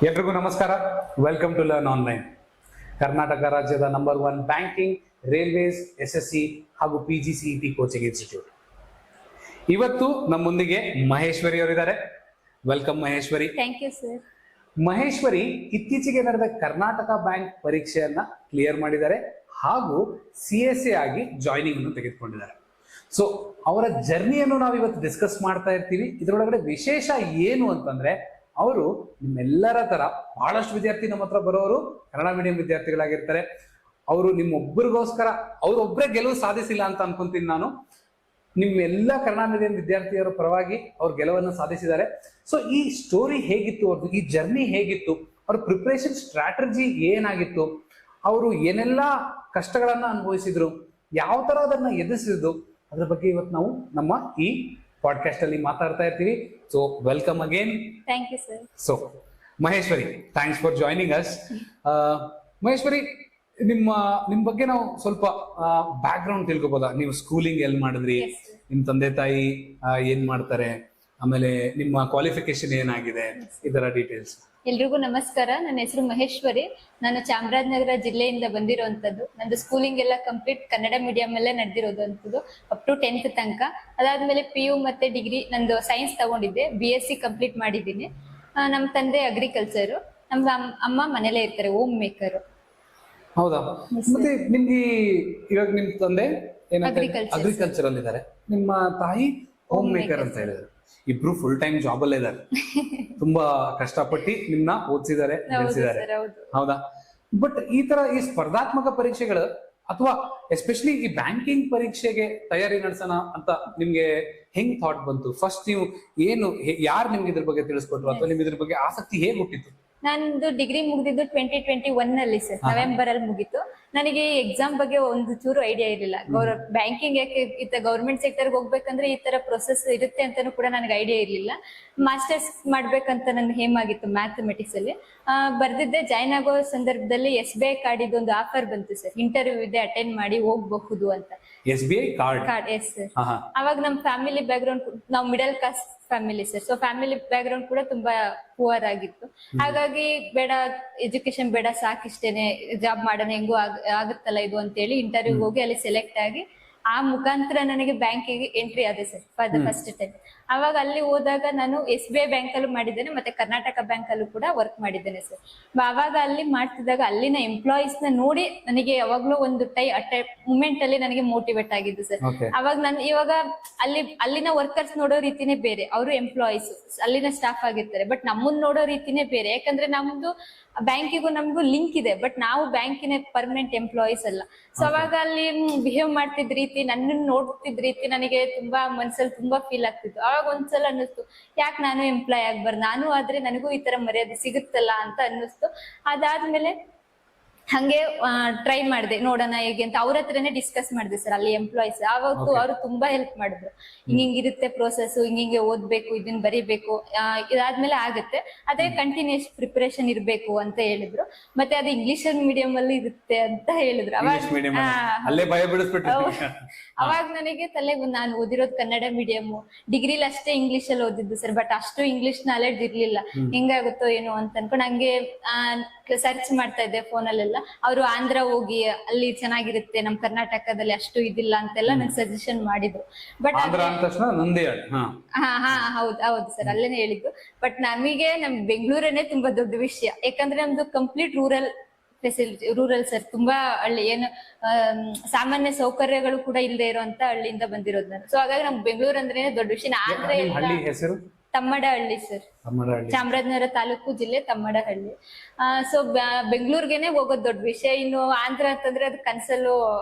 ಎಲ್ರಿಗೂ ನಮಸ್ಕಾರ. Welcome to learn online. Karnataka ರಾಜ್ಯದ ನಂಬರ್ 1 ಬ್ಯಾಂಕಿಂಗ್, ರೈಲ್ವೇಸ್, SSC ಹಾಗೂ PGCET ಕೋಚಿಂಗ್ ಇನ್ಸ್ಟಿಟ್ಯೂಟ್. ಇವತ್ತು ನಮ್ಮೊಂದಿಗೆ ಮಹೇಶ್ವರಿ ಅವರಿದ್ದಾರೆ. Welcome Maheshwari. Thank you sir. Maheshwari ಇತ್ತೀಚೆಗೆ ನಡೆದ ಕರ್ನಾಟಕ ಬ್ಯಾಂಕ್ ಪರೀಕ್ಷೆಯನ್ನ ಕ್ಲಿಯರ್ ಮಾಡಿದ್ದಾರೆ ಹಾಗೂ CSA ಆಗಿ ಜಾಯ್ನಿಂಗ್ ಅನ್ನು ತೆಗೆದುಕೊಂಡಿದ್ದಾರೆ. ಸೊ ಅವರ ಜರ್ನಿಯನ್ನು ನಾವು ಇವತ್ತು ಡಿಸ್ಕಸ್ ಮಾಡ್ತಾ ಇರ್ತೀವಿ. ಇದರೊಳಗಡೆ ವಿಶೇಷ ಏನು ಅಂತಂದ್ರೆ, ಅವರು ನಿಮ್ಮೆಲ್ಲರ ತರ ಬಹಳಷ್ಟು ವಿದ್ಯಾರ್ಥಿ ನಮ್ಮ ಹತ್ರ ಬರೋರು ಕನ್ನಡ ಮೀಡಿಯಂ ವಿದ್ಯಾರ್ಥಿಗಳಾಗಿರ್ತಾರೆ. ಅವರು ನಿಮ್ಮೊಬ್ಬರಿಗೋಸ್ಕರ ಅವರೊಬ್ಬರೇ ಗೆಲುವು ಸಾಧಿಸಿಲ್ಲ ಅಂತ ಅನ್ಕೊಂತೀನಿ ನಾನು. ನಿಮ್ಮೆಲ್ಲ ಕನ್ನಡ ಮೀಡಿಯಂ ವಿದ್ಯಾರ್ಥಿಯರ ಪರವಾಗಿ ಅವ್ರ ಗೆಲುವನ್ನು ಸಾಧಿಸಿದ್ದಾರೆ. ಸೊ ಈ ಸ್ಟೋರಿ ಹೇಗಿತ್ತು ಅವ್ರದ್ದು, ಈ ಜರ್ನಿ ಹೇಗಿತ್ತು, ಅವ್ರ ಪ್ರಿಪರೇಷನ್ ಸ್ಟ್ರಾಟಜಿ ಏನಾಗಿತ್ತು, ಅವರು ಏನೆಲ್ಲ ಕಷ್ಟಗಳನ್ನ ಅನುಭವಿಸಿದ್ರು, ಯಾವ ತರ ಅದನ್ನ ಎದುರಿಸಿದ್ರು, ಅದ್ರ ಬಗ್ಗೆ ಇವತ್ತು ನಾವು ನಮ್ಮ ಈ ಪಾಡ್ಕಾಸ್ಟ್ ಅಲ್ಲಿ ಮಾತಾಡ್ತಾ ಇರ್ತೀವಿ. So welcome again. Thank you sir. So Maheshwari, thanks for joining us. Maheshwari, ನಿಮ್ಮ ಬಗ್ಗೆ ನಾವು ಸ್ವಲ್ಪ ಬ್ಯಾಕ್ ಗ್ರೌಂಡ್ ತಿಳ್ಕೊಬೋದಾ? ನೀವು ಸ್ಕೂಲಿಂಗ್ ಎಲ್ಲಿ ಮಾಡಿದ್ರಿ, ನಿಮ್ ತಂದೆ ತಾಯಿ ಏನ್ ಮಾಡ್ತಾರೆ, ಆಮೇಲೆ ನಿಮ್ಮ ಕ್ವಾಲಿಫಿಕೇಶನ್ ಏನಾಗಿದೆ, ಇದರ ಡೀಟೇಲ್ಸ್. ಎಲ್ರಿಗೂ ನಮಸ್ಕಾರ. ನನ್ನ ಹೆಸರು ಮಹೇಶ್ವರಿ. ನಾನು ಚಾಮರಾಜನಗರ ಜಿಲ್ಲೆಯಿಂದ ಬಂದಿರುವಂತದ್ದು. ನಂದು ಸ್ಕೂಲಿಂಗ್ ಎಲ್ಲ ಕಂಪ್ಲೀಟ್ ಕನ್ನಡ ಮೀಡಿಯಂ ಅಲ್ಲೇ ನಡೆದಿರೋದಂಥದ್ದು ಅಪ್ ಟು 10th ತನಕ. ಅದಾದ್ಮೇಲೆ PU ಮತ್ತೆ ಡಿಗ್ರಿ ನಂದು ಸೈನ್ಸ್ ತಗೊಂಡಿದ್ದೆ. BSc ಕಂಪ್ಲೀಟ್ ಮಾಡಿದ್ದೀನಿ. ನಮ್ಮ ತಂದೆ ಅಗ್ರಿಕಲ್ಚರ್, ನಮ್ಮ ಅಮ್ಮ ಮನೇಲೇ ಇರ್ತಾರೆ, ಹೋಮ್ ಮೇಕರ್. ಹೌದಾ? ಮತ್ತೆ ನಿಮ್ಗೆ ಇವಾಗ ನಿಮ್ ತಂದೆ ಅಗ್ರಿಕಲ್ಚರ್ ಅಲ್ಲಿ ಇದ್ದಾರೆ, ನಿಮ್ಮ ತಾಯಿ ಹೋಮ್ ಮೇಕರ್ ಅಂತ ಹೇಳಿದ್ರು. ಇಬ್ರು ಫುಲ್ ಟೈಮ್ ಜಾಬ್ ಅಲ್ಲೇ ಇದ್ದಾರೆ. ತುಂಬಾ ಕಷ್ಟಪಟ್ಟು ನಿಮ್ನ ಓದಿಸಿದ್ದಾರೆ, ಬೆಳೆಸಿದ್ದಾರೆ. ಹೌದಾ? ಬಟ್ ಈ ತರ ಈ ಸ್ಪರ್ಧಾತ್ಮಕ ಪರೀಕ್ಷೆಗಳು ಅಥವಾ ಎಸ್ಪೆಷಲಿ ಈ ಬ್ಯಾಂಕಿಂಗ್ ಪರೀಕ್ಷೆಗೆ ತಯಾರಿ ನಡೆಸೋಣ ಅಂತ ನಿಮ್ಗೆ ಹೆಂಗ್ ಥಾಟ್ ಬಂತು? ಫಸ್ಟ್ ನೀವು ಏನು, ಯಾರು ನಿಮ್ಗೆ ಇದ್ರ ಬಗ್ಗೆ ತಿಳಿಸ್ಕೊಟ್ರು, ಅಥವಾ ನಿಮ್ಗೆ ಇದ್ರ ಬಗ್ಗೆ ಆಸಕ್ತಿ ಹೇಗೆ ಹುಟ್ಟಿತ್ತು? ನಂದು ಡಿಗ್ರಿ ಮುಗಿದಿದ್ದು 2021 ನಲ್ಲಿ ಸರ್, ನವೆಂಬರ್ ಅಲ್ಲಿ ಮುಗೀತು. ನನಗೆ ಎಕ್ಸಾಮ್ ಬಗ್ಗೆ ಒಂದು ಚೂರು ಐಡಿಯಾ ಇರಲಿಲ್ಲ. ಬ್ಯಾಂಕಿಂಗ್ ಯಾಕೆ ಗೌರ್ಮೆಂಟ್ ಸೆಕ್ಟರ್ಗೆ ಹೋಗ್ಬೇಕಂದ್ರೆ ಈ ತರ ಪ್ರೊಸೆಸ್ ಇರುತ್ತೆ ಅಂತಾನು ಕೂಡ ನನಗೆ ಐಡಿಯಾ ಇರ್ಲಿಲ್ಲ. ಮಾಸ್ಟರ್ಸ್ ಮಾಡ್ಬೇಕಂತ ನನ್ ಹೇಮ್ ಆಗಿತ್ತು ಮ್ಯಾಥಮೆಟಿಕ್ಸ್ ಅಲ್ಲಿ. ಬರ್ದಿದ್ದೆ. ಜಾಯ್ನ್ ಆಗೋ ಸಂದರ್ಭದಲ್ಲಿ SBI ಕಾರ್ಡ್ ಒಂದು ಆಫರ್ ಬಂತು ಸರ್, ಇಂಟರ್ವ್ಯೂ ಇದೆ, ಅಟೆಂಡ್ ಮಾಡಿ ಹೋಗ್ಬಹುದು ಅಂತ. SBI card? Yes sir. ಅವಾಗ ನಮ್ ಫ್ಯಾಮಿಲಿ ಬ್ಯಾಕ್ ಗ್ರೌಂಡ್, ನಾವು middle class family sir. So family back ground ಕೂಡ ತುಂಬಾ ಪುವರ್ ಆಗಿತ್ತು. ಹಾಗಾಗಿ ಬೇಡ, ಎಜುಕೇಶನ್ ಬೇಡ, ಸಾಕಿಷ್ಟೇನೆ, ಜಾಬ್ ಮಾಡೋಣ, ಹೆಂಗೋ ಆಗುತ್ತಲ್ಲ ಇದು ಅಂತ ಹೇಳಿ ಇಂಟರ್ವ್ಯೂ ಹೋಗಿ ಅಲ್ಲಿ ಸೆಲೆಕ್ಟ್ ಆಗಿ ಆ ಮುಖಾಂತರ ನನಗೆ ಬ್ಯಾಂಕಿಗೆ ಎಂಟ್ರಿ ಆದೆ sir for the first time. ಅವಾಗ ಅಲ್ಲಿ ಹೋದಾಗ ನಾನು SBI ಬ್ಯಾಂಕ್ ಅಲ್ಲೂ ಮಾಡಿದ್ದೇನೆ, ಮತ್ತೆ ಕರ್ನಾಟಕ ಬ್ಯಾಂಕ್ ಅಲ್ಲೂ ಕೂಡ ವರ್ಕ್ ಮಾಡಿದ್ದೇನೆ ಸರ್. ಅವಾಗ ಅಲ್ಲಿ ಮಾಡ್ತಿದ್ದಾಗ ಅಲ್ಲಿನ ಎಂಪ್ಲಾಯೀಸ್ ನ ನೋಡಿ ನನಗೆ ಯಾವಾಗ್ಲೂ ಒಂದು ಮೂಮೆಂಟ್ ಅಲ್ಲಿ ನನಗೆ ಮೋಟಿವೇಟ್ ಆಗಿದ್ದು ಸರ್. ಅವಾಗ ಇವಾಗ ಅಲ್ಲಿನ ವರ್ಕರ್ಸ್ ನೋಡೋ ರೀತಿನೇ ಬೇರೆ, ಅವರು ಎಂಪ್ಲಾಯೀಸ್, ಅಲ್ಲಿನ ಸ್ಟಾಫ್ ಆಗಿರ್ತಾರೆ. ಬಟ್ ನಮ್ಮನ್ನ ನೋಡೋ ರೀತಿನೇ ಬೇರೆ, ಯಾಕಂದ್ರೆ ನಮ್ದು ಬ್ಯಾಂಕಿಗೂ ನಮ್ಗೂ ಲಿಂಕ್ ಇದೆ, ಬಟ್ ನಾವು ಬ್ಯಾಂಕಿನ ಪರ್ಮನೆಂಟ್ ಎಂಪ್ಲಾಯೀಸ್ ಅಲ್ಲ. ಸೊ ಅವಾಗ ಅಲ್ಲಿ ಬಿಹೇವ್ ಮಾಡ್ತಿದ್ ರೀತಿ, ನನ್ನನ್ನು ನೋಡ್ತಿದ್ ರೀತಿ ನನಗೆ ತುಂಬಾ ಮನ್ಸಲ್ಲಿ ತುಂಬಾ ಫೀಲ್ ಆಗ್ತಿತ್ತು. ಅವಾಗ ಒಂದ್ಸಲ ಅನ್ನಿಸ್ತು, ಯಾಕೆ ನಾನು ಎಂಪ್ಲಾಯ್ ಆಗ್ಬಾರ್ದು, ನಾನು ಆದ್ರೆ ನನಗೂ ಈ ತರ ಮರ್ಯಾದೆ ಸಿಗುತ್ತಲ್ಲ ಅಂತ ಅನ್ನಿಸ್ತು. ಅದಾದ್ಮೇಲೆ ಹಂಗೆ ಟ್ರೈ ಮಾಡಿದೆ, ನೋಡೋಣ ಹೇಗೆ ಅಂತ. ಅವ್ರ ಹತ್ರನೇ ಡಿಸ್ಕಸ್ ಮಾಡಿದೆ ಸರ್, ಅಲ್ಲಿ ಎಂಪ್ಲಾಯೀಸ್. ಅವತ್ತು ಅವರು ತುಂಬಾ ಹೆಲ್ಪ್ ಮಾಡಿದ್ರು. ಹಿಂಗಿರುತ್ತೆ ಪ್ರೋಸೆಸ್, ಹಿಂಗೆ ಓದ್ಬೇಕು, ಇದನ್ನ ಬರಿಬೇಕು, ಇದಾದ್ಮೇಲೆ ಆಗುತ್ತೆ, ಅದೇ ಕಂಟಿನ್ಯೂಸ್ ಪ್ರಿಪರೇಷನ್ ಇರ್ಬೇಕು ಅಂತ ಹೇಳಿದ್ರು. ಮತ್ತೆ ಅದು ಇಂಗ್ಲಿಷ್ ಮೀಡಿಯಂ ಅಲ್ಲಿ ಇರುತ್ತೆ ಅಂತ ಹೇಳಿದ್ರು. ಅವಾಗ ನನಗೆ ತಲೆಗೆ, ನಾನು ಓದಿರೋದು ಕನ್ನಡ ಮೀಡಿಯಂ, ಡಿಗ್ರಿಲಿ ಅಷ್ಟೇ ಇಂಗ್ಲಿಷ್ ಅಲ್ಲಿ ಓದಿದ್ದು ಸರ್. ಬಟ್ ಅಷ್ಟು ಇಂಗ್ಲಿಷ್ ನಾಲೆಡ್ಜ್ ಇರ್ಲಿಲ್ಲ. ಹೆಂಗಾಗುತ್ತೋ ಏನೋ ಅಂತ ಅನ್ಕೊಂಡು ಹಂಗೆ ಸರ್ಚ್ ಮಾಡ್ತಾ ಇದ್ದೆ ಫೋನಲ್ಲೆಲ್ಲ. ಅವರು ಆಂಧ್ರ ಹೋಗಿ ಅಲ್ಲಿ ಚೆನ್ನಾಗಿರುತ್ತೆ, ನಮ್ ಕರ್ನಾಟಕದಲ್ಲಿ ಅಷ್ಟು ಇದಿಲ್ಲ ಅಂತೆಲ್ಲ ನಂಗೆ ಸಜೆಷನ್ ಮಾಡಿದ್ರು. ಬಟ್ ಹೌದು ಸರ್, ಅಲ್ಲೇನೆ ಹೇಳಿದ್ದು. ಬಟ್ ನಮಗೆ ನಮ್ ಬೆಂಗಳೂರನ್ನೇ ತುಂಬಾ ದೊಡ್ಡ ವಿಷಯ, ಯಾಕಂದ್ರೆ ನಮ್ದು ಕಂಪ್ಲೀಟ್ ರೂರಲ್ ಸರ್. ತುಂಬಾ ಹಳ್ಳಿ, ಏನು ಸಾಮಾನ್ಯ ಸೌಕರ್ಯಗಳು ಕೂಡ ಇಲ್ಲದೆ ಇರುವಂತ ಹಳ್ಳಿಯಿಂದ ಬಂದಿರೋದು ನಾನು. ಸೊ ಹಾಗಾಗಿ ನಮ್ ಬೆಂಗಳೂರು ಅಂದ್ರೆ ದೊಡ್ಡ ವಿಷಯ. ಆಂಧ್ರ ತಮ್ಮಡಹಳ್ಳಿ ಸರ್, ಚಾಮರಾಜನಗರ ತಾಲೂಕು, ಜಿಲ್ಲೆ ತಮ್ಮಡಹಳ್ಳಿ. ಸೊ ಬೆಂಗಳೂರಿಗೆನೆ ಹೋಗೋದು ದೊಡ್ಡ ವಿಷಯ. ಇನ್ನು ಆಂಧ್ರ ಅಂತಂದ್ರೆ ಅದು ಕನ್ಸಲ್ಲೂ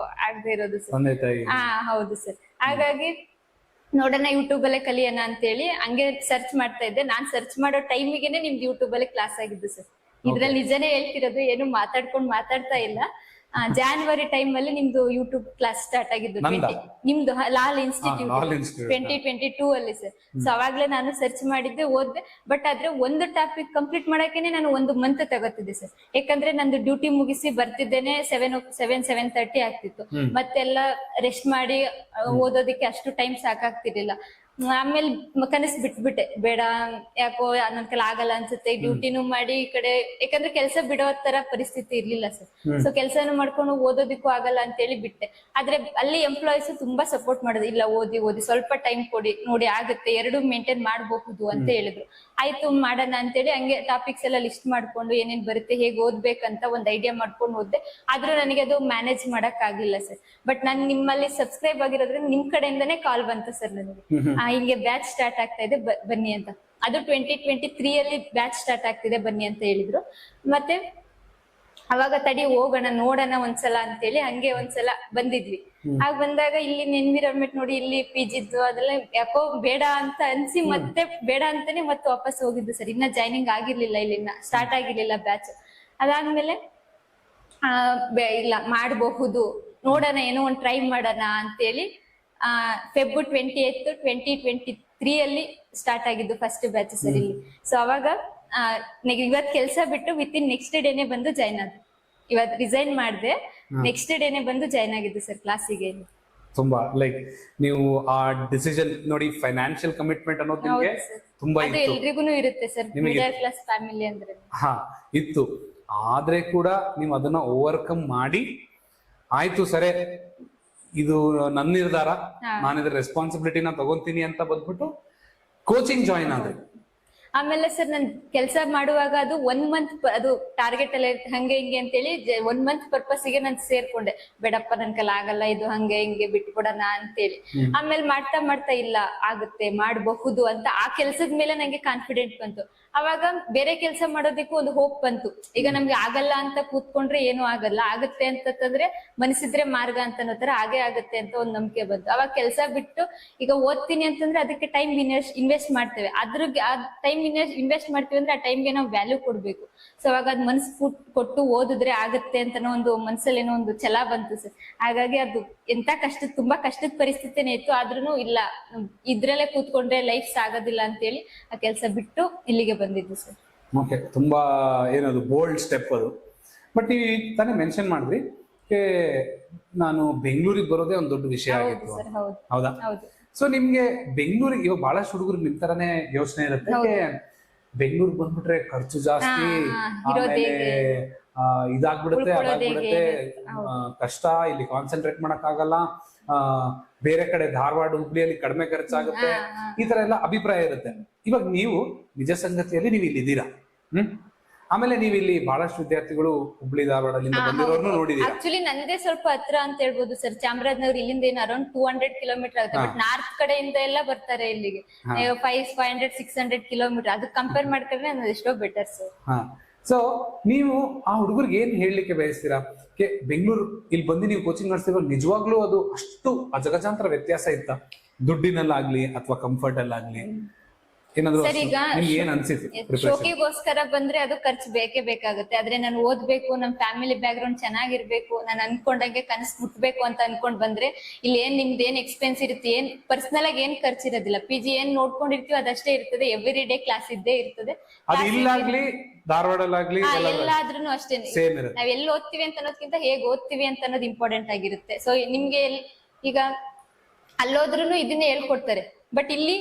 ಆಗದೆ ಇರೋದು ಸರ್. ಹೌದು ಸರ್. ಹಾಗಾಗಿ ನೋಡೋಣ, ಯೂಟ್ಯೂಬ್ ಅಲ್ಲೇ ಕಲಿಯೋಣ ಅಂತೇಳಿ ಹಂಗೆ ಸರ್ಚ್ ಮಾಡ್ತಾ ಇದ್ದೆ. ನಾನ್ ಸರ್ಚ್ ಮಾಡೋ ಟೈಮಿಗೆನೆ ನಿಮ್ದು ಯೂಟ್ಯೂಬ್ ಅಲ್ಲಿ ಕ್ಲಾಸ್ ಆಗಿದ್ದು ಸರ್. ಇದ್ರಲ್ಲಿ ನಿಜನೇ ಹೇಳ್ತಿರೋದು, ಏನು ಮಾತಾಡ್ತಾ ಇಲ್ಲ. ಜಾನ್ವರಿ ಟೈಮ್ ಅಲ್ಲಿ ನಿಮ್ದು ಯೂಟ್ಯೂಬ್ ಕ್ಲಾಸ್ ಸ್ಟಾರ್ಟ್ ಆಗಿದ್ದು. ನಿಮ್ದು ಲಾಲ್ ಇನ್ಸ್ಟಿಟ್ಯೂಟ್ 2022 ಅಲ್ಲಿ ಸರ್. ಸೊ ಅವಾಗ್ಲೇ ನಾನು ಸರ್ಚ್ ಮಾಡಿದ್ದೆ, ಓದ್ದೆ. ಬಟ್ ಆದ್ರೆ ಒಂದು ಟಾಪಿಕ್ ಕಂಪ್ಲೀಟ್ ಮಾಡಕ್ಕೇನೆ ನಾನು 1 ಮಂತ್ ತಗೋತಿದ್ದೆ ಸರ್. ಯಾಕಂದ್ರೆ ನಂದು ಡ್ಯೂಟಿ ಮುಗಿಸಿ ಬರ್ತಿದ್ದೇನೆ 7:30 ಆಗ್ತಿತ್ತು. ಮತ್ತೆಲ್ಲ ರೆಸ್ಟ್ ಮಾಡಿ ಓದೋದಕ್ಕೆ ಅಷ್ಟು ಟೈಮ್ ಸಾಕಾಗ್ತಿರ್ಲಿಲ್ಲ. ಆಮೇಲೆ ಕನಸು ಬಿಟ್ಬಿಟ್ಟೆ, ಬೇಡ ಯಾಕೋ ನನ್ ಕೈಲಿ ಆಗಲ್ಲ ಅನ್ಸುತ್ತೆ, ಡ್ಯೂಟಿನೂ ಮಾಡಿ ಈ ಕಡೆ, ಯಾಕಂದ್ರೆ ಕೆಲಸ ಬಿಡೋ ತರ ಪರಿಸ್ಥಿತಿ ಇರ್ಲಿಲ್ಲ ಸರ್. ಸೊ ಕೆಲ್ಸಾನು ಮಾಡ್ಕೊಂಡು ಓದೋದಕ್ಕೂ ಆಗಲ್ಲ ಅಂತೇಳಿ ಬಿಟ್ಟೆ. ಆದ್ರೆ ಅಲ್ಲಿ ಎಂಪ್ಲಾಯೀಸ್ ತುಂಬಾ ಸಪೋರ್ಟ್ ಮಾಡಿದ್ರು, ಇಲ್ಲ ಓದಿ ಓದಿ ಸ್ವಲ್ಪ ಟೈಮ್ ಕೊಡಿ, ನೋಡಿ ಆಗುತ್ತೆ, ಎರಡು ಮೇಂಟೈನ್ ಮಾಡಬಹುದು ಅಂತ ಹೇಳಿದ್ರು. ಆಯ್ತು ಮಾಡೋಣ ಅಂತೇಳಿ ಹಂಗೆ ಟಾಪಿಕ್ಸ್ ಎಲ್ಲ ಲಿಸ್ಟ್ ಮಾಡ್ಕೊಂಡು ಏನೇನ್ ಬರುತ್ತೆ, ಹೇಗೆ ಓದ್ಬೇಕಂತ ಒಂದ್ ಐಡಿಯಾ ಮಾಡ್ಕೊಂಡು ಓದ್ದೆ. ಆದ್ರೂ ನನಗೆ ಅದು ಮ್ಯಾನೇಜ್ ಮಾಡಕ್ ಆಗ್ಲಿಲ್ಲ ಸರ್. ಬಟ್ ನಾನ್ ನಿಮ್ಮಲ್ಲಿ ಸಬ್ಸ್ಕ್ರೈಬ್ ಆಗಿರೋದ್ರಿಂದ ನಿಮ್ ಕಡೆಯಿಂದಾನೇ ಕಾಲ್ ಬಂತು ಸರ್ ನನಗೆ, ಹಿಂಗೆ ಬ್ಯಾಚ್ ಸ್ಟಾರ್ಟ್ ಆಗ್ತಾ ಇದೆ ಬನ್ನಿ ಅಂತ. ಅದು 2023 ಅಲ್ಲಿ ಬ್ಯಾಚ್ ಸ್ಟಾರ್ಟ್ ಆಗ್ತಿದೆ ಬನ್ನಿ ಅಂತ ಹೇಳಿದ್ರು. ಮತ್ತೆ ಅವಾಗ ತಡಿ ಹೋಗೋಣ ನೋಡೋಣ ಒಂದ್ಸಲ ಅಂತೇಳಿ ಹಂಗೆ ಒಂದ್ಸಲ ಬಂದಿದ್ವಿ. ಆಗ ಬಂದಾಗ ಇಲ್ಲಿ ಎನ್ವಿರಾನ್ಮೆಂಟ್ ನೋಡಿ, ಇಲ್ಲಿ ಪಿಜಿದ್ದು ಅದೆಲ್ಲ ಯಾಕೋ ಬೇಡ ಅಂತ ಅನ್ಸಿ ಮತ್ತೆ ಬೇಡ ಅಂತಾನೆ ಮತ್ತೆ ವಾಪಸ್ ಹೋಗಿದ್ದು ಸರ್. ಇನ್ನ ಜಾಯ್ನಿಂಗ್ ಆಗಿರ್ಲಿಲ್ಲ, ಇಲ್ಲಿನ ಸ್ಟಾರ್ಟ್ ಆಗಿರ್ಲಿಲ್ಲ ಬ್ಯಾಚ್. ಅದಾದ್ಮೇಲೆ ಇಲ್ಲ ಮಾಡಬಹುದು, ನೋಡೋಣ, ಏನೋ ಒಂದ್ ಟ್ರೈ ಮಾಡೋಣ ಅಂತೇಳಿ ಫೆಬ್ರವರಿ 28, 2023 ಅಲ್ಲಿ ಸ್ಟಾರ್ಟ್ ಆಗಿದ್ದು ಫಸ್ಟ್ ಬ್ಯಾಚ್ ಸರ್ ಇಲ್ಲಿ. ಸೊ ಅವಾಗ ಇವತ್ ಕೆಲ್ಸ ಬಿಟ್ಟು ವಿತಿನ್ ನೆಕ್ಸ್ಟ್ ಡೇನೆ ಬಂದು ಜಾಯ್ನ್ ಆದ. ಇವತ್ ರಿಸೈನ್ ಮಾಡಿದೆ, ನೆಕ್ಸ್ಟ್ ಡೇನೆ ಬಂದು ಜಾಯ್ನ್ ಆಗಿದ್ದು ಸರ್ ಕ್ಲಾಸಿಗೆ. ತುಂಬಾ ಲೈಕ್ ನೀವು ಆ ಡಿಸಿಷನ್ ನೋಡಿ, ಫೈನಾನ್ಷಿಯಲ್ ಕಮಿಟ್ಮೆಂಟ್ ಅನ್ನೋದು ನಿಮಗೆ ತುಂಬಾ ಅದು ಎಲ್ರಿಗೂ ಇರುತ್ತೆ ಸರ್, ಮಿಡಲ್ ಕ್ಲಾಸ್ ಫ್ಯಾಮಿಲಿ ಅಂದ್ರೆ. ಇತ್ತು. ಆದ್ರೆ ಕೂಡ ನೀವು ಅದನ್ನ ಓವರ್ಕಮ್ ಮಾಡಿ, ಆಯ್ತು ಸರಿ ಇದು ನನ್ನ ನಿರ್ಧಾರ, ನಾನು ಇದ್ರ ರೆಸ್ಪಾನ್ಸಿಬಿಲಿಟಿನ ತಗೊಂತೀನಿ ಅಂತ ಬಂದ್ಬಿಟ್ಟು ಕೋಚಿಂಗ್ ಜಾಯಿನ್ ಆದ್ರೆ. ಆಮೇಲೆ ಸರ್ ನನ್ ಕೆಲಸ ಮಾಡುವಾಗ ಅದು 1 ಮಂತ್ ಅದು ಟಾರ್ಗೆಟ್ ಎಲ್ಲ ಹಂಗೆ ಹಿಂಗೆ ಅಂತೇಳಿ 1 ಮಂತ್ ಪರ್ಪಸ್ಗೆ ನಾನು ಸೇರ್ಕೊಂಡೆ. ಬೇಡಪ್ಪ ನನ್ ಕೈಲಿ ಆಗಲ್ಲ ಇದು, ಹಂಗೆ ಹಿಂಗೆ ಬಿಟ್ಕೊಡೋಣ ಅಂತೇಳಿ. ಆಮೇಲೆ ಮಾಡ್ತಾ ಮಾಡ್ತಾ ಇಲ್ಲ ಆಗುತ್ತೆ, ಮಾಡಬಹುದು ಅಂತ ಆ ಕೆಲ್ಸದ ಮೇಲೆ ನಂಗೆ ಕಾನ್ಫಿಡೆಂಟ್ ಬಂತು. ಅವಾಗ ಬೇರೆ ಕೆಲಸ ಮಾಡೋದಕ್ಕೂ ಒಂದು ಹೋಪ್ ಬಂತು. ಈಗ ನಮ್ಗೆ ಆಗಲ್ಲ ಅಂತ ಕೂತ್ಕೊಂಡ್ರೆ ಏನು ಆಗಲ್ಲ, ಆಗುತ್ತೆ ಅಂತಂದ್ರೆ ಮನಸ್ಸಿದ್ರೆ ಮಾರ್ಗ ಅಂತ ಅನ್ನೋ ತರ ಹಾಗೆ ಆಗುತ್ತೆ ಅಂತ ಒಂದ್ ನಂಬಿಕೆ ಬಂತು. ಅವಾಗ ಕೆಲಸ ಬಿಟ್ಟು ಈಗ ಓದ್ತೀನಿ ಅಂತಂದ್ರೆ ಅದಕ್ಕೆ ಟೈಮ್ ಇನ್ವೆಸ್ಟ್ ಮಾಡ್ತೇವೆ. ಆ ಟೈಮ್ ಇನ್ವೆಸ್ಟ್ ಮಾಡ್ತೀವಿ ಅಂದ್ರೆ ಆ ಟೈಮ್ಗೆ ನಾವು ವ್ಯಾಲ್ಯೂ ಕೊಡ್ಬೇಕು. ಸೊ ಅವಾಗ ಅದ್ ಮನಸ್ಸು ಕೊಟ್ಟು ಓದಿದ್ರೆ ಆಗುತ್ತೆ ಅಂತ ಒಂದು ಮನ್ಸಲ್ಲಿ ಏನೋ ಒಂದು ಛಲ ಬಂತು ಸರ್. ಹಾಗಾಗಿ ಅದು ಎಂತ ತುಂಬಾ ಕಷ್ಟದ ಪರಿಸ್ಥಿತಿನೇ ಇತ್ತು, ಆದ್ರೂ ಇಲ್ಲ ಇದ್ರಲ್ಲೇ ಕೂತ್ಕೊಂಡ್ರೆ ಲೈಫ್ ಸಾಗೋದಿಲ್ಲ ಅಂತೇಳಿ ಆ ಕೆಲಸ ಬಿಟ್ಟು ಇಲ್ಲಿಗೆ ಬಂದಿದ್ದು ಸರ್. ಓಕೆ, ತುಂಬಾ ಏನದು ಬೋಲ್ಡ್ ಸ್ಟೆಪ್ ಅದು. ಬಟ್ ನೀವು ತಾನೇ ಮೆನ್ಷನ್ ಮಾಡಿದ್ರಿ ನಾನು ಬೆಂಗಳೂರಿಗೆ ಬರೋದೇ ಒಂದು ದೊಡ್ಡ ವಿಷಯ ಆಗಿತ್ತು, ಹೌದಾ? ಸೊ ನಿಮ್ಗೆ ಬೆಂಗಳೂರಿಗೆ ಇವಾಗ ಬಹಳಷ್ಟು ಹುಡುಗರು ನಿಮ್ ತರನೇ ಯೋಚನೆ ಇರುತ್ತೆ, ಬೆಂಗಳೂರಿಗೆ ಬಂದ್ಬಿಟ್ರೆ ಖರ್ಚು ಜಾಸ್ತಿ, ಆಮೇಲೆ ಇದಾಗ್ಬಿಡುತ್ತೆ, ಅದಾಗ್ಬಿಡುತ್ತೆ, ಕಷ್ಟ, ಇಲ್ಲಿ ಕಾನ್ಸಂಟ್ರೇಟ್ ಮಾಡಕ್ ಆಗಲ್ಲ, ಬೇರೆ ಕಡೆ ಧಾರವಾಡ ಹುಬ್ಳಿಯಲ್ಲಿ ಕಡಿಮೆ ಖರ್ಚಾಗುತ್ತೆ, ಈ ತರ ಎಲ್ಲ ಅಭಿಪ್ರಾಯ ಇರುತ್ತೆ. ಇವಾಗ ನೀವು ನಿಜ ಸಂಗತಿಯಲ್ಲಿ ನೀವು ಇಲ್ಲಿ ಇದ್ದೀರಾ, ಆಮೇಲೆ ನೀವು ಇಲ್ಲಿ ಬಹಳಷ್ಟು ವಿದ್ಯಾರ್ಥಿಗಳು ಹುಬ್ಳಿ ಧಾರವಾಡದಿಂದ ಬಂದಿರೋರ್ನು ನೋಡಿದೀರಾ. ಆಕ್ಚುಲಿ ನಂದೇ ಸ್ವಲ್ಪ ಹತ್ರ ಅಂತ ಹೇಳ್ಬೋದು ಸರ್, ಚಾಮರಾಜನಗರ ಇಲ್ಲಿಂದ ಏನು ಅರೌಂಡ್ 200 ಕಿಲೋಮೀಟರ್ ಆಗುತ್ತೆ. ಬಟ್ ನಾರ್ತ್ ಕಡೆಯಿಂದ ಎಲ್ಲ ಬರ್ತಾರೆ ಇಲ್ಲಿಗೆ 500-600 ಕಿಲೋಮೀಟರ್. ಅದು ಕಂಪೇರ್ ಮಾಡ್ಕೊಂಡ್ರೆ ನಾನು ಎಷ್ಟೋ ಬೆಟರ್ ಸರ್. ಸೊ ನೀವು ಆ ಹುಡುಗರಿಗೆ ಏನ್ ಹೇಳಲಿಕ್ಕೆ ಬಯಸ್ತೀರಾ? ಬೆಂಗಳೂರು ಇಲ್ಲಿ ಬಂದು ನೀವು ಕೋಚಿಂಗ್ ನಡೆಸ್ತಿರೋ ನಿಜವಾಗ್ಲೂ ಅದು ಅಷ್ಟು ಅಜಗಜಾಂತರ ವ್ಯತ್ಯಾಸ ಇತ್ತ, ದುಡ್ಡಿನಲ್ಲಾಗ್ಲಿ ಅಥವಾ ಕಂಫರ್ಟ್ ಅಲ್ಲಾಗ್ಲಿ? ಸರ್ ಈಗ ಶೋಕಿಗೋಸ್ಕರ ಬಂದ್ರೆ ಅದು ಖರ್ಚು ಬೇಕೇ ಬೇಕಾಗುತ್ತೆ. ಆದ್ರೆ ನಾನು ಓದ್ಬೇಕು, ನಮ್ ಫ್ಯಾಮಿಲಿ ಬ್ಯಾಕ್ ಗ್ರೌಂಡ್ ಚೆನ್ನಾಗಿರ್ಬೇಕು, ನಾನು ಅನ್ಕೊಂಡಂಗೆ ಕನಸು ಮುಟ್ಬೇಕು ಅಂತ ಅನ್ಕೊಂಡ್ ಬಂದ್ರೆ ಇಲ್ಲಿ ಏನ್ ನಿಮ್ದು ಏನ್ ಎಕ್ಸ್ಪೆನ್ಸ್ ಇರುತ್ತೆ, ಏನ್ ಪರ್ಸನಲ್ ಆಗಿ ಏನ್ ಖರ್ಚಿರೋದಿಲ್ಲ. PG ಏನ್ ನೋಡ್ಕೊಂಡಿರ್ತೀವಿ ಅದಷ್ಟೇ ಇರ್ತದೆ, ಎವ್ರಿ ಡೇ ಕ್ಲಾಸ್ ಇದ್ದೇ ಇರ್ತದೆ. ಧಾರವಾಡಲ್ಲಾಗ್ಲಿ ಎಲ್ಲಾದ್ರೂ ಅಷ್ಟೇ, ನಾವ್ ಎಲ್ಲಿ ಓದ್ತಿವಿ ಅಂತ ಅನ್ನೋದಕ್ಕಿಂತ ಹೇಗ್ ಓದ್ತಿವಿ ಅಂತ ಅನ್ನೋದು ಇಂಪಾರ್ಟೆಂಟ್ ಆಗಿರುತ್ತೆ. ಸೊ ನಿಮ್ಗೆ ಈಗ ಅಲ್ಲೋದ್ರೂ ಇದನ್ನೇ ಹೇಳ್ಕೊಡ್ತಾರೆ, ಬಟ್ ಇಲ್ಲಿ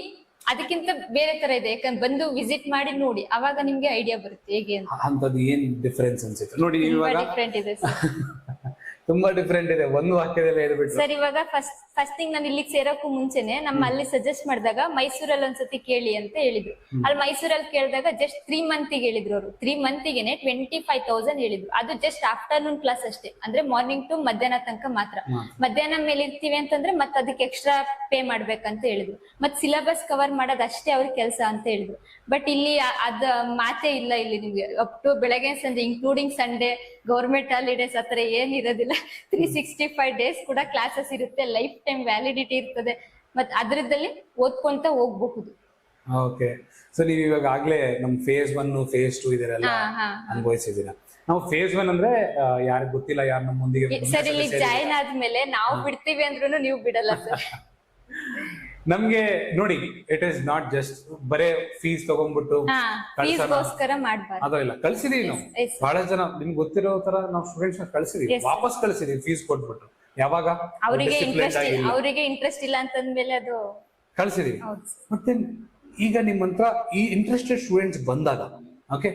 ಅದಕ್ಕಿಂತ ಬೇರೆ ತರ ಇದೆ. ಯಾಕಂದ್ರೆ ಬಂದು ವಿಸಿಟ್ ಮಾಡಿ ನೋಡಿ, ಅವಾಗ ನಿಮ್ಗೆ ಐಡಿಯಾ ಬರುತ್ತೆ ಹೇಗೆ ಅಂತ. ಏನ್ ಡಿಫರೆನ್ಸ್ ಅನ್ಸುತ್ತೆ ನೋಡಿ, ಡಿಫ್ರೆಂಟ್ ಇದೆ ತುಂಬಾ ಡಿಫ್ರೆಂಟ್ ಇದೆ, ಒಂದು ವಾಕ್ಯದಲ್ಲಿ ಹೇಳ್ಬಿಟ್ಟು. ಸರ್ ಇವಾಗ ಫಸ್ಟ್ ಥಿಂಗ್ ನಾನು ಇಲ್ಲಿಗೆ ಸೇರೋಕ್ಕೂ ಮುಂಚೆನೆ ನಮ್ಮ ಅಲ್ಲಿ ಸಜೆಸ್ಟ್ ಮಾಡಿದಾಗ ಮೈಸೂರಲ್ಲಿ ಒಂದ್ಸತಿ ಕೇಳಿ ಅಂತ ಹೇಳಿದ್ರು. ಅಲ್ಲಿ ಮೈಸೂರಲ್ಲಿ ಕೇಳಿದಾಗ ಜಸ್ಟ್ 3 ಮಂತಿಗೆ ಹೇಳಿದ್ರು ಅವರು. 3 ಮಂತಿಗೆನೆ 25,000 ಹೇಳಿದ್ರು. ಅದು ಜಸ್ಟ್ ಆಫ್ಟರ್ನೂನ್ ಕ್ಲಾಸ್ ಅಷ್ಟೇ, ಅಂದ್ರೆ ಮಾರ್ನಿಂಗ್ ಟು ಮಧ್ಯಾಹ್ನ ತನಕ ಮಾತ್ರ. ಮಧ್ಯಾಹ್ನ ಮೇಲೆ ಇರ್ತೀವಿ ಅಂತಂದ್ರೆ ಮತ್ತೆ ಅದಕ್ಕೆ ಎಕ್ಸ್ಟ್ರಾ ಪೇ ಮಾಡ್ಬೇಕಂತ ಹೇಳಿದ್ರು. ಮತ್ ಸಿಲೆಬಸ್ ಕವರ್ ಮಾಡೋದು ಅಷ್ಟೇ ಅವ್ರ ಕೆಲಸ ಅಂತ ಹೇಳಿದ್ರು. ಬಟ್ ಇಲ್ಲಿ ಅದ ಮಾತೇ ಇಲ್ಲ. ಇಲ್ಲಿ ನಿಮ್ಗೆ ಅಪ್ ಟು ಬೆಳಗ್ಗೆ ಸಂಜೆ ಇನ್ಕ್ಲೂಡಿಂಗ್ ಸಂಡೇ, ಗೌರ್ಮೆಂಟ್ ಹಾಲಿಡೇಸ್ ಆತರ ಏನ್ ಇರೋದಿಲ್ಲ. 365 ಡೇಸ್ ಕೂಡ ಕ್ಲಾಸಸ್ ಇರುತ್ತೆ, ಲೈಫ್ ಟೈಮ್ ವ್ಯಾಲಿಡಿಟಿ ಇರ್ತದೆ. ಮತ್ ಅದ್ರದಲ್ಲಿ ಓದ್ಕೊಂತ ಹೋಗ್ಬಹುದು. ಓಕೆ, ಸೊ ನೀವು ಇವಾಗ ಆಗ್ಲೇ ನಮ್ ಫೇಸ್ 1 ಫೇಸ್ 2 ಇದೆಲ್ಲ ಅನುಭವಿಸಿದೀರಾ. ನಾವು ಫೇಸ್ 1 ಅಂದ್ರೆ ಯಾರಿಗ್ ಗೊತ್ತಿಲ್ಲ, ಯಾರು ನಮ್ಮ ಮುಂದಿಗೆ ಸರ್ ಇಲ್ಲಿ ಜಾಯಿನ್ ಆದ್ಮೇಲೆ ನಾವು ಬಿಡ್ತೀವಿ ಅಂದ್ರೂ ನೀವು ಬಿಡಲ್ಲ ಸರ್. ನಮ್ಗೆ ನೋಡಿ, ಇಟ್ ಇಸ್ ನಾಟ್ ಜಸ್ಟ್ ಬರೇ ಫೀಸ್ ತಗೊಂಡ್ಬಿಟ್ಟು ಅದಲ್ಲ ಕಳ್ಸಿದೀವಿ ನಾವು. ಬಹಳ ಜನ ನಿಮ್ಗೆ ಗೊತ್ತಿರೋ ತರ ನಾವು ಸ್ಟೂಡೆಂಟ್ಸ್ ಕಳ್ಸಿದೀವಿ, ವಾಪಸ್ ಕಳ್ಸಿದೀವಿ ಫೀಸ್ ಕೊಟ್ಬಿಟ್ಟು. ಯಾವಾಗ ಅವರಿಗೆ ಇಂಟ್ರೆಸ್ಟ್ ಇಲ್ಲ ಅಂತಂದ್ಮೇಲೆ ಅದು ಕಳ್ಸಿದೀವಿ. ಹೌದು ಸರ್. ಮತ್ತೆ ಈಗ ನಿಮ್ಮ ಹತ್ರ ಈ ಇಂಟ್ರೆಸ್ಟೆಡ್ ಸ್ಟೂಡೆಂಟ್ಸ್ ಬಂದಾಗ ಓಕೆ,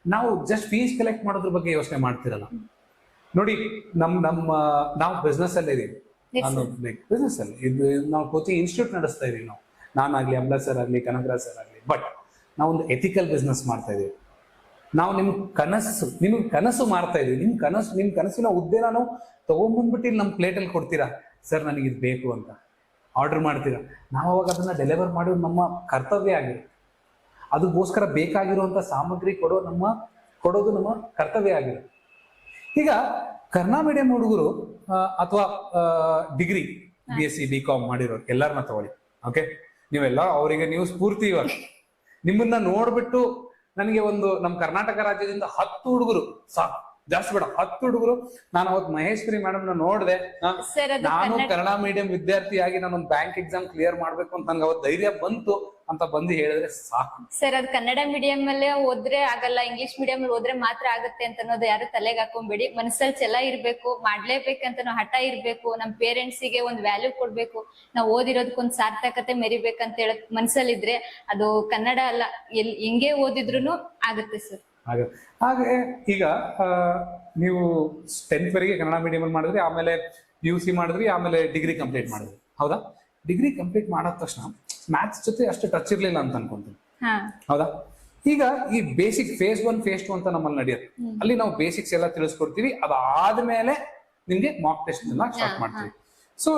ನಾವು ಜಸ್ಟ್ ಫೀಸ್ ಕಲೆಕ್ಟ್ ಮಾಡೋದ್ರ ಬಗ್ಗೆ ಯೋಚನೆ ಮಾಡ್ತಿರಲ್ಲ. ನೋಡಿ ನಾವು ಬಿಸ್ನೆಸ್ ಅಲ್ಲೇ ಇದೀವಿ. ನಾನು ಬಿಸ್ನೆಸ್ ಅಲ್ಲಿ ಇದು ನಾವು ಕೋಚಿಂಗ್ ಇನ್ಸ್ಟಿಟ್ಯೂಟ್ ನಡೆಸ್ತಾ ಇದೀವಿ. ನಾನಾಗ್ಲಿ, ಅಮ್ಲಾ ಸರ್ ಆಗ್ಲಿ, ಕನಕರಾಜ್ ಸರ್ ಆಗ್ಲಿ, ಬಟ್ ನಾವೊಂದು ಎಥಿಕಲ್ ಬಿಸ್ನೆಸ್ ಮಾಡ್ತಾ ಇದೀವಿ. ನಾವು ನಿಮ್ಗೆ ಕನಸು ಮಾಡ್ತಾ ಇದೀವಿ. ನಿಮ್ ಕನಸಿನ ಉದ್ದೇನ ನಾವು ತಗೊಂಡ್ಬಂದ್ಬಿಟ್ಟು ಇಲ್ಲಿ ನಮ್ಮ ಪ್ಲೇಟಲ್ಲಿ ಕೊಡ್ತೀರಾ, ಸರ್ ನನಗೆ ಇದು ಬೇಕು ಅಂತ ಆರ್ಡರ್ ಮಾಡ್ತೀರಾ. ನಾವು ಅವಾಗ ಅದನ್ನ ಡೆಲಿವರ್ ಮಾಡೋದು ನಮ್ಮ ಕರ್ತವ್ಯ ಆಗಿರುತ್ತೆ. ಅದಕ್ಕೋಸ್ಕರ ಬೇಕಾಗಿರುವಂತ ಸಾಮಗ್ರಿ ಕೊಡೋದು ನಮ್ಮ ಕರ್ತವ್ಯ ಆಗಿರುತ್ತೆ. ಈಗ ಕನ್ನಡ ಮೀಡಿಯಂ ಹುಡುಗರು ಅಥವಾ ಡಿಗ್ರಿ BSc BCom ಮಾಡಿರೋರು ಎಲ್ಲರನ್ನ ತಗೊಳ್ಳಿ. ಓಕೆ, ನೀವೆಲ್ಲ ಅವರಿಗೆ ನೀವು ಸ್ಫೂರ್ತಿ. ಇವಾಗ ನಿಮ್ಮನ್ನ ನೋಡ್ಬಿಟ್ಟು ನನಗೆ ನಮ್ಮ ಕರ್ನಾಟಕ ರಾಜ್ಯದಿಂದ 10 ಹುಡುಗರು ಸಾಕು, ಜಾಸ್ತಿ ಬೇಡ, 10 ಹುಡುಗರು. ನಾನು ಅವತ್ತು ಮಹೇಶ್ವರಿ ಮೇಡಮ್ ನೋಡಿದೆ. ನಾನು ಕನ್ನಡ ಮೀಡಿಯಂ ವಿದ್ಯಾರ್ಥಿಯಾಗಿ ನಾನೊಂದು ಬ್ಯಾಂಕ್ ಎಕ್ಸಾಮ್ ಕ್ಲಿಯರ್ ಮಾಡ್ಬೇಕು ಅಂತ ನನ್ಗೆ ಅವತ್ತು ಧೈರ್ಯ ಬಂತು ಅಂತ ಬಂದು ಹೇಳಿದ್ರೆ ಸಾಕು. ಸರ್ ಅದು ಕನ್ನಡ ಮೀಡಿಯಂ ಅಲ್ಲೇ ಓದ್ರೆ ಆಗಲ್ಲ, ಇಂಗ್ಲಿಷ್ ಮೀಡಿಯಂ ಅಲ್ಲಿ ಓದ್ರೆ ಮಾತ್ರ ಆಗುತ್ತೆ ಅಂತ ಅನ್ನೋದು ಯಾರು ತಲೆಗೆ ಹಾಕೊಂಡ್ಬಿಡಿ. ಮನಸ್ಸಲ್ಲಿ ಛಲ ಇರ್ಬೇಕು, ಮಾಡ್ಲೇಬೇಕಂತ ನಾವು ಹಠ ಇರ್ಬೇಕು, ನಮ್ ಪೇರೆಂಟ್ಸಿಗೆ ಒಂದ್ ವ್ಯಾಲ್ಯೂ ಕೊಡ್ಬೇಕು, ನಾವು ಓದಿರೋದಕ್ಕೊಂದ್ ಸಾರ್ಥಕತೆ ಮೆರಿಬೇಕಂತ ಹೇಳ ಮನ್ಸಲ್ಲಿದ್ರೆ ಅದು ಕನ್ನಡ ಅಲ್ಲ, ಹೆಂಗೆ ಓದಿದ್ರು ಆಗುತ್ತೆ ಸರ್. ಹಾಗೆ ಈಗ ನೀವು 10th ವರೆಗೆ ಕನ್ನಡ ಮೀಡಿಯಂ ಅಲ್ಲಿ ಮಾಡಿದ್ರಿ, ಆಮೇಲೆ PUC ಮಾಡಿದ್ರಿ, ಆಮೇಲೆ ಡಿಗ್ರಿ ಕಂಪ್ಲೀಟ್ ಮಾಡಿದ್ರಿ, ಹೌದಾ? ಡಿಗ್ರಿ ಕಂಪ್ಲೀಟ್ ಮಾಡಾದ ತಕ್ಷಣ ಮ್ಯಾಥ್ಸ್ ಜೊತೆ ಅಷ್ಟು ಟಚ್ ಇರ್ಲಿಲ್ಲ ಅಂತ ಅನ್ಕೊಂತೀನಿ, ಹೌದಾ? ಈಗ ಈ ಬೇಸಿಕ್ phase 1 phase 2 ಅಂತ ನಮ್ಮಲ್ಲಿ ನಡೆಯುತ್ತೆ. ಅಲ್ಲಿ ನಾವು ಬೇಸಿಕ್ಸ್ ಎಲ್ಲ ತಿಳಿಸ್ಕೊಡ್ತೀವಿ. ಅದಾದ್ಮೇಲೆ ನಿಮ್ಗೆ ಮಾಕ್ ಟೆಸ್ಟ್ ಎಲ್ಲ ಸ್ಟಾರ್ಟ್ ಮಾಡ್ತೀವಿ. ಸೊ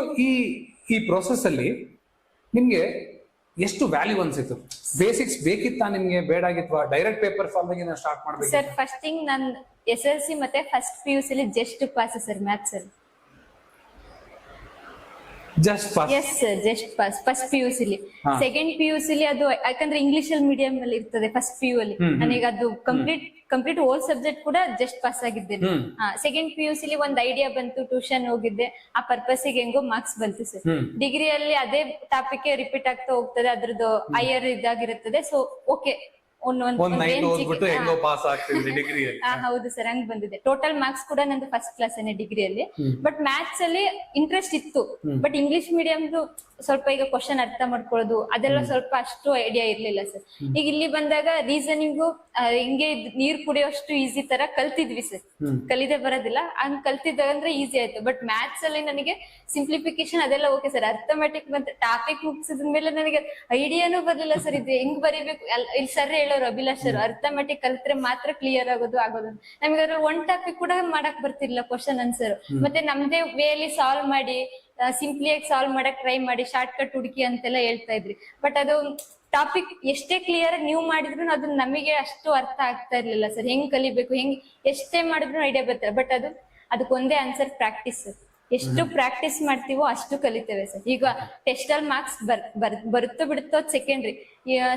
ಈ ಪ್ರೊಸೆಸ್ ಅಲ್ಲಿ ನಿಮ್ಗೆ ಎಷ್ಟು ವ್ಯಾಲ್ಯೂ ಅನ್ಸಿತ್ತು? ಬೇಸಿಕ್ಸ್ ಬೇಕಿತ್ತಾ ನಿಮ್ಗೆ, ಬೇಡಾಗಿತ್ವಾ? ಡೈರೆಕ್ಟ್ ಪೇಪರ್ ಸಾಲ್ವಿಂಗ್ ಸ್ಟಾರ್ಟ್ ಮಾಡ್ಬೇಕು ಸರ್? ಫಸ್ಟ್ ಥಿಂಗ್ ನಾನು SSLC ಮತ್ತೆ ಫಸ್ಟ್ PUC ಅಲ್ಲಿ ಜಸ್ಟ್ ಪಾಸ್ ಸರ್ ಮ್ಯಾಥ್ಸ್ ಅಲ್ಲಿ. Just pass? Yes sir, just pass first PUC ಅಲ್ಲಿ. ಸೆಕೆಂಡ್ PUC ಅಲ್ಲಿ ಅದು ಯಾಕಂದ್ರೆ ಇಂಗ್ಲಿಷ್ ಅಲ್ಲಿ ಮೀಡಿಯಂ ಅಲ್ಲಿ ಇರ್ತದೆ ಫಸ್ಟ್ PU ಅಲ್ಲಿ, ನನಗೆ ಅದು ಕಂಪ್ಲೀಟ್ ಹೋಲ್ ಸಬ್ಜೆಕ್ಟ್ ಕೂಡ ಜಸ್ಟ್ ಪಾಸ್ ಆಗಿದ್ದೇನೆ. ಸೆಕೆಂಡ್ PUC ಅಲ್ಲಿ ಒಂದ್ ಐಡಿಯಾ ಬಂತು, ಟ್ಯೂಷನ್ ಹೋಗಿದ್ದೆ, ಆ ಪರ್ಪಸ್ಗೆ ಹೆಂಗೋ ಮಾರ್ಕ್ಸ್ ಬಂತು ಸರ್. ಡಿಗ್ರಿಯಲ್ಲಿ ಅದೇ ಟಾಪಿಕ್ ರಿಪೀಟ್ ಆಗ್ತಾ ಹೋಗ್ತದೆ, ಅದ್ರದ್ದು ಹೈಯರ್ ಇದಾಗಿರುತ್ತದೆ. ಸೊ ಓಕೆ, ಹೌದು ಸರ್, ಹಂಗ್ ಬಂದಿದೆ. ಟೋಟಲ್ ಮಾರ್ಕ್ಸ್ ಕೂಡ ನಂದು ಫಸ್ಟ್ ಕ್ಲಾಸ್ ಡಿಗ್ರಿಯಲ್ಲಿ. ಬಟ್ ಮ್ಯಾಥ್ಸ್ ಅಲ್ಲಿ ಇಂಟ್ರೆಸ್ಟ್ ಇತ್ತು, ಬಟ್ ಇಂಗ್ಲಿಷ್ ಮೀಡಿಯಂದು ಸ್ವಲ್ಪ ಈಗ ಕ್ವಶನ್ ಅರ್ಥ ಮಾಡ್ಕೊಳ್ಳೋದು ಅದೆಲ್ಲ ಸ್ವಲ್ಪ ಅಷ್ಟು ಐಡಿಯಾ ಇರ್ಲಿಲ್ಲ ಸರ್. ಈಗ ಇಲ್ಲಿ ಬಂದಾಗ ರೀಸನಿಂಗು ಹಿಂಗೆ ನೀರ್ ಕುಡಿಯೋಷ್ಟು ಈಸಿ ತರ ಕಲ್ತಿದ್ವಿ ಸರ್, ಕಲಿದೆ ಬರೋದಿಲ್ಲ, ಹಂಗ್ ಕಲ್ತಿದ್ದಾಗ ಅಂದ್ರೆ ಈಸಿ ಆಯ್ತು. ಬಟ್ ಮ್ಯಾಥ್ಸ್ ಅಲ್ಲಿ ನನಗೆ ಸಿಂಪ್ಲಿಫಿಕೇಶನ್ ಅದೆಲ್ಲ ಓಕೆ ಸರ್, ಅರ್ಥಮೆಟಿಕ್ ಬಂತ ಟಾಪಿಕ್ ಮುಗಿಸಿದ ಮೇಲೆ ನನಗೆ ಐಡಿಯಾನು ಬರ್ಲಿಲ್ಲ ಸರ್, ಇದು ಹೆಂಗ್ ಬರೀಬೇಕು. ಇಲ್ಲಿ ಸರ್ ಹೇಳೋರು ಅಭಿಲಾಷರು, ಅರ್ಥಮೆಟಿಕ್ ಕಲ್ತ್ರೆ ಮಾತ್ರ ಕ್ಲಿಯರ್ ಆಗೋದು. ನಮಗೆ ಅದ್ರ ಒಂದ್ ಟಾಪಿಕ್ ಕೂಡ ಮಾಡಕ್ ಬರ್ತಿರ್ಲಿಲ್ಲ ಕ್ವಶನ್ ಆನ್ಸರ್. ಮತ್ತೆ ನಮ್ದೇ ವೇಲಿ ಸಾಲ್ವ್ ಮಾಡಿ, ಸಿಂಪ್ಲಿ ಆಗಿ ಸಾಲ್ವ್ ಮಾಡಕ್ ಟ್ರೈ ಮಾಡಿ, ಶಾರ್ಟ್ ಕಟ್ ಹುಡುಕಿ ಅಂತೆಲ್ಲ ಹೇಳ್ತಾ ಇದ್ರಿ. ಬಟ್ ಅದು ಟಾಪಿಕ್ ಎಷ್ಟೇ ಕ್ಲಿಯರ್ ಆಗಿ ನೀವು ಮಾಡಿದ್ರು ಅದು ನಮಗೆ ಅಷ್ಟು ಅರ್ಥ ಆಗ್ತಾ ಇರ್ಲಿಲ್ಲ ಸರ್. ಹೆಂಗ್ ಕಲಿಬೇಕು, ಹೆಂಗ್ ಎಷ್ಟೇ ಮಾಡಿದ್ರು ಐಡಿಯಾ ಬರ್ತಾರೆ. ಬಟ್ ಅದಕ್ಕೊಂದೇ ಆನ್ಸರ್ ಪ್ರಾಕ್ಟೀಸ್. ಎಷ್ಟು ಪ್ರಾಕ್ಟೀಸ್ ಮಾಡ್ತೀವೋ ಅಷ್ಟು ಕಲಿತೇವೆ ಸರ್. ಈಗ ಟೆಸ್ಟ್ ಅಲ್ಲಿ ಮಾರ್ಕ್ಸ್ ಬರುತ್ತೋ ಬಿಡುತ್ತೋ ಸೆಕೆಂಡ್ರಿ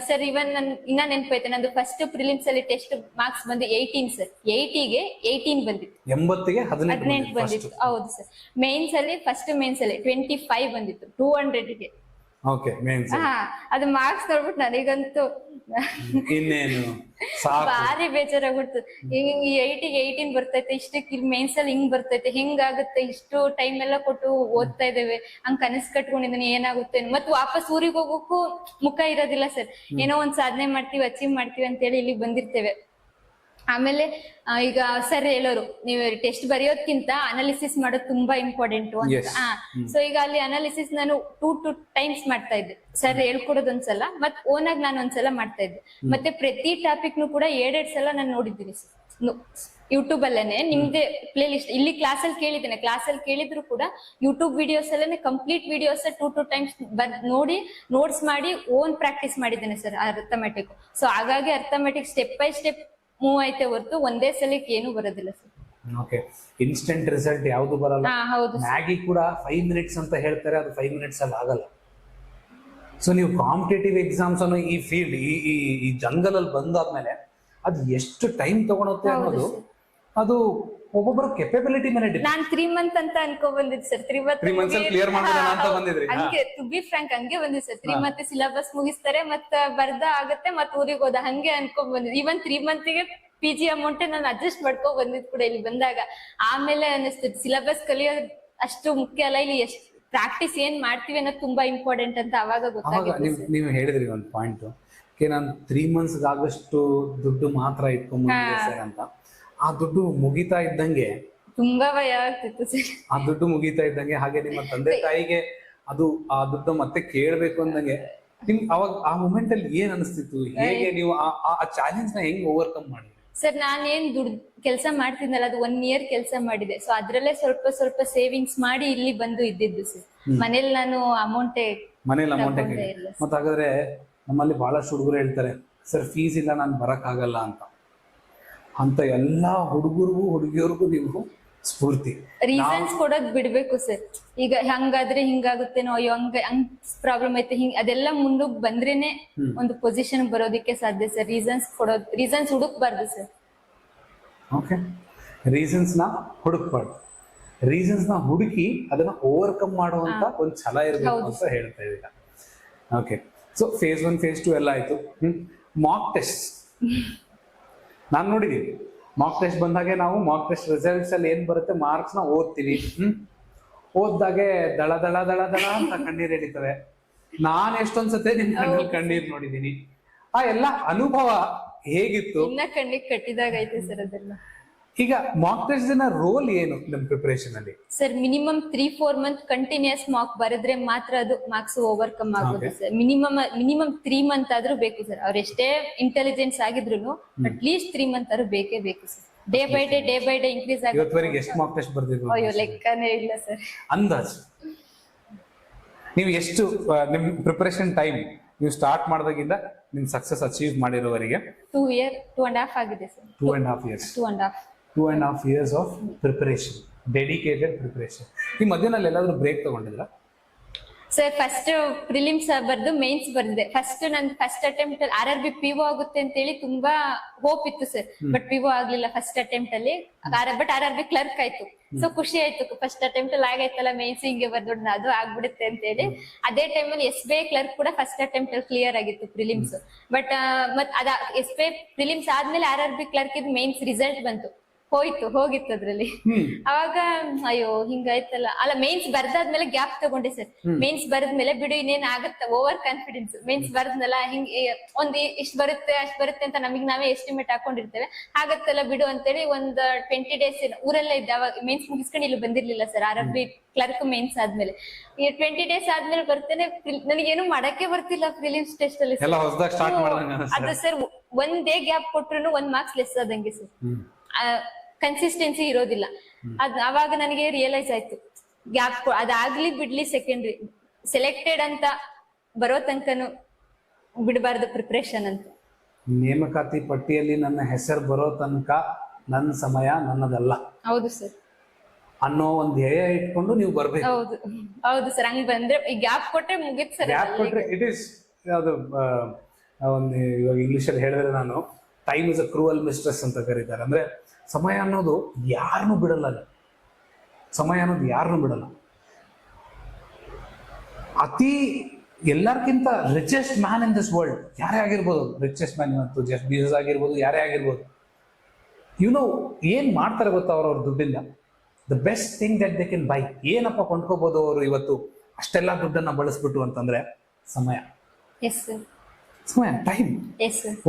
ಸರ್. ಇವನ್ ಇನ್ನ ನೆನಪೈತೆ, ನಂದು ಫಸ್ಟ್ ಪ್ರಿಲಿಮ್ಸ್ ಅಲ್ಲಿ ಟೆಸ್ಟ್ ಮಾರ್ಕ್ಸ್ ಬಂದು 18 ಸರ್. 80ಗೆ 18 ಬಂದಿತ್ತು, 80ಗೆ 18 ಬಂದಿತ್ತು. ಹೌದು ಸರ್. ಮೇನ್ಸ್ ಅಲ್ಲಿ ಫಸ್ಟ್ ಮೇನ್ಸ್ ಅಲ್ಲಿ 25 ಬಂದಿತ್ತು 200ಗೆ. ಅದು ಮಾರ್ಕ್ಸ್ ನೋಡ್ಬಿಟ್ಟು ನನಗಂತೂ ಇನ್ನೇನು ಭಾರಿ ಬೇಜಾರಾಗ್ಬಿಡ್ತು. ಹಿಂಗ್ 80ಗೆ 18 ಬರ್ತೈತೆ, ಇಷ್ಟಕ್ಕೆ ಇಲ್ಲಿ ಮೇನ್ಸ್ ಅಲ್ಲಿ ಹಿಂಗ್ ಬರ್ತೈತೆ, ಹೆಂಗಾಗುತ್ತೆ, ಇಷ್ಟು ಟೈಮ್ ಎಲ್ಲ ಕೊಟ್ಟು ಓದ್ತಾ ಇದ್ದೇವೆ, ಹಂಗ್ ಕನಸು ಕಟ್ಕೊಂಡಿದ್ದೀನಿ ಏನಾಗುತ್ತೆ. ಮತ್ ವಾಪಸ್ ಊರಿಗೆ ಹೋಗೋಕ್ಕೂ ಮುಖ ಇರೋದಿಲ್ಲ ಸರ್. ಏನೋ ಒಂದ್ ಸಾಧನೆ ಮಾಡ್ತೀವಿ, ಅಚೀವ್ ಮಾಡ್ತೀವಿ ಅಂತ ಹೇಳಿ ಇಲ್ಲಿಗೆ ಬಂದಿರ್ತೇವೆ. ಆಮೇಲೆ ಈಗ ಸರ್ ಹೇಳೋರು, ನೀವು ಟೆಸ್ಟ್ ಬರೆಯೋದ್ಕಿಂತ ಅನಾಲಿಸಿಸ್ ಮಾಡೋದು ತುಂಬಾ ಇಂಪಾರ್ಟೆಂಟ್ ಅಂತ. ಸೊ ಈಗ ಅಲ್ಲಿ ಅನಾಲಿಸಿಸ್ ನಾನು 2 ಟೈಮ್ಸ್ ಮಾಡ್ತಾ ಇದ್ದೆ. ಸರ್ ಹೇಳ್ಕೊಡೋದು ಒಂದ್ಸಲ, ಮತ್ ಓನ್ ಆಗಿ ನಾನು ಒಂದ್ಸಲ ಮಾಡ್ತಾ ಇದ್ದೆ. ಮತ್ತೆ ಪ್ರತಿ ಟಾಪಿಕ್ನು ಕೂಡ 2 ಸಲ ನಾನು ನೋಡಿದ್ದೀನಿ ಸರ್ ಯೂಟ್ಯೂಬ್ ಅಲ್ಲೇನೆ. ನಿಮ್ದೇ ಪ್ಲೇ ಲಿಸ್ಟ್ ಇಲ್ಲಿ ಕ್ಲಾಸಲ್ಲಿ ಕೇಳಿದ್ದೇನೆ, ಕ್ಲಾಸಲ್ಲಿ ಕೇಳಿದ್ರು ಕೂಡ ಯೂಟ್ಯೂಬ್ ವಿಡಿಯೋಸ್ ಅಲ್ಲೇನೆ ಕಂಪ್ಲೀಟ್ ವಿಡಿಯೋಸ್ 2 ಟೈಮ್ಸ್ ನೋಡಿ ನೋಟ್ಸ್ ಮಾಡಿ ಓನ್ ಪ್ರಾಕ್ಟೀಸ್ ಮಾಡಿದ್ದೇನೆ ಸರ್ ಅರ್ಥಮೆಟಿಕ್. ಸೊ ಹಾಗಾಗಿ arithmetic step by step move ಐತೆ ಹೊರತು ಒಂದೇ ಸಲಕ್ಕೆ ಏನು ಬರೋದಿಲ್ಲ ಸರ್. ಓಕೆ, ಇನ್ಸ್ಟೆಂಟ್ ರಿಸಲ್ಟ್ ಯಾವುದು ಬರಲ್ಲ. ಮ್ಯಾಗಿ ಕೂಡ 5 ಮಿನಿಟ್ಸ್ ಅಂತ ಹೇಳ್ತಾರೆ, ಅದು 5 ಮಿನಿಟ್ಸ್ ಅಲ್ಲಿ ಆಗಲ್ಲ. ಸೊ ನೀವು ಕಾಂಪಿಟೇಟಿವ್ ಎಕ್ಸಾಮ್ಸ್ ಅನ್ನೋ ಈ ಫೀಲ್ಡ್, ಈ ಜಂಗಲ್ ಅಲ್ಲಿ ಬಂದಾದ್ಮೇಲೆ ಅದು ಎಷ್ಟು ಟೈಮ್ ತಗೊಳುತ್ತೆ ಅನ್ನೋದು ಅದು ಒಬ್ಬೊಬ್ಬರ ಕೆಪಬಿಲಿಟಿ ಮೇಲೆ ಡಿಪೆಂಡ್. ನಾನು 3 ಮಂತ್ ಅಂತ ಅನ್ಕೊ ಬಂದಿದ್ದೆ ಸರ್. 3 ಮಂತ್ಸ್ ಕ್ಲಿಯರ್ ಮಾಡೋಣ ಅಂತ ಬಂದಿದ್ರಿ? ಹಂಗೆ ಟು ಬಿ ಫ್ರಾಂಕ್ ಹಂಗೆ ಬಂದಿದೆ ಸರ್. 3 ಮಂತ್ ಸಿಲೆಬಸ್ ಮುಗಿಸ್ತಾರೆ, ಮತ್ತ ಬರ್ದ ಆಗತ್ತೆ, ಮತ್ ಊರಿಗೆ ಹೋದ, ಹಂಗೆ ಅನ್ಕೊಂಡ್ ಬಂದಿದ್ದೆ. ಇವನ್ 3 ಮಂತ್ಗೆ PG ಅಮೌಂಟ್ ನಾನು ಅಡ್ಜಸ್ಟ್ ಮಾಡ್ಕೊಂಡ್ ಬಂದಿದ್ ಕೂಡ ಇಲ್ಲಿ ಬಂದಾಗ. ಆಮೇಲೆ ಅನಿಸ್ತದೆ ಸಿಲೆಬಸ್ ಕಲಿಯೋದು ಅಷ್ಟು ಮುಖ್ಯ ಅಲ್ಲ, ಇಲ್ಲಿ ಎಷ್ಟು ಪ್ರಾಕ್ಟೀಸ್ ಏನ್ ಮಾಡ್ತೀವಿ ಅನ್ನೋದು ತುಂಬಾ ಇಂಪಾರ್ಟೆಂಟ್ ಅಂತ ಅವಾಗ ಅವಾಗ ಗೊತ್ತಾಗುತ್ತೆ ಸರ್. ನೀವು ಹೇಳಿದ್ರಿ ಒಂದು ಪಾಯಿಂಟ್, ನಾನು 3 months ಆಗಷ್ಟು ದುಡ್ಡು ಮಾತ್ರ ಇಟ್ಕೊಂಡ್ಬಂದಿದೆ ಸರ್ ಅಂತ. ಆ ದುಡ್ಡು ಮುಗಿತಾ ಇದ್ದಂಗೆ, ತುಂಬಾ ಭಯ ಆಗ್ತಿತ್ತು ಸರ್. ಆ ದುಡ್ಡು ಮುಗಿತಾ ಇದ್ದಂಗೆ, ಹಾಗೆ ನಿಮ್ಮ ತಂದೆ ತಾಯಿಗೆ ಅದು ಆ ದುಡ್ಡು ಮತ್ತೆ ಕೇಳ್ಬೇಕು ಅಂದಂಗೆ ನಿಮ್ ಅವಾಗ ಆ ಮೂಮೆಂಟ್ ಅಲ್ಲಿ ಏನ್ ಅನಿಸ್ತಿತ್ತು? ಹೇಗೆ ನೀವು ಆ ಚಾಲೆಂಜ್ ನ ಹೆಂಗ್ ಓವರ್ಕಮ್ ಮಾಡಿದ್ರಿ? ಸರ್ ನಾನೇನ್ ಕೆಲಸ ಮಾಡ್ತಿದ್ನಲ್ಲ ಅದು 1 year ಕೆಲಸ ಮಾಡಿದೆ. ಸೊ ಅದ್ರಲ್ಲೇ ಸ್ವಲ್ಪ ಸ್ವಲ್ಪ ಸೇವಿಂಗ್ಸ್ ಮಾಡಿ ಇಲ್ಲಿ ಬಂದು ಇದ್ದಿದ್ದು ಸರ್. ಮನೇಲಿ ನಾನು ಮನೇಲಿ ಅಮೌಂಟ್ ತಗೊಂಡೇ ಇಲ್ಲ ಸರ್. ಮತ್ತೆ ಹಾಗಾದ್ರೆ ನಮ್ಮಲ್ಲಿ ಬಹಳಷ್ಟು ಹುಡುಗರು ಹೇಳ್ತಾರೆ, ಸರ್ ಫೀಸ್ ಇಲ್ಲ, ನಾನು ಬರಕ್ ಆಗಲ್ಲ ಅಂತ ಎಲ್ಲಾ ಹುಡುಗರಿಗೂ ಹುಡುಗಿಯರಿಗೂ ನೀವು ಸ್ಫೂರ್ತಿ. ರೀಸನ್ಸ್ ಕೊಡೋದ್ ಬಿಡ್ಬೇಕು ಸರ್. ಈಗ ಹಂಗಾದ್ರೆ ಹಿಂಗಾಗುತ್ತೇನೋ, ಅಯ್ಯೋ ಹಂಗ್ ಪ್ರಾಬ್ಲಮ್ ಐತೆ, ಅದೆಲ್ಲ ಮುಂದಕ್ಕೆ ಬಂದ್ರೇನೆ ಒಂದು ಪೊಸಿಷನ್ ಬರೋದಕ್ಕೆ ಸಾಧ್ಯ ಸರ್. ರೀಸನ್ಸ್ ಹುಡುಕ್ಬಾರ್ದು ಸರ್. ಓಕೆ, ರೀಸನ್ಸ್ ನ ಹುಡುಕ್ಬಾರ್ದು, ರೀಸನ್ಸ್ ನ ಹುಡುಕಿ ಅದನ್ನ ಓವರ್ಕಮ್ ಮಾಡುವಂತ ಒಂದು ಛಲ ಇರಬೇಕು ಅಂತ ಹೇಳ್ತಾ ಇದೀಗ. ಓಕೆ, ಸೊ phase 1 phase 2 ಎಲ್ಲ ಆಯ್ತು. ಮಾಕ್ ಟೆಸ್ಟ್ ನಾನು ನೋಡಿದೀನಿ. ಮಾಕ್ ಟೆಸ್ಟ್ ಬಂದಾಗೆ ನಾವು ಮಾಕ್ ಟೆಸ್ಟ್ ರಿಸಲ್ಟ್ಸ್ ಅಲ್ಲಿ ಏನ್ ಬರುತ್ತೆ ಮಾರ್ಕ್ಸ್ ನ ಓದ್ತೀವಿ. ಓದ್ದಾಗೆ ದಳ ದಳ ದಳ ದಳ ಅಂತ ಕಣ್ಣೀರ್ ಎಳಿತವೆ. ನಾನ್ ಎಷ್ಟೊಂದ್ ಸತಿ ನಿಮ್ ಕಣ್ಣಲ್ಲಿ ಕಣ್ಣೀರ್ ನೋಡಿದೀನಿ. ಆ ಎಲ್ಲ ಅನುಭವ ಹೇಗಿತ್ತು? ಇನ್ನ ಕಣ್ಣಿಗೆ ಕಟ್ಟಿದಾಗ ಐತೆ ಸರ್ ಅದೆಲ್ಲ. ಈಗ ಮಾಕ್ ಟೆಸ್ಟ್ ನ ರೋಲ್ ಏನು ನಮ್ ಪ್ರಿಪರೇಷನ್ ಅಲ್ಲಿ? Sir minimum 3-4 months continuous mark ಬರೆದ್ರೆ ಮಾತ್ರ ಅದು ಮಾರ್ಕ್ಸ್ ಓವರ್ಕಮ್ ಆಗೋದು ಸರ್. ಮಿನಿಮಮ್ 3 months ಆದ್ರೂ ಬೇಕು ಸರ್. ಅವ್ರ ಎಷ್ಟೇ ಇಂಟೆಲಿಜೆನ್ಸ್ ಆಗಿದ್ರು ಅಟ್ ಲೀಸ್ಟ್ 3 months ಆದ್ರೂ ಬೇಕೇ ಬೇಕು sir. Day by day increase ಆಗುತ್ತೆ. ಇವತ್ತವರೆಗೆ ಎಷ್ಟು ಮಾಕ್ ಟೆಸ್ಟ್ ಬರ್ದಿದ್ರು? ಅಯ್ಯೋ ಲೆಕ್ಕನೇ ಇಲ್ಲ ಸರ್. ಅಂದಾಜು ನೀವು ಎಷ್ಟು ನಿಮ್ ಪ್ರಿಪರೇಷನ್ ಟೈಮ್ ನೀವು ಸ್ಟಾರ್ಟ್ ಮಾಡಿದಾಗಿಂದ ನಿಮ್ ಸಕ್ಸಸ್ ಅಚೀವ್ ಮಾಡಿರೋವರೆಗೆ? 2.5 ಆಗಿದೆ sir. 2.5 years. 2.5 years of preparation, dedicated preparation. ಈ ಮಧ್ಯದಲ್ಲಿ ಎಲ್ಲಾದ್ರೂ ಬ್ರೇಕ್ ತಗೊಂಡಿದ್ರ? ಸರ್ ಫಸ್ಟ್ ಪ್ರಿಲಿಮ್ಸ್ ಬರ್ದು ಮೇನ್ಸ್ ಬರ್ದಿದೆ. ಫಸ್ಟ್ ಅಟೆಂಪ್ಟ್ ಅಲ್ಲಿ RRB PO ಆಗುತ್ತೆ ಅಂತ ಹೇಳಿ ತುಂಬಾ ಹೋಪ್ ಇತ್ತು ಸರ್. ಬಟ್ PO ಆಗ್ಲಿಲ್ಲ ಫಸ್ಟ್ ಅಟೆಂಪ್ಟ್ ಅಲ್ಲಿ. ಬಟ್ RRB ಕ್ಲರ್ಕ್ ಆಯ್ತು. ಸೊ ಖುಷಿ ಆಯ್ತು, ಫಸ್ಟ್ ಅಟೆಂಪ್ಟ್ ಅಲ್ಲಿ ಆಗೈತಲ್ಲ ಮೇನ್ಸ್ ಹಿಂಗೆ ಬರ್ದೊಡ್ ಅದು ಆಗ್ಬಿಡುತ್ತೆ ಅಂತ ಹೇಳಿ. ಅದೇ ಟೈಮ್ ಅಲ್ಲಿ SBI ಕ್ಲರ್ಕ್ ಕೂಡ ಫಸ್ಟ್ ಅಟೆಂಪ್ಟ್ ಅಲ್ಲಿ ಕ್ಲಿಯರ್ ಆಗಿತ್ತು ಪ್ರಿಲಿಮ್ಸ್. ಬಟ್ SBI ಪ್ರಿಲಿಮ್ಸ್ ಆದ್ಮೇಲೆ RRB ಕ್ಲರ್ಕ್ ಇದ್ ಮೇನ್ಸ್ ರಿಸಲ್ಟ್ ಬಂತು. ಹೋಗಿತ್ತು ಅದ್ರಲ್ಲಿ. ಅವಾಗ ಅಯ್ಯೋ ಹಿಂಗಾಯ್ತಲ್ಲ ಅಲ್ಲ. ಮೇನ್ಸ್ ಬರ್ದಾದ್ಮೇಲೆ ಗ್ಯಾಪ್ ತಗೊಂಡೆ ಸರ್. ಮೇನ್ಸ್ ಬರದ್ಮೇಲೆ ಬಿಡು ಇನ್ನೇನ್ ಆಗತ್ತ, ಓವರ್ ಕಾನ್ಫಿಡೆನ್ಸ್. ಮೇನ್ಸ್ ಬರ್ದ್ನಲ್ಲ ಹಿಂಗೆ ಇಷ್ಟ ಬರುತ್ತೆ ಅಷ್ಟ್ ಬರುತ್ತೆ ಅಂತ ನಮಗ್ ನಾವೇ ಎಸ್ಟಿಮೇಟ್ ಹಾಕೊಂಡಿರ್ತೇವೆ. ಆಗತ್ತಲ್ಲ ಬಿಡು ಅಂತೇಳಿ ಒಂದ್ 20 days ಊರಲ್ಲೇ ಇದ್ದೆ. ಅವಾಗ ಮೇನ್ಸ್ ಮುಗಿಸ್ಕೊಂಡು ಇಲ್ಲಿ ಬಂದಿರ್ಲಿಲ್ಲ ಸರ್. RRB ಕ್ಲರ್ಕ್ ಮೇನ್ಸ್ ಆದ್ಮೇಲೆ 20 days ಆದ್ಮೇಲೆ ಬರ್ತೇನೆ. ನನಗೇನು ಮಾಡಕ್ಕೆ ಬರ್ತಿಲ್ಲ ಪ್ರಿಲಿಮ್ಸ್ ಟೆಸ್ಟ್ ಅಲ್ಲಿ. ಅದು ಸರ್ ಒಂದೇ ಗ್ಯಾಪ್ ಕೊಟ್ರು 1 marks ಲೆಸ್ ಆದಂಗೆ ಸರ್. ಕನ್ಸಿಸ್ಟೆನ್ಸಿ ಇರೋದಿಲ್ಲ. ಅವಾಗ ನನಗೆ ರಿಯಲೈಸ್ ಆಯ್ತು, ಗ್ಯಾಪ್ ಅದಾಗ್ಲಿ ಬಿಡ್ಲಿ ಸೆಕೆಂಡ್ರಿ, ಸೆಲೆಕ್ಟೆಡ್ ಅಂತ ಬರೋ ತನಕನು ಬಿಡಬಾರ್ದು ಪ್ರಿಪರೇಷನ್ ಅಂತ. ನೇಮಕಾತಿ ಪಟ್ಟಿಯಲ್ಲಿ ನನ್ನ ಹೆಸರು ಬರೋ ತನಕ ನನ್ನ ಸಮಯ ನನ್ನದಲ್ಲ. ಹೌದು ಸರ್. ಅನ್ನೋ ಒಂದು ಧ್ಯೇಯ ಇಟ್ಕೊಂಡು ನೀವು ಬರ್ಬೇಕು. ಹೌದು ಸರ್. ಹಂಗ್ ಬಂದ್ರೆ ಈ ಗ್ಯಾಪ್ ಕೊಟ್ರೆ ಮುಗಿತ್ ಸರ್. ಗ್ಯಾಪ್ ಕೊಟ್ರೆ ಇಟ್ ಇಸ್ ಅದು ಒಂದು ಇವಾಗ ಇಂಗ್ಲಿಷ್ ಅಲ್ಲಿ ಹೇಳಿದ್ರೆ ನಾನು time is a cruel mistress ಅಂತ ಕರೀತಾರೆ. ಅಂದ್ರೆ ಸಮಯ ಅನ್ನೋದು ಯಾರನ್ನೂ ಬಿಡಲ್ಲ. ಅತಿ ಎಲ್ಲರಿಗಿಂತ richest man in this world ಯಾರೇ ಆಗಿರ್ಬೋದು, ರಿಚೆಸ್ಟ್ ಮ್ಯಾನ್ ಇವತ್ತು ಜೆಫ್ ಬೆಜೋಸ್ ಆಗಿರ್ಬೋದು, ಯಾರೇ ಆಗಿರ್ಬೋದು, ಏನ್ ಮಾಡ್ತಾರೆ ಗೊತ್ತಾ ಅವ್ರ ದುಡ್ಡಿಂದ? The best thing that they can buy. ಏನಪ್ಪ ಕೊಂಡ್ಕೋಬಹುದು ಅವರು ಇವತ್ತು ಅಷ್ಟೆಲ್ಲಾ ದುಡ್ಡನ್ನ ಬಳಸ್ಬಿಟ್ಟು ಅಂತಂದ್ರೆ ಸಮಯ. ಸಮಯ, ಟೈಮ್.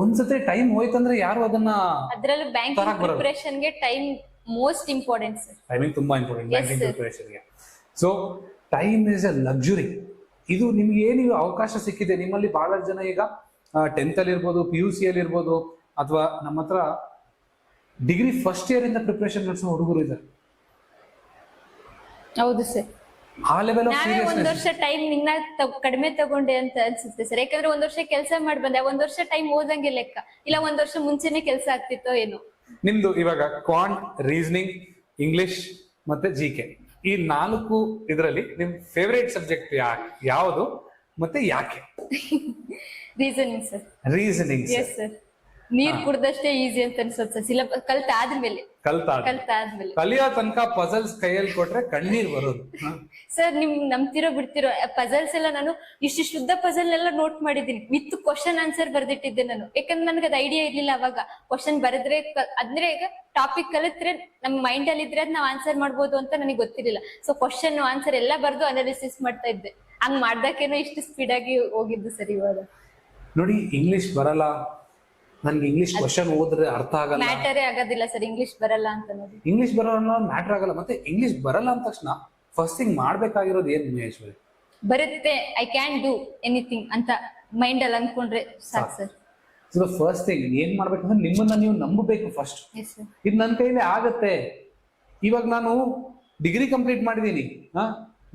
ಒಂದ್ಸತಿ ಟೈಮ್ ಹೋಯ್ತಂದ್ರೆ ಯಾರು ಅದನ್ನ, ಅದ್ರಲ್ಲೂ ಬ್ಯಾಂಕಿಂಗ್ ಪ್ರಿಪರೇಷನ್ ಗೆ time most important sir. Timing ತುಂಬಾ ಇಂಪಾರ್ಟೆಂಟ್ ಬ್ಯಾಂಕಿಂಗ್ ಪ್ರಿಪರೇಷನ್ ಗೆ. So time is a luxury. ಇದು ನಿಮ್ಗೆ ಏನು ಅವಕಾಶ ಸಿಕ್ಕಿದೆ. ನಿಮ್ಮಲ್ಲಿ ಬಹಳಷ್ಟು ಜನ ಈಗ 10th ಅಲ್ಲಿ ಇರ್ಬೋದು, PUC ಅಲ್ಲಿ ಇರ್ಬೋದು, ಅಥವಾ ನಮ್ಮ ಹತ್ರ ಡಿಗ್ರಿ ಫಸ್ಟ್ ಇಯರ್ ಇಂದ ಪ್ರಿಪರೇಷನ್ ನಡೆಸೋ ಹುಡುಗರು ಇದ್ದಾರೆ. ಹೌದು ಸರ್. ಆ ಲೆವೆಲ್ ಆಫ್ ಸೀರಿಯಸ್ನೆಸ್. ಒಂದ್ ವರ್ಷ ಟೈಮ್ ನಿನ್ನ ಕಡಿಮೆ ತಗೊಂಡೆ ಅಂತ ಅನ್ಸುತ್ತೆ ಸರ್. ಯಾಕಂದ್ರೆ 1 ವರ್ಷ ಕೆಲಸ ಮಾಡಿ ಬಂದೆ, 1 ವರ್ಷ ಟೈಮ್ ಓದಂಗೆ ಲೆಕ್ಕ ಇಲ್ಲ. 1 ವರ್ಷ ಮುಂಚೆನೆ ಕೆಲಸ ಆಗ್ತಿತ್ತೋ ಏನೋ. ನಿಮ್ದು ಇವಾಗ ಕ್ವಾಂಟ್, ರೀಸನಿಂಗ್, ಇಂಗ್ಲಿಷ್ ಮತ್ತೆ GK ಈ 4 ಇದರಲ್ಲಿ ನಿಮ್ ಫೇವರೇಟ್ ಸಬ್ಜೆಕ್ಟ್ ಯಾವುದು ಮತ್ತೆ ಯಾಕೆ? Reasoning sir. Reasoning. Yes sir. ನೀರ್ ಕುಡ್ದಷ್ಟೇ ಈಸಿ ಅಂತ ಅನ್ಸುತ್ತೆ ಸರ್. ಸಿಲೆಬಸ್ ಕಲ್ತಾದ್ಮೇಲೆ ಕಲಿಯೋ ತನಕ ಪಜಲ್ಸ್ ಕೈಯಲ್ಲಿ ಕೊಟ್ರೆ ಕಣ್ಣೀರ್ ಬರೋದು. ಸರ್ ನಿಮ್ ನಂಬ್ತಿರೋ ಬಿಡ್ತಿರೋ ಪಜಲ್ಸ್ ಎಲ್ಲ ನಾನು ಇಷ್ಟು ಶುದ್ಧ ಪಜಲ್ ಎಲ್ಲ ನೋಟ್ ಮಾಡಿದ್ದೀನಿ, ವಿತ್ ಕ್ವಶನ್ ಆನ್ಸರ್ ಬರ್ದಿಟ್ಟಿದ್ದೆ ನಾನು. ಯಾಕಂದ್ರೆ ನನಗೆ ಅದು ಐಡಿಯಾ ಇರ್ಲಿಲ್ಲ ಅವಾಗ. ಕ್ವಶನ್ ಬರೆದ್ರೆ ಅಂದ್ರೆ ಈಗ ಟಾಪಿಕ್ ಕಲಿತ್ರೆ ನಮ್ ಮೈಂಡ್ ಅಲ್ಲಿ ಇದ್ರೆ ಅದ್ ನಾವ್ ಆನ್ಸರ್ ಮಾಡ್ಬೋದು ಅಂತ ನನಗೆ ಗೊತ್ತಿರಲಿಲ್ಲ. ಸೊ ಕ್ವಶನ್ ಆನ್ಸರ್ ಎಲ್ಲ ಬರ್ದು ಅನಾಲಿಸಿಸ್ ಮಾಡ್ತಾ ಇದ್ದೆ. ಹಂಗ್ ಮಾಡ್ದಾಕೇನೋ ಇಷ್ಟು ಸ್ಪೀಡ್ ಆಗಿ ಹೋಗಿದ್ದು ಸರ್. ಇವಾಗ ನೋಡಿ, ಇಂಗ್ಲಿಷ್ ಬರಲ್ಲ ನನ್ಗೆ, ಇಂಗ್ಲಿಷ್ ಕ್ವಶನ್ ಓದಿದ್ರೆ ಅರ್ಥ ಆಗಲ್ಲ, ಮ್ಯಾಟರೇ ಆಗೋದಿಲ್ಲ ಸರ್ ಇಂಗ್ಲಿಷ್ ಬರಲ್ಲ ಅಂತ ನೋಡಿ. ಇಂಗ್ಲಿಷ್ ಬರಲ್ಲ ಮ್ಯಾಟರ್ ಆಗಲ್ಲ. ಮತ್ತೆ ಇಂಗ್ಲಿಷ್ ಬರಲ್ಲ ಅಂದ ತಕ್ಷಣ ಫಸ್ಟ್ ಥಿಂಗ್ ಮಾಡ್ಬೇಕಾಗಿರೋದು ಏನ್ ಮಹೇಶ್ವರಿ? ಬರುತ್ತೆ, ಐ ಕ್ಯಾನ್ ಡೂ ಎನಿಥಿಂಗ್ ಅಂತ ಮೈಂಡ್ ಅಲ್ಲಿ ಅನ್ಕೊಂಡ್ರೆ ಸಾಕು ಸರ್. ಸೊ ಫಸ್ಟ್ ಥಿಂಗ್ ಏನ್ ಮಾಡ್ಬೇಕಂದ್ರೆ ನಿಮ್ಮನ್ನ ನೀವು ನಂಬಬೇಕು ಫಸ್ಟ್. ಇದು ನನ್ನ ಕೈಲಿ ಆಗತ್ತೆ. ಇವಾಗ ನಾನು ಡಿಗ್ರಿ ಕಂಪ್ಲೀಟ್ ಮಾಡಿದೀನಿ,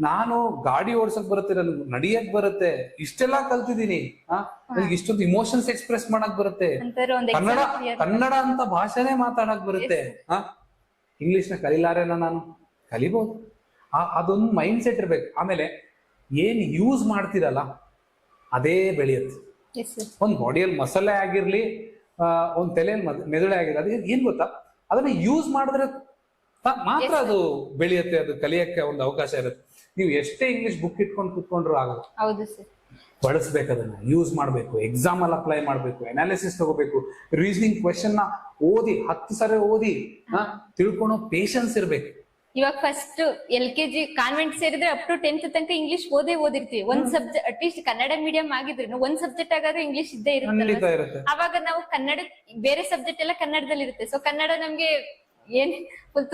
ನಾನು ಗಾಡಿ ಓಡ್ಸಕ್ ಬರುತ್ತೆ, ನನ್ಗೆ ನಡಿಯಕ್ ಬರುತ್ತೆ, ಇಷ್ಟೆಲ್ಲಾ ಕಲ್ತಿದ್ದೀನಿ, ನನಗೆ ಇಷ್ಟೊಂದು ಇಮೋಷನ್ಸ್ ಎಕ್ಸ್ಪ್ರೆಸ್ ಮಾಡಕ್ ಬರುತ್ತೆ, ಕನ್ನಡ ಅಂತ ಭಾಷೆನೇ ಮಾತಾಡಕ್ ಬರುತ್ತೆ. ಇಂಗ್ಲಿಷ್ ನ ಕಲಿಲಾರೇನ ನಾನು? ಕಲಿಬಹುದು. ಅದೊಂದು ಮೈಂಡ್ ಸೆಟ್ ಇರ್ಬೇಕು. ಆಮೇಲೆ ಏನ್ ಯೂಸ್ ಮಾಡ್ತಿರಲ್ಲ ಅದೇ ಬೆಳೆಯುತ್ತೆ. ಒಂದ್ ಬಾಡಿಯಲ್ಲಿ ಮಸಲೆ ಆಗಿರ್ಲಿ, ಒಂದ್ ತಲೆಯಲ್ಲಿ ಮೆದುಳೆ ಆಗಿರ್ಲಿ, ಅದೇ ಏನ್ ಗೊತ್ತಾ, ಅದನ್ನ ಯೂಸ್ ಮಾಡಿದ್ರೆ ಮಾತ್ರ ಅದು ಬೆಳೆಯುತ್ತೆ, ಅದು ಕಲಿಯಕ್ಕೆ ಒಂದು ಅವಕಾಶ ಇರುತ್ತೆ. ನೀವು ಎಷ್ಟೇ ಇಂಗ್ಲಿಷ್ ಬುಕ್ ಇಟ್ಕೊಂಡು ಕುತ್ಕೊಂಡ್ರು ಆಗಲ್ಲ. ಬಳಸ್ಬೇಕು, ಅದನ್ನ ಯೂಸ್ ಮಾಡ್ಬೇಕು, ಎಕ್ಸಾಮ್ ಅಲ್ಲಿ ಅಪ್ಲೈ ಮಾಡ್ಬೇಕು, ಅನಾಲಿಸಿಸ್ ತಗೋಬೇಕು, ರೀಸನಿಂಗ್ ಕ್ವೆಶನ್ ನ ಓದಿ 10 ಸರಿ ಓದಿ ತಿಳ್ಕೊಳೋ ಪೇಷನ್ಸ್ ಇರ್ಬೇಕು. ಇವಾಗ ಫಸ್ಟ್ LKG ಕಾನ್ವೆಂಟ್ ಸೇರಿದ್ರೆ ಅಪ್ ಟು 10th ತನಕ ಇಂಗ್ಲಿಷ್ ಓದಿರ್ತೀವಿ. ಒಂದ್ ಸಬ್ಜೆಕ್ಟ್ ಅಟ್ಲೀಸ್ಟ್ ಕನ್ನಡ ಮೀಡಿಯಂ ಆಗಿದ್ರು ಒಂದ್ ಸಬ್ಜೆಕ್ಟ್ ಆಗಾದ್ರೂ ಇಂಗ್ಲಿಷ್ ಇದ್ದೇ ಇರುತ್ತೆ. ಅವಾಗ ನಾವು ಕನ್ನಡ ಬೇರೆ ಸಬ್ಜೆಕ್ಟ್ ಎಲ್ಲ ಕನ್ನಡದಲ್ಲಿ ಇರುತ್ತೆ. ಸೊ ಕನ್ನಡ ನಮ್ಗೆ ಏನ್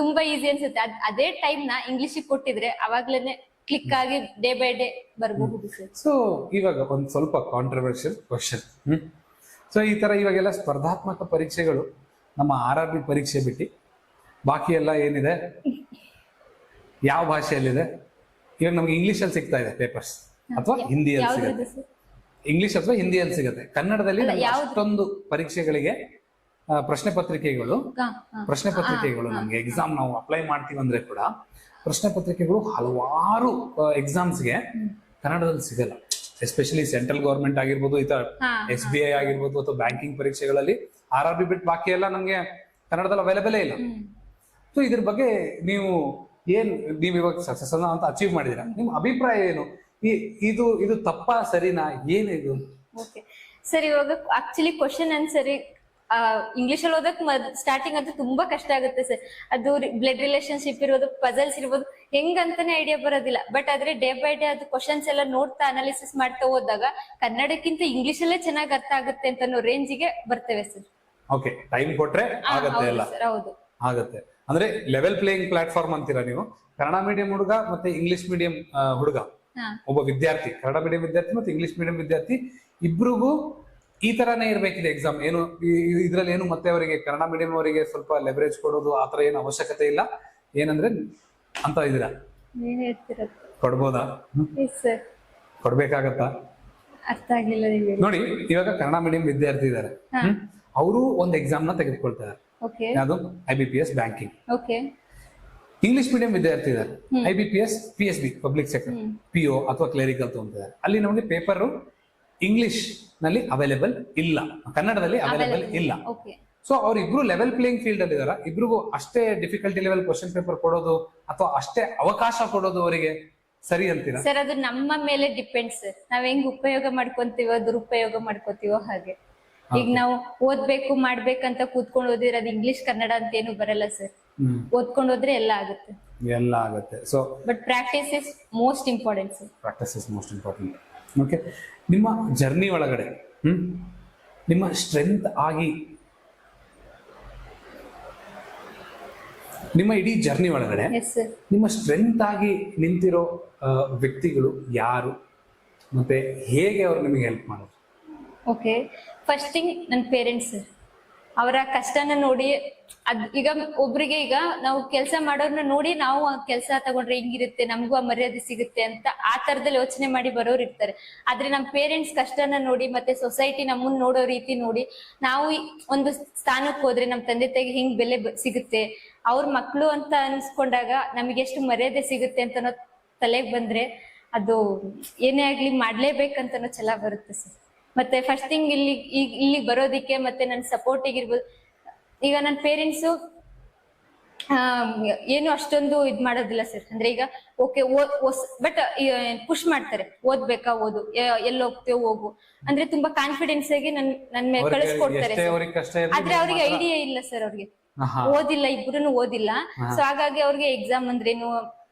ತುಂಬಾ ಈಸಿ ಅನ್ಸುತ್ತೆ. ಅದೇ ಟೈಮ್ ನ ಇಂಗ್ಲಿಷ್ ಕೊಟ್ಟಿದ್ರೆ ಅವಾಗ್ಲೇನೆ ಕ್ಲಿಕ್ ಆಗಿ ಡೇ ಬೈ ಡೇ ಬರಬಹುದು ಸರ್. ಸೊ ಇವಾಗ ಒಂದ್ ಸ್ವಲ್ಪ ಕಾಂಟ್ರವರ್ಷಿಯಲ್ ಕ್ವಶನ್. ಸೊ ಈ ತರ ಇವಾಗೆಲ್ಲ ಸ್ಪರ್ಧಾತ್ಮಕ ಪರೀಕ್ಷೆಗಳು ನಮ್ಮ RRB ಪರೀಕ್ಷೆ ಬಿಟ್ಟು ಬಾಕಿ ಎಲ್ಲ ಏನಿದೆ ಯಾವ ಭಾಷೆಯಲ್ಲಿದೆ? ಇವಾಗ ನಮ್ಗೆ ಇಂಗ್ಲಿಷ್ ಅಲ್ಲಿ ಸಿಗ್ತಾ ಇದೆ ಪೇಪರ್ಸ್, ಅಥವಾ ಹಿಂದಿಯಲ್ಲಿ ಸಿಗುತ್ತೆ. ಇಂಗ್ಲಿಷ್ ಅಥವಾ ಹಿಂದಿಯಲ್ಲಿ ಸಿಗುತ್ತೆ. ಕನ್ನಡದಲ್ಲಿ ಅಷ್ಟೊಂದು ಪರೀಕ್ಷೆಗಳಿಗೆ ಪ್ರಶ್ನೆ ಪತ್ರಿಕೆಗಳು ನಮ್ಗೆ ಎಕ್ಸಾಮ್ ನಾವು ಅಪ್ಲೈ ಮಾಡ್ತೀವಿ ಅಂದ್ರೆ ಕೂಡ ಪ್ರಶ್ನೆ ಪತ್ರಿಕೆಗಳು ಹಲವಾರು ಎಕ್ಸಾಮ್ಸ್ಗೆ ಕನ್ನಡದಲ್ಲಿ ಸಿಗಲ್ಲ. ಎಸ್ಪೆಷಲಿ ಸೆಂಟ್ರಲ್ ಗವರ್ಮೆಂಟ್ ಆಗಿರ್ಬೋದು, ಈ ತರ SBI ಆಗಿರ್ಬೋದು, ಅಥವಾ ಬ್ಯಾಂಕಿಂಗ್ ಪರೀಕ್ಷೆಗಳಲ್ಲಿ RRB ಬಿಟ್ಟು ಬಾಕಿ ಎಲ್ಲ ನಮ್ಗೆ ಕನ್ನಡದಲ್ಲಿ ಅವೈಲೇಬಲ್ ಇಲ್ಲ. ಸೊ ಇದ್ರ ಬಗ್ಗೆ ನೀವು ಇವಾಗ ಸಕ್ಸಸ್ ಅಂತ ಅಚೀವ್ ಮಾಡಿದೀರಾ, ನಿಮ್ ಅಭಿಪ್ರಾಯ ಏನು? ಇದು ತಪ್ಪಾ ಸರಿನಾ, ಏನಿದು? ಸರ್ ಇವಾಗ ಆಕ್ಚುಲಿ ಕ್ವಶನ್ ಆನ್ಸರ್ ಇಂಗ್ಲಿಷ್ ಅಲ್ಲಿ ಓದಕ್ ಸ್ಟಾರ್ಟಿಂಗ್ ಅಂತೂ ತುಂಬಾ ಕಷ್ಟ ಆಗುತ್ತೆ ಸರ್. ಅದು ಬ್ಲಡ್ ರಿಲೇಶನ್ಶಿಪ್ ಇರ್ಬೋದು, ಪಜಲ್ಸ್ ಇರ್ಬೋದು, ಹೆಂಗಂತಾನೆ ಐಡಿಯಾ ಬರೋದಿಲ್ಲ. ಬಟ್ ಆದ್ರೆ ಡೇ ಬೈ ಡೇ ಅದು ಕ್ವಶನ್ಸ್ ಎಲ್ಲ ನೋಡ್ತಾ ಅನಾಲಿಸಿಸ್ ಮಾಡ್ತಾ ಹೋದಾಗ ಕನ್ನಡಕ್ಕಿಂತ ಇಂಗ್ಲಿಷ್ ಅಲ್ಲೇ ಚೆನ್ನಾಗಿ ಅರ್ಥ ಆಗುತ್ತೆ ಅಂತ ಅನ್ನೋ ರೇಂಜಿಗೆ ಬರ್ತೇವೆ ಸರ್. ಓಕೆ, ಟೈಮ್ ಕೊಟ್ರೆ ಆಗುತ್ತೆ ಎಲ್ಲ. ಹೌದು, ಆಗುತ್ತೆ. ಅಂದ್ರೆ ಲೆವೆಲ್ ಪ್ಲೇಯಿಂಗ್ ಪ್ಲಾಟ್ಫಾರ್ಮ್ ಅಂತೀರಾ ನೀವು. ಕನ್ನಡ ಮೀಡಿಯಂ ಹುಡುಗ ಮತ್ತೆ ಇಂಗ್ಲಿಷ್ ಮೀಡಿಯಂ ಹುಡುಗ, ಒಬ್ಬ ವಿದ್ಯಾರ್ಥಿ, ಕನ್ನಡ ಮೀಡಿಯಂ ವಿದ್ಯಾರ್ಥಿ ಮತ್ತೆ ಇಂಗ್ಲಿಷ್ ಮೀಡಿಯಂ ವಿದ್ಯಾರ್ಥಿ ಇಬ್ರಿಗೂ ಈ ತರಾನೇ ಇರ್ಬೇಕಿದೆ ಎಕ್ಸಾಮ್. ಏನು ಇದ್ರಲ್ಲಿ ಏನು ಮತ್ತೆ ಅವರಿಗೆ ಕನ್ನಡ ಮೀಡಿಯಂ ಅವರಿಗೆ ಸ್ವಲ್ಪ ಲೆವರೇಜ್ ಕೊಡೋದು ಆತರ ಏನು ಅವಶ್ಯಕತೆ ಇಲ್ಲ. ಏನಂದ್ರೆ ಅಂತ ಇದೀರಾ? ಕೊಡ್ಬೋದಾ? ಕೊಡ್ಬೇಕಾಗತ್ತಾ? ಅರ್ಥ ಆಗಿಲ್ಲ ನೋಡಿ, ಇವಾಗ ಕನ್ನಡ ಮೀಡಿಯಂ ವಿದ್ಯಾರ್ಥಿ ಇದಾರೆ, ಅವರು ಒಂದು ಎಕ್ಸಾಮ್ ನ ತೆಗೆದುಕೊಳ್ತಾರೆ. ಯಾವುದು? IBPS banking. ಇಂಗ್ಲಿಷ್ ಮೀಡಿಯಂ ವಿದ್ಯಾರ್ಥಿ ಇದ್ದಾರೆ, IBPS PSB public sector PO ಅಥವಾ ಕ್ಲರಿಕಲ್ ತಗೊಂತಿದ್ದಾರೆ. ಅಲ್ಲಿ ನಮಗೆ ಪೇಪರ್ ಇಂಗ್ಲಿಷ್ ನಲ್ಲಿ ಅವೈಲೇಬಲ್ ಇಲ್ಲ, ಕನ್ನಡದಲ್ಲಿ ಅವೈಲೇಬಲ್ ಇಲ್ಲ. ಸೊ ಅವ್ರಿಬ್ರು ಲೆವೆಲ್ ಪ್ಲೇಯಿಂಗ್ ಫೀಲ್ಡ್ ಅಲ್ಲಿ ಇದಾರೆ. ಇಬ್ರಿಗೂ ಅಷ್ಟೇ ಡಿಫಿಕಲ್ಟಿ ಲೆವೆಲ್ ಕ್ವಶನ್ ಪೇಪರ್ ಕೊಡೋದು ಅಥವಾ ಅಷ್ಟೇ ಅವಕಾಶ ಕೊಡೋದು ಅವರಿಗೆ ಸರಿ ಅಂತೀರಾ? ಸರ್ ಅದು ನಮ್ಮ ಮೇಲೆ ಡಿಪೆಂಡ್ ಸರ್. ನಾವ್ ಹೆಂಗ್ ಉಪಯೋಗ ಮಾಡ್ಕೊಂತೀವೋ ದುರುಪಯೋಗ ಮಾಡ್ಕೋತೀವೋ ಹಾಗೆ. ಈಗ ನಾವು ಓದ್ಬೇಕು ಮಾಡ್ಬೇಕಂತ ಕೂತ್ಕೊಂಡು ಓದಿದ್ರೆ ಅದು ಇಂಗ್ಲಿಷ್ ಕನ್ನಡ ಅಂತ ಏನು ಬರಲ್ಲ ಸರ್. ಓದ್ಕೊಂಡು ಹೋದ್ರೆ ಎಲ್ಲ ಆಗುತ್ತೆ. So but practice is most important sir. Practice is most important. Okay, ನಿಮ್ಮ ಜರ್ನಿ ಒಳಗಡೆ ನಿಮ್ಮ ಸ್ಟ್ರೆಂತ್ ಆಗಿ, ನಿಮ್ಮ ಇಡೀ ಜರ್ನಿ ಒಳಗಡೆ ನಿಮ್ಮ ಸ್ಟ್ರೆಂತ್ ಆಗಿ ನಿಂತಿರೋ ವ್ಯಕ್ತಿಗಳು ಯಾರು ಮತ್ತೆ ಹೇಗೆ ಅವ್ರು ನಿಮಗೆ ಹೆಲ್ಪ್ ಮಾಡೋದು? ಓಕೆ, ಫಸ್ಟ್ ಥಿಂಗ್ ನನ್ನ ಪೇರೆಂಟ್ಸ್ ಸರ್. ಅವರ ಕಷ್ಟನ ನೋಡಿ ಈಗ ಒಬ್ರಿಗೆ ಈಗ ನಾವು ಕೆಲಸ ಮಾಡೋರ್ನ ನೋಡಿ ನಾವು ಆ ಕೆಲಸ ತಗೊಂಡ್ರೆ ಹೆಂಗಿರುತ್ತೆ, ನಮಗೂ ಆ ಮರ್ಯಾದೆ ಸಿಗುತ್ತೆ ಅಂತ ಆ ತರದಲ್ಲಿ ಯೋಚನೆ ಮಾಡಿ ಬರೋರು ಇರ್ತಾರೆ. ಆದ್ರೆ ನಮ್ಮ ಪೇರೆಂಟ್ಸ್ ಕಷ್ಟನ ನೋಡಿ ಮತ್ತೆ ಸೊಸೈಟಿ ನಮ್ಮನ್ನ ನೋಡೋ ರೀತಿ ನೋಡಿ ನಾವು ಒಂದು ಸ್ಥಾನಕ್ಕೆ ಹೋದ್ರೆ ನಮ್ಮ ತಂದೆ ತಾಯಿಗೆ ಹಿಂಗ್ ಬೆಲೆ ಸಿಗುತ್ತೆ, ಅವ್ರ ಮಕ್ಳು ಅಂತ ಅನ್ಸ್ಕೊಂಡಾಗ ನಮಗೆ ಎಷ್ಟು ಮರ್ಯಾದೆ ಸಿಗುತ್ತೆ ಅಂತ ತಲೆಗೆ ಬಂದ್ರೆ ಅದು ಏನೇ ಆಗ್ಲಿ ಮಾಡ್ಲೇಬೇಕಂತ ಛಲ ಬರುತ್ತೆ ಸರ್. ಮತ್ತೆ ಫಸ್ಟ್ ಥಿಂಗ್ ಇಲ್ಲಿ ಬರೋದಿಕ್ಕೆ ಮತ್ತೆ ನನ್ನ ಸಪೋರ್ಟಿಗೆ ಇರ್ಬೋದು. ಈಗ ನನ್ನ ಪೇರೆಂಟ್ಸು ಏನು ಅಷ್ಟೊಂದು ಇದ್ ಮಾಡೋದಿಲ್ಲ ಸರ್. ಅಂದ್ರೆ ಈಗ ಓಕೆ ಬಟ್ ಪುಷ್ ಮಾಡ್ತಾರೆ, ಓದ್ಬೇಕಾ ಓದು, ಎಲ್ಲಿ ಹೋಗ್ತೇವೆ ಹೋಗು ಅಂದ್ರೆ ತುಂಬಾ ಕಾನ್ಫಿಡೆನ್ಸ್ ಆಗಿ ನನ್ ಮೇಲೆ ಕಳಿಸ್ಕೊಡ್ತಾರೆ. ಆದ್ರೆ ಅವ್ರಿಗೆ ಐಡಿಯಾ ಇಲ್ಲ ಸರ್, ಅವ್ರಿಗೆ ಓದಿಲ್ಲ, ಇಬ್ರು ಓದಿಲ್ಲ. ಸೊ ಹಾಗಾಗಿ ಅವ್ರಿಗೆ ಎಕ್ಸಾಮ್ ಅಂದ್ರೇನು,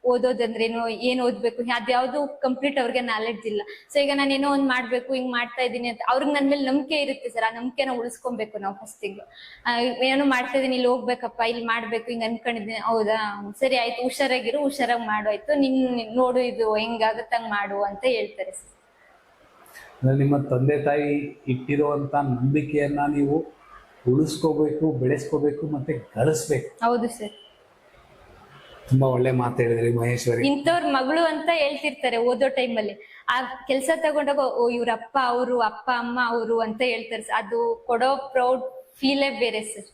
ಓದೋದಂದ್ರೇನು, ಏನ್ ಓದ್ಬೇಕು, ಅದ್ಯಾವ್ದು ಕಂಪ್ಲೀಟ್ ಅವ್ರಿಗೆ ನಾಲೆಡ್ಜ್ ಇಲ್ಲ. ಸೊ ಈಗ ನಾನು ಏನೋ ಒಂದ್ ಮಾಡ್ಬೇಕು, ಹಿಂಗ್ ಮಾಡ್ತಾ ಇದೀನಿ ಅಂತ ಅವ್ರಿಗೆ ನನ್ ಮೇಲೆ ನಂಬಿಕೆ ಇರುತ್ತೆ ಸರ್. ಆ ನಂಬಿಕೆನ ಉಳಿಸ್ಕೊಬೇಕು ನಾವು ಫಸ್ಟಿಗೆ. ಏನೋ ಮಾಡ್ತಾ ಇದೀನಿ, ಇಲ್ಲಿ ಹೋಗ್ಬೇಕಪ್ಪ, ಇಲ್ಲಿ ಮಾಡ್ಬೇಕು, ಹಿಂಗ್ ಅನ್ಕೊಂಡಿದ್ದೀನಿ, ಹೌದಾ ಸರಿ ಆಯ್ತು, ಹುಷಾರಾಗಿರು, ಹುಷಾರಾಗಿ ಮಾಡು, ಆಯ್ತು ನಿನ್ ನೋಡು, ಇದು ಹೆಂಗಾಗತ್ತಂಗ್ ಮಾಡು ಅಂತ ಹೇಳ್ತಾರೆ ಸರ್. ನಿಮ್ಮ ತಂದೆ ತಾಯಿ ಇಟ್ಟಿರುವಂತ ನಂಬಿಕೆಯನ್ನ ನೀವು ಉಳಿಸ್ಕೋಬೇಕು, ಬೆಳೆಸ್ಕೋಬೇಕು, ಮತ್ತೆ ಗಳಿಸ್ಬೇಕು. ಹೌದು ಸರ್, ತುಂಬಾ ಒಳ್ಳೆ ಮಾತು ಹೇಳಿದ್ರಿ ಮಹೇಶ್ವರಿ. ಇಂಥವ್ರ ಮಗಳು ಅಂತ ಹೇಳ್ತಿರ್ತಾರೆ ಓದೋ ಟೈಮಲ್ಲಿ. ಆ ಕೆಲಸ ತಗೊಂಡಾಗ ಇವ್ರ ಅಪ್ಪ ಅವರು, ಅಪ್ಪ ಅಮ್ಮ ಅವರು ಅಂತ ಹೇಳ್ತಾರೆ ಸರ್. ಅದು ಕೊಡೋ ಪ್ರೌಡ್ ಫೀಲೇ ಬೇರೆ ಸರ್.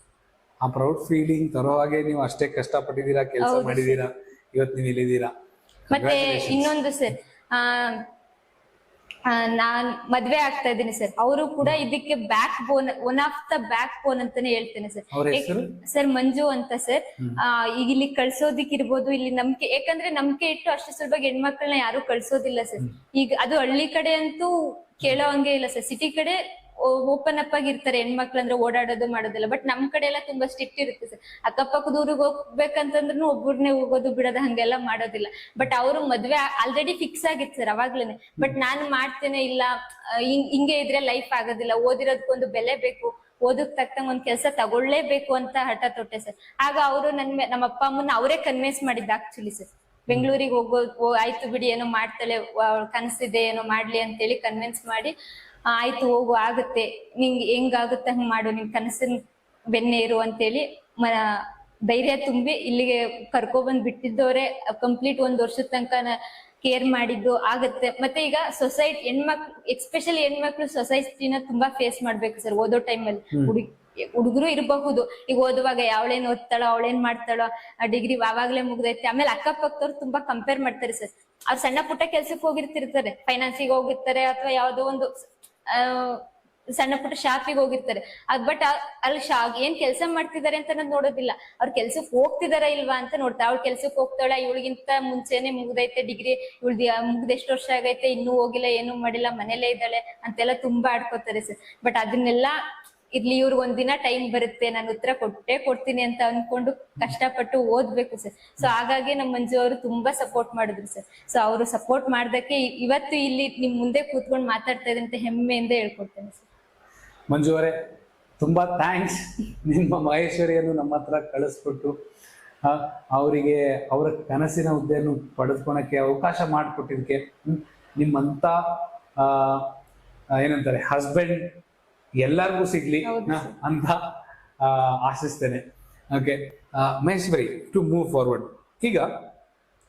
ಆ ಪ್ರೌಡ್ ಫೀಲಿಂಗ್ ತರೋ ಹಾಗೆ ನೀವು ಅಷ್ಟೇ ಕಷ್ಟಪಟ್ಟಿದ್ದೀರಾ, ಕೆಲಸ ಮಾಡಿದೀರಾ, ಇವತ್ತು ನೀವು ಇಲ್ಲಿದ್ದೀರಾ. ಮತ್ತೆ ಇನ್ನೊಂದು ಸರ್, ನಾನ್ ಮದ್ವೆ ಆಗ್ತಾ ಇದ್ದೀನಿ ಸರ್. ಅವರು ಕೂಡ ಇದಕ್ಕೆ back bone, one of the back ಬೋನ್ ಅಂತಾನೆ ಹೇಳ್ತೇನೆ ಸರ್. ಸರ್ ಮಂಜು ಅಂತ ಸರ್. ಈಗ ಇಲ್ಲಿ ಕಳ್ಸೋದಿಕ್ ಇರ್ಬೋದು, ಇಲ್ಲಿ ನಂಬಿಕೆ, ಯಾಕಂದ್ರೆ ನಂಬಿಕೆ ಇಟ್ಟು ಅಷ್ಟು ಸುಲಭವಾಗಿ ಹೆಣ್ಮಕ್ಳನ್ನ ಯಾರು ಕಳ್ಸೋದಿಲ್ಲ ಸರ್. ಈಗ ಅದು ಹಳ್ಳಿ ಕಡೆ ಅಂತೂ ಕೇಳೋ ಹಂಗೆ ಇಲ್ಲ ಸರ್. ಸಿಟಿ ಕಡೆ ಓಪನ್ ಅಪ್ ಆಗಿರ್ತಾರೆ ಹೆಣ್ಮಕ್ಳು, ಅಂದ್ರೆ ಓಡಾಡೋದು ಮಾಡೋದಿಲ್ಲ. ಬಟ್ ನಮ್ ಕಡೆ ಎಲ್ಲ ತುಂಬಾ ಸ್ಟ್ರಿಕ್ಟ್ ಇರುತ್ತೆ ಸರ್. ಅಕ್ಕಪಕ್ಕದ ಊರಿಗೆ ಹೋಗ್ಬೇಕಂತಂದ್ರೂ ಒಬ್ಬರನ್ನೇ ಹೋಗೋದು ಬಿಡೋದು ಹಂಗೆಲ್ಲ ಮಾಡೋದಿಲ್ಲ. ಬಟ್ ಅವರು ಮದ್ವೆ ಆಲ್ರೆಡಿ ಫಿಕ್ಸ್ ಆಗಿತ್ತು ಸರ್ ಅವಾಗ್ಲೇನೆ. ಬಟ್ ನಾನು ಮಾಡ್ತೇನೆ, ಇಲ್ಲ ಹಿಂಗೆ ಇದ್ರೆ ಲೈಫ್ ಆಗೋದಿಲ್ಲ, ಓದಿರೋದಕ್ಕೊಂದು ಬೆಲೆ ಬೇಕು, ಓದಕ್ ತಕ್ಕಂಗ ಒಂದ್ ಕೆಲಸ ತಗೊಳ್ಳೇಬೇಕು ಅಂತ ಹಠ ತೊಟ್ಟೆ ಸರ್. ಆಗ ಅವರು ನಮ್ಮ ಅಪ್ಪ ಅಮ್ಮನ ಅವರೇ ಕನ್ವಿನ್ಸ್ ಮಾಡಿದ್ದ ಆಕ್ಚುಲಿ ಸರ್. ಬೆಂಗಳೂರಿಗೆ ಆಯ್ತು ಬಿಡಿ, ಏನೋ ಮಾಡ್ತಾಳೆ, ಕನಸಿದೆ, ಏನೋ ಮಾಡ್ಲಿ ಅಂತೇಳಿ ಕನ್ವಿನ್ಸ್ ಮಾಡಿ, ಆಯ್ತು ಹೋಗು, ಆಗುತ್ತೆ, ನಿಂಗೆ ಹೆಂಗಾಗುತ್ತೆ ಹಂಗ್ ಮಾಡು, ನಿನ್ ಕನಸಿನ ಬೆನ್ನೆ ಇರು ಅಂತೇಳಿ ಧೈರ್ಯ ತುಂಬಿ ಇಲ್ಲಿಗೆ ಕರ್ಕೊಬಂದ್ ಬಿಟ್ಟಿದ್ದವ್ರೆ. ಕಂಪ್ಲೀಟ್ 1 ವರ್ಷದ ತನಕ ಕೇರ್ ಮಾಡಿದ್ದು ಆಗತ್ತೆ. ಮತ್ತೆ ಈಗ ಸೊಸೈಟಿ ಹೆಣ್ಮಕ್ಳು, ಎಕ್ಸ್ಪೆಷಲಿ ಹೆಣ್ಮಕ್ಳು ಸೊಸೈಟಿನ ತುಂಬಾ ಫೇಸ್ ಮಾಡ್ಬೇಕು ಸರ್ ಓದೋ ಟೈಮಲ್ಲಿ. ಹುಡುಗರು ಇರಬಹುದು, ಈಗ ಓದುವಾಗ ಅವಳೇನ್ ಓದ್ತಾಳೋ, ಅವಳೇನ್ ಮಾಡ್ತಾಳೋ, ಡಿಗ್ರಿ ಆವಾಗ್ಲೇ ಮುಗ್ದೈತೆ. ಆಮೇಲೆ ಅಕ್ಕಪಕ್ಕದವ್ರು ತುಂಬಾ ಕಂಪೇರ್ ಮಾಡ್ತಾರೆ ಸರ್. ಅವ್ರು ಸಣ್ಣ ಪುಟ್ಟ ಕೆಲ್ಸಕ್ಕೆ ಹೋಗಿರ್ತಿರ್ತಾರೆ, ಫೈನಾನ್ಸಿಗೆ ಹೋಗಿರ್ತಾರೆ, ಅಥವಾ ಯಾವ್ದೋ ಒಂದು ಸಣ್ಣ ಪುಟ್ಟ ಶಾಪಿಗೆ ಹೋಗಿರ್ತಾರೆ. ಬಟ್ ಅಲ್ಲಿ ಏನ್ ಕೆಲಸ ಮಾಡ್ತಿದ್ದಾರೆ ಅಂತ ನೋಡೋದಿಲ್ಲ, ಅವ್ರ ಕೆಲ್ಸಕ್ಕೆ ಹೋಗ್ತಿದಾರ ಇಲ್ವಾ ಅಂತ ನೋಡ್ತಾರೆ. ಅವ್ಳ ಕೆಲ್ಸಕ್ಕೆ ಹೋಗ್ತಾಳೆ, ಇವಳಿಗಿಂತ ಮುಂಚೆನೆ ಮುಗ್ದೈತೆ ಡಿಗ್ರಿ, ಮುಗ್ದ ಎಷ್ಟು ವರ್ಷ ಆಗೈತೆ, ಇನ್ನೂ ಹೋಗಿಲ್ಲ, ಏನು ಮಾಡಿಲ್ಲ, ಮನೇಲೇ ಇದ್ದಾಳೆ ಅಂತೆಲ್ಲ ತುಂಬಾ ಆಡ್ಕೋತಾರೆ ಸರ್. ಬಟ್ ಅದನ್ನೆಲ್ಲ ಇರ್ಲಿ, ಇವ್ರಿಗೆ ಒಂದಿನ ಟೈಮ್ ಬರುತ್ತೆ, ನಾನು ಉತ್ತರ ಕೊಡ್ತೀನಿ ಅಂತ ಅನ್ಕೊಂಡು ಕಷ್ಟಪಟ್ಟು ಓದ್ಬೇಕು ಸರ್. ಸೊ ಹಾಗಾಗಿ ನಮ್ಮ ಮಂಜು ಅವರು ತುಂಬಾ ಸಪೋರ್ಟ್ ಮಾಡಿದ್ರು ಸರ್. ಸೊ ಅವರು ಸಪೋರ್ಟ್ ಮಾಡ್ದಕ್ಕೆ ಇವತ್ತು ಇಲ್ಲಿ ನಿಮ್ ಮುಂದೆ ಕೂತ್ಕೊಂಡು ಮಾತಾಡ್ತಾ ಇದ್ದಂತ ಹೆಮ್ಮೆಯಿಂದ ಹೇಳ್ಕೊಡ್ತೇನೆ ಸರ್. ಮಂಜು ಅವರೇ, ತುಂಬಾ ಥ್ಯಾಂಕ್ಸ್. ನಿಮ್ಮ ಮಹೇಶ್ವರಿಯನ್ನು ನಮ್ಮ ಹತ್ರ ಕಳಿಸ್ಕೊಟ್ಟು ಅವರಿಗೆ ಅವರ ಕನಸಿನ ಹುದ್ದೆಯನ್ನು ಪಡೆದುಕೊಳಕ್ಕೆ ಅವಕಾಶ ಮಾಡಿಕೊಟ್ಟಿದ್ದಕ್ಕೆ, ನಿಮ್ಮಂತ ಏನಂತಾರೆ ಹಸ್ಬೆಂಡ್ ಎಲ್ಲರಿಗೂ ಸಿಗ್ಲಿ ಅಂತ ಆಶಿಸ್ತೇನೆ. Okay Maheshwari, to move forward,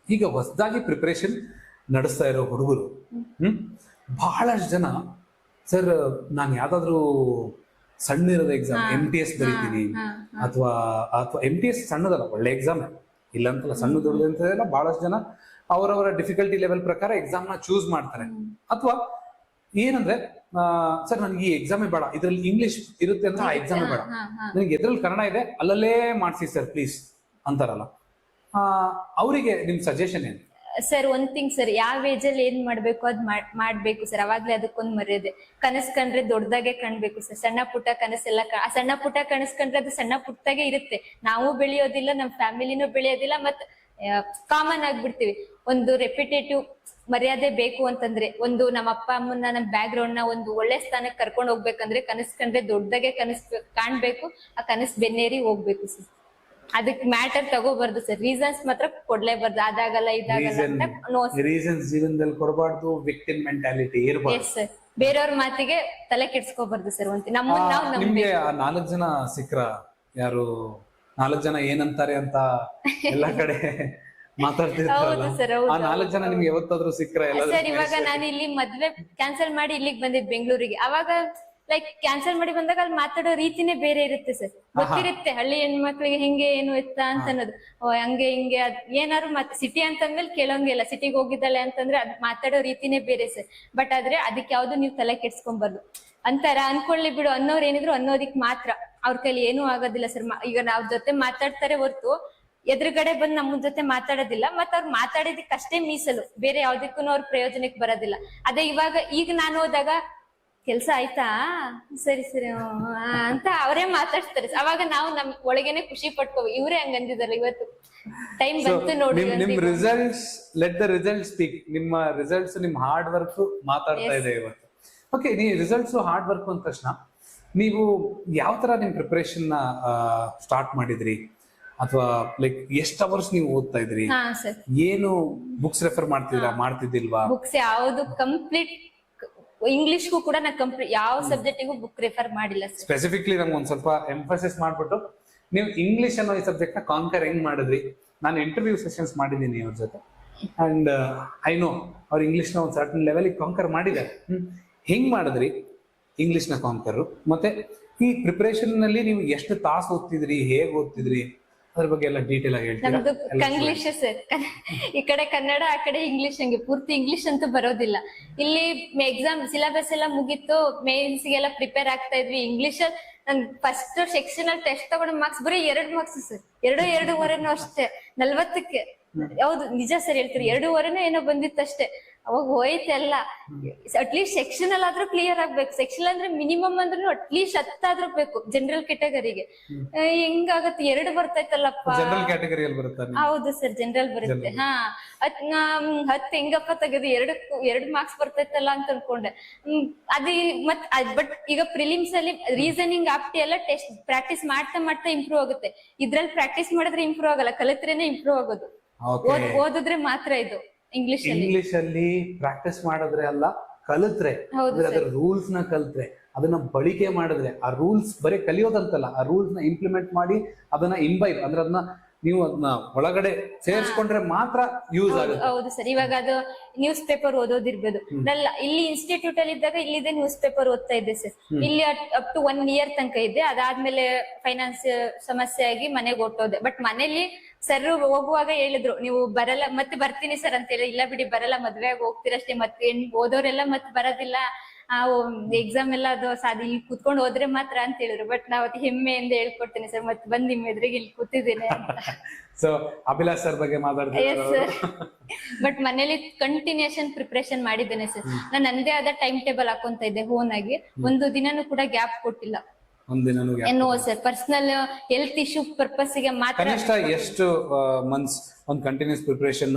ಈಗ ಹೊಸದಾಗಿ ಪ್ರಿಪರೇಷನ್ ನಡೆಸ್ತಾ ಇರೋ ಹುಡುಗರು, ಬಹಳಷ್ಟು ಜನ ಸರ್ ನಾನು ಯಾವ್ದಾದ್ರು ಸಣ್ಣ ಇರೋದು ಎಕ್ಸಾಮ್ MTS ಬರೀತೀನಿ, ಅಥವಾ MTS ಸಣ್ಣದಲ್ಲ, ಒಳ್ಳೆ ಎಕ್ಸಾಮ್ ಇಲ್ಲ ಅಂತಲ್ಲ, ಸಣ್ಣ ದೊಡ್ಡದು ಅಂತ ಬಹಳಷ್ಟು ಜನ ಅವರವರ ಡಿಫಿಕಲ್ಟಿ ಲೆವೆಲ್ ಪ್ರಕಾರ ಎಕ್ಸಾಮ್ ನ ಚೂಸ್ ಮಾಡ್ತಾರೆ. ಅಥವಾ ಏನಂದ್ರೆ ಸರ್ ನನಗೆ ಈ ಎಕ್ಸಾಮೇ ಬೇಡ, ಇದ್ರಲ್ಲಿ ಇಂಗ್ಲಿಷ್ ಇರುತ್ತೆ ಅಂತ ಆ ಎಕ್ಸಾಮೇ ಬೇಡ, ನನಗೆ ಎದ್ರಲ್ಲಿ ಕನ್ನಡ ಇದೆ ಅಲ್ಲಲ್ಲೇ ಮಾಡಿಸಿ ಸರ್ ಪ್ಲೀಸ್ ಅಂತಾರಲ್ಲ, ಅವರಿಗೆ ನಿಮ್ ಸಜೆಷನ್ ಏನು? ಸರ್ ಒಂದ್ ಥಿಂಗ್ ಸರ್, ಯಾವ ಏಜ್ ಅಲ್ಲಿ ಏನ್ ಮಾಡ್ಬೇಕು ಅದ್ ಮಾಡ್ಬೇಕು ಸರ್. ಅವಾಗ್ಲೇ ಅದಕ್ಕೊಂದ್ ಮರ್ಯಾದೆ. ಕನಸ್ ಕಂಡ್ರೆ ದೊಡ್ಡದಾಗೆ ಕಾಣ್ಬೇಕು ಸರ್. ಸಣ್ಣ ಪುಟ್ಟ ಕನಸೆಲ್ಲ ಸಣ್ಣ ಪುಟ್ಟ ಕನಸ್ ಕಂಡ್ರೆ ಅದು ಸಣ್ಣ ಪುಟ್ಟದಾಗೆ ಇರುತ್ತೆ. ನಾವು ಬೆಳೆಯೋದಿಲ್ಲ, ನಮ್ ಫ್ಯಾಮಿಲಿನೂ ಬೆಳೆಯೋದಿಲ್ಲ, ಮತ್ ಕಾಮನ್ ಆಗ್ಬಿಡ್ತೀವಿ. ಒಂದು ರೆಪಿಟೇಟಿವ್ ಮರ್ಯಾದೆ ಬೇಕು ಅಂತಂದ್ರೆ, ಒಂದು ನಮ್ಮ ಅಪ್ಪ ಅಮ್ಮನ, ನಮ್ ಬ್ಯಾಕ್ ಗ್ರೌಂಡ್ ನ ಒಂದು ಒಳ್ಳೆ ಸ್ಥಾನಕ್ಕೆ ಕರ್ಕೊಂಡು ಹೋಗ್ಬೇಕಂದ್ರೆ ಕನಸ್ ಕಂಡ್ರೆ ದೊಡ್ಡದಾಗೆ ಕಾಣ್ಬೇಕು. ಆ ಕನಸ್ ಬೆನ್ನೇರಿ ಹೋಗ್ಬೇಕು ಸರ್. ಅದಕ್ಕೆ ಮ್ಯಾಟರ್ ತಗೋಬಾರ್ದು ಸರ್, ರೀಸನ್ಸ್ ಮಾತ್ರ ಕೊಡ್ಲೇಬಾರ್ದು. ಅದಾಗಲ್ಲ ಇದಾಗಲ್ಲ ಅಂತ ರೀಸನ್ಸ್ ಜೀವನದಲ್ಲಿ ಕೊಡಬಾರ್ದು, ವಿಕ್ಟಿಮ್ ಮೆಂಟಾಲಿಟಿ ಇರಬಾರ್ದು ಸರ್. ಬೇರೆಯವ್ರ ಮಾತಿಗೆ ತಲೆ ಕೆಡ್ಸ್ಕೋಬಾರ್ದು ಸರ್. ನಿಮ್ಗೆ ಆ 4 ಜನ ಸಿಕ್ರ, ಯಾರು 4 ಜನ ಏನಂತಾರೆ ಅಂತ ಎಲ್ಲಾ ಕಡೆ ಮಾತಾಡ್ತಿರ್ತಾರಲ್ಲ, ಆ 4 ಜನ ನಿಮ್ಗೆ ಯಾವತ್ತಾದ್ರೂ ಸಿಕ್ರ? ಸರ್ ಇವಾಗ ನಾನು ಇಲ್ಲಿ ಮದ್ವೆ ಕ್ಯಾನ್ಸಲ್ ಮಾಡಿ ಇಲ್ಲಿಗೆ ಬಂದಿದ್ ಬೆಂಗಳೂರಿಗೆ. ಅವಾಗ ಲೈಕ್ ಕ್ಯಾನ್ಸಲ್ ಮಾಡಿ ಬಂದಾಗ ಅಲ್ಲಿ ಮಾತಾಡೋ ರೀತಿನೇ ಬೇರೆ ಇರುತ್ತೆ ಸರ್. ಗೊತ್ತಿರುತ್ತೆ ಹಳ್ಳಿ ಹೆಣ್ಮಕ್ಳಿಗೆ ಹಿಂಗೆ ಏನು ಎತ್ತ ಅಂತ ಅನ್ನೋದು. ಹಂಗೆ ಹಿಂಗೆ ಏನಾದ್ರು ಮತ್ತೆ ಸಿಟಿ ಅಂತಂದ್ಮೇಲೆ ಕೇಳೋಂಗಿಲ್ಲ. ಸಿಟಿಗೆ ಹೋಗಿದ್ದಾಳೆ ಅಂತಂದ್ರೆ ಅದ್ ಮಾತಾಡೋ ರೀತಿನೇ ಬೇರೆ ಸರ್. ಬಟ್ ಆದ್ರೆ ಅದಕ್ಕೆ ಯಾವ್ದು ನೀವು ತಲೆ ಕೆಡ್ಸ್ಕೊಂಬಾರ್ದು. ಅಂತಾರ ಅನ್ಕೊಳ್ಳಿ ಬಿಡು ಅನ್ನೋರ್ ಏನಿದ್ರು ಅನ್ನೋದಿಕ್ ಮಾತ್ರ. ಅವ್ರ ಕೈಲಿ ಏನೂ ಆಗೋದಿಲ್ಲ ಸರ್. ಈಗ ನಾವ್ ಜೊತೆ ಮಾತಾಡ್ತಾರೆ ಹೊರ್ತು ಎದುರುಗಡೆ ಬಂದ್ ನಮ್ಮ ಜೊತೆ ಮಾತಾಡೋದಿಲ್ಲ. ಮತ್ ಅವ್ರು ಮಾತಾಡಿದಕ್ಕೆ ಅಷ್ಟೇ ಮೀಸಲು, ಬೇರೆ ಯಾವ್ದಕ್ಕೂ ಅವ್ರ ಪ್ರಯೋಜನಕ್ಕೆ ಬರೋದಿಲ್ಲ. ಅದೇ ಈಗ ನಾನು ಹೋದಾಗ ಕೆಲ್ಸ ಆಯ್ತಾ, ಸರಿ ಸರಿ ಅಂತ ಅವರೇ ಮಾತಾಡ್ತಾರೆ. ಅವಾಗ ನಾವು ನಮ್ ಒಳಗೇನೆ ಖುಷಿ ಪಟ್ಕೋ, ಇವ್ರೇ ಹಂಗ ಅಂದಿದಾರೆ ಇವತ್ತು ಟೈಮ್ ಬಂತು ನೋಡಿ. ನಿಮ್ results, let the result speak. ನಿಮ್ಮ ರಿಸಲ್ಟ್ಸ್, ನಿಮ್ ಹಾರ್ಡ್ ವರ್ಕ್ ಮಾತಾಡ್ತಾ ಇದೆ ಇವತ್ತು. ಓಕೆ, ನೀವು ರಿಸಲ್ಟ್ಸ್ ಹಾರ್ಡ್ ವರ್ಕ್ ಅಂದ ತಕ್ಷಣ ನೀವು ಯಾವ ತರ ನಿಮ್ ಪ್ರಿಪರೇಷನ್ ನ ಸ್ಟಾರ್ಟ್ ಮಾಡಿದ್ರಿ, ಅಥವಾ ಲೈಕ್ ಎಷ್ಟು ಅವರ್ಸ್ ನೀವು ಓದ್ತಾ ಇದ್ರಿ, ಏನು ಬುಕ್ಸ್ ರೆಫರ್ ಮಾಡ್ತಿದ್ದಿಲ್ವಾ? ಬುಕ್ಸ್ ಯಾವ್ದು ಕಂಪ್ಲೀಟ್ ಇಂಗ್ಲಿಷ್ಗೂ ಕೂಡ ನಾ ಕಂಪ್ಲೀಟ್ ಯಾವ ಸಬ್ಜೆಕ್ಟಿಗೂ ಬುಕ್ ರೆಫರ್ ಮಾಡಿಲ್ಲ. ಸ್ಪೆಸಿಫಿಕ್ಲಿ ನಮ್ಗೆ ಒಂದ್ ಸ್ವಲ್ಪ ಎಂಫಸಿಸ್ ಮಾಡ್ಬಿಟ್ಟು ನೀವು ಇಂಗ್ಲಿಷ್ ಅನ್ನೋ ಈ ಸಬ್ಜೆಕ್ಟ್ ನ ಕಾಂಕರ್ ಹೆಂಗ್ ಮಾಡಿದ್ರಿ? ನಾನು ಇಂಟರ್ವ್ಯೂ ಸೆಷನ್ಸ್ ಮಾಡಿದ್ದೀನಿ ಅವ್ರ ಜೊತೆ, ಅಂಡ್ ಐ ನೋ ಅವ್ರು ಇಂಗ್ಲಿಷ್ ನ ಒಂದ್ ಸರ್ಟನ್ ಲೆವೆಲ್ ಕಾಂಕರ್ ಮಾಡಿದ್ದಾರೆ. ಹೆಂಗ್ ಮಾಡಿದ್ರಿ ಇಂಗ್ಲಿಷ್ ನ ಕಾಂಕರ್? ಮತ್ತೆ ಈ ಪ್ರಿಪರೇಷನ್ ನಲ್ಲಿ ನೀವು ಎಷ್ಟು ತಾಸು ಓದ್ತಿದ್ರಿ, ಹೇಗ್ ಓದ್ತಿದ್ರಿ, ಅದ್ರ ಬಗ್ಗೆ ಎಲ್ಲ ಡೀಟೇಲ್ ಆಗಿ ಹೇಳ್ತೀರಾ? ನಮ್ದು ಕಂಗ್ಲೀಷ್ ಸರ್. ಈ ಕಡೆ ಕನ್ನಡ, ಆ ಕಡೆ ಇಂಗ್ಲಿಷ್. ಹಂಗೆ ಪೂರ್ತಿ ಇಂಗ್ಲಿಷ್ ಅಂತೂ ಬರೋದಿಲ್ಲ. ಇಲ್ಲಿ ಎಕ್ಸಾಮ್ ಸಿಲೆಬಸ್ ಎಲ್ಲ ಮುಗೀತು, ಮೇನ್ಸ್ ಗೆಲ್ಲ ಪ್ರಿಪೇರ್ ಆಗ್ತಾ ಇದ್ವಿ. ಇಂಗ್ಲಿಷ್ ನನ್ ಫಸ್ಟ್ ಸೆಕ್ಷನ್ ಅಲ್ಲಿ ಟೆಸ್ಟ್ ತಗೊಂಡ ಮಾರ್ಕ್ಸ್ ಬರೀ 2 ಮಾರ್ಕ್ಸ್ ಸರ್. 2.5 ಅಷ್ಟೇ 40ಕ್ಕೆ. ಹೌದು, ನಿಜ ಸರ್ ಹೇಳ್ತೀರಿ. 2.5 ಏನೋ ಬಂದಿತ್ತು ಅಷ್ಟೇ. ಅವಾಗ ಹೋಯ್ತೆಲ್ಲ. ಅಟ್ಲೀಸ್ಟ್ ಸೆಕ್ಷನ್ ಅಲ್ಲಾದ್ರೂ ಕ್ಲಿಯರ್ ಆಗ್ಬೇಕು. ಸೆಕ್ಷನ್ ಅಂದ್ರೆ ಮಿನಿಮಮ್ ಅಂದ್ರೂ ಅಟ್ಲೀಸ್ಟ್ 10 ಆದ್ರೂ ಬೇಕು ಜನರಲ್ ಕ್ಯಾಟಗರಿಗೆ. ಹೆಂಗಾಗತ್ತೆ 2 ಬರ್ತೈತಲ್ಲಪ್ಪ. ಜನರಲ್ ಕ್ಯಾಟಗರಿಯಲ್ಲಿ ಬರುತ್ತೆ? ಹೌದು ಸರ್, ಜನರಲ್ ಬರುತ್ತೆ. 10 ಹೆಂಗಪ್ಪ ತೆಗೆದು 2 ಮಾರ್ಕ್ಸ್ ಬರ್ತೈತಲ್ಲ ಅಂತ ಅನ್ಕೊಂಡೆ. ಬಟ್ ಈಗ ಪ್ರಿಲಿಮ್ಸ್ ಅಲ್ಲಿ ರೀಸನಿಂಗ್ ಆಪ್ಟಿ ಎಲ್ಲ ಟೆಸ್ಟ್ ಪ್ರಾಕ್ಟೀಸ್ ಮಾಡ್ತಾ ಇಂಪ್ರೂವ್ ಆಗುತ್ತೆ. ಇದ್ರಲ್ಲಿ ಪ್ರಾಕ್ಟೀಸ್ ಮಾಡಿದ್ರೆ ಇಂಪ್ರೂವ್ ಆಗಲ್ಲ, ಕಲಿತ್ರೇನೆ ಇಂಪ್ರೂವ್ ಆಗೋದು. ಓದಿದ್ರೆ ಮಾತ್ರ ಇದು. ಇಂಗ್ಲಿಷ್ ಅಲ್ಲಿ ಪ್ರಾಕ್ಟೀಸ್ ಮಾಡಿದ್ರೆ ಅಲ್ಲ, ಕಲಿತ್ರೆ, ಅದರ ರೂಲ್ಸ್ ನ ಕಲಿತ್ರೆ, ಅದನ್ನ ಬಳಕೆ ಮಾಡಿದ್ರೆ, ಆ ರೂಲ್ಸ್ ಬರೀ ಕಲಿಯೋದಂತಲ್ಲ, ಆ ರೂಲ್ಸ್ ನ ಇಂಪ್ಲಿಮೆಂಟ್ ಮಾಡಿ ಅದನ್ನ ಇಂಬೈಬ್ ಅಂದ್ರೆ ಅದನ್ನ ನೀವು ಅದನ್ನ ಒಳಗಡೆ ಸೇರಿಸ್ಕೊಂಡ್ರೆ ಮಾತ್ರ ಯೂಸ್ ಆಗುತ್ತೆ. ಹೌದು ಸರ್. ಇವಾಗ ಅದು ನ್ಯೂಸ್ ಪೇಪರ್ ಓದೋದಿರ್ಬೋದು. ಇಲ್ಲಿ ಇನ್ಸ್ಟಿಟ್ಯೂಟ್ ಅಲ್ಲಿ ಇದ್ದಾಗ ಇಲ್ಲಿದೆ ನ್ಯೂಸ್ ಪೇಪರ್ ಓದ್ತಾ ಇದ್ದೆ ಸರ್. ಇಲ್ಲಿ ಅಪ್ ಟು 1 ಇಯರ್ ತನಕ ಇದ್ದೆ. ಅದಾದ್ಮೇಲೆ ಫೈನಾನ್ಸ್ ಸಮಸ್ಯೆ ಆಗಿ ಮನೆಗೆ ಹೊಟ್ಟೋದೆ. ಬಟ್ ಮನೇಲಿ ಸರ್ ಹೋಗುವಾಗ ಹೇಳಿದ್ರು, ನೀವು ಬರಲ್ಲ, ಮತ್ತೆ ಬರ್ತೀನಿ ಸರ್ ಅಂತ ಹೇಳಿ. ಇಲ್ಲ ಬಿಡಿ ಬರಲ್ಲ, ಮದ್ವೆ ಆಗಿ ಹೋಗ್ತೀರಷ್ಟೇ, ಮತ್ತೆ ಓದೋರೆಲ್ಲ ಮತ್ತೆ ಬರೋದಿಲ್ಲ, ಎಕ್ಸಾಮ್ ಎಲ್ಲ ಅದು ಇಲ್ಲಿ ಕುತ್ಕೊಂಡು ಹೋದ್ರೆ ಮಾತ್ರ ಅಂತ ಹೇಳಿದ್ರು. ಬಟ್ ನಾವ್ ಹೆಮ್ಮೆಯಿಂದ ಹೇಳ್ಕೊಡ್ತೀನಿ ಸರ್, ಮತ್ತೆ ಬಂದ್ ನಿಮ್ ಎದುರಿಗೆ ಇಲ್ಲಿ ಕೂತಿದ್ದೇನೆ ಅಂತ. ಸೊ ಅಭಿಲಾಷ್ ಸರ್ ಬಗ್ಗೆ ಮಾತಾಡ್ತೀನಿ. ಬಟ್ ಮನೇಲಿ ಕಂಟಿನ್ಯೂಷನ್ ಪ್ರಿಪರೇಷನ್ ಮಾಡಿದ್ದೇನೆ ಸರ್. ನಾನು ನಂದೇ ಆದ ಟೈಮ್ ಟೇಬಲ್ ಹಾಕೊಂತ ಇದ್ದೆ ಓನ್ ಆಗಿ. ಒಂದು ದಿನನೂ ಕೂಡ ಗ್ಯಾಪ್ ಕೊಟ್ಟಿಲ್ಲ. No sir, personal health issue purpose ಗೆ ಮಾತ್ರ. ಕನಿಷ್ಠ ಎಷ್ಟು ಮಂತ್ಸ್ ಒಂದು ಕಂಟಿನ್ಯೂಸ್ ಪ್ರಿಪರೇಷನ್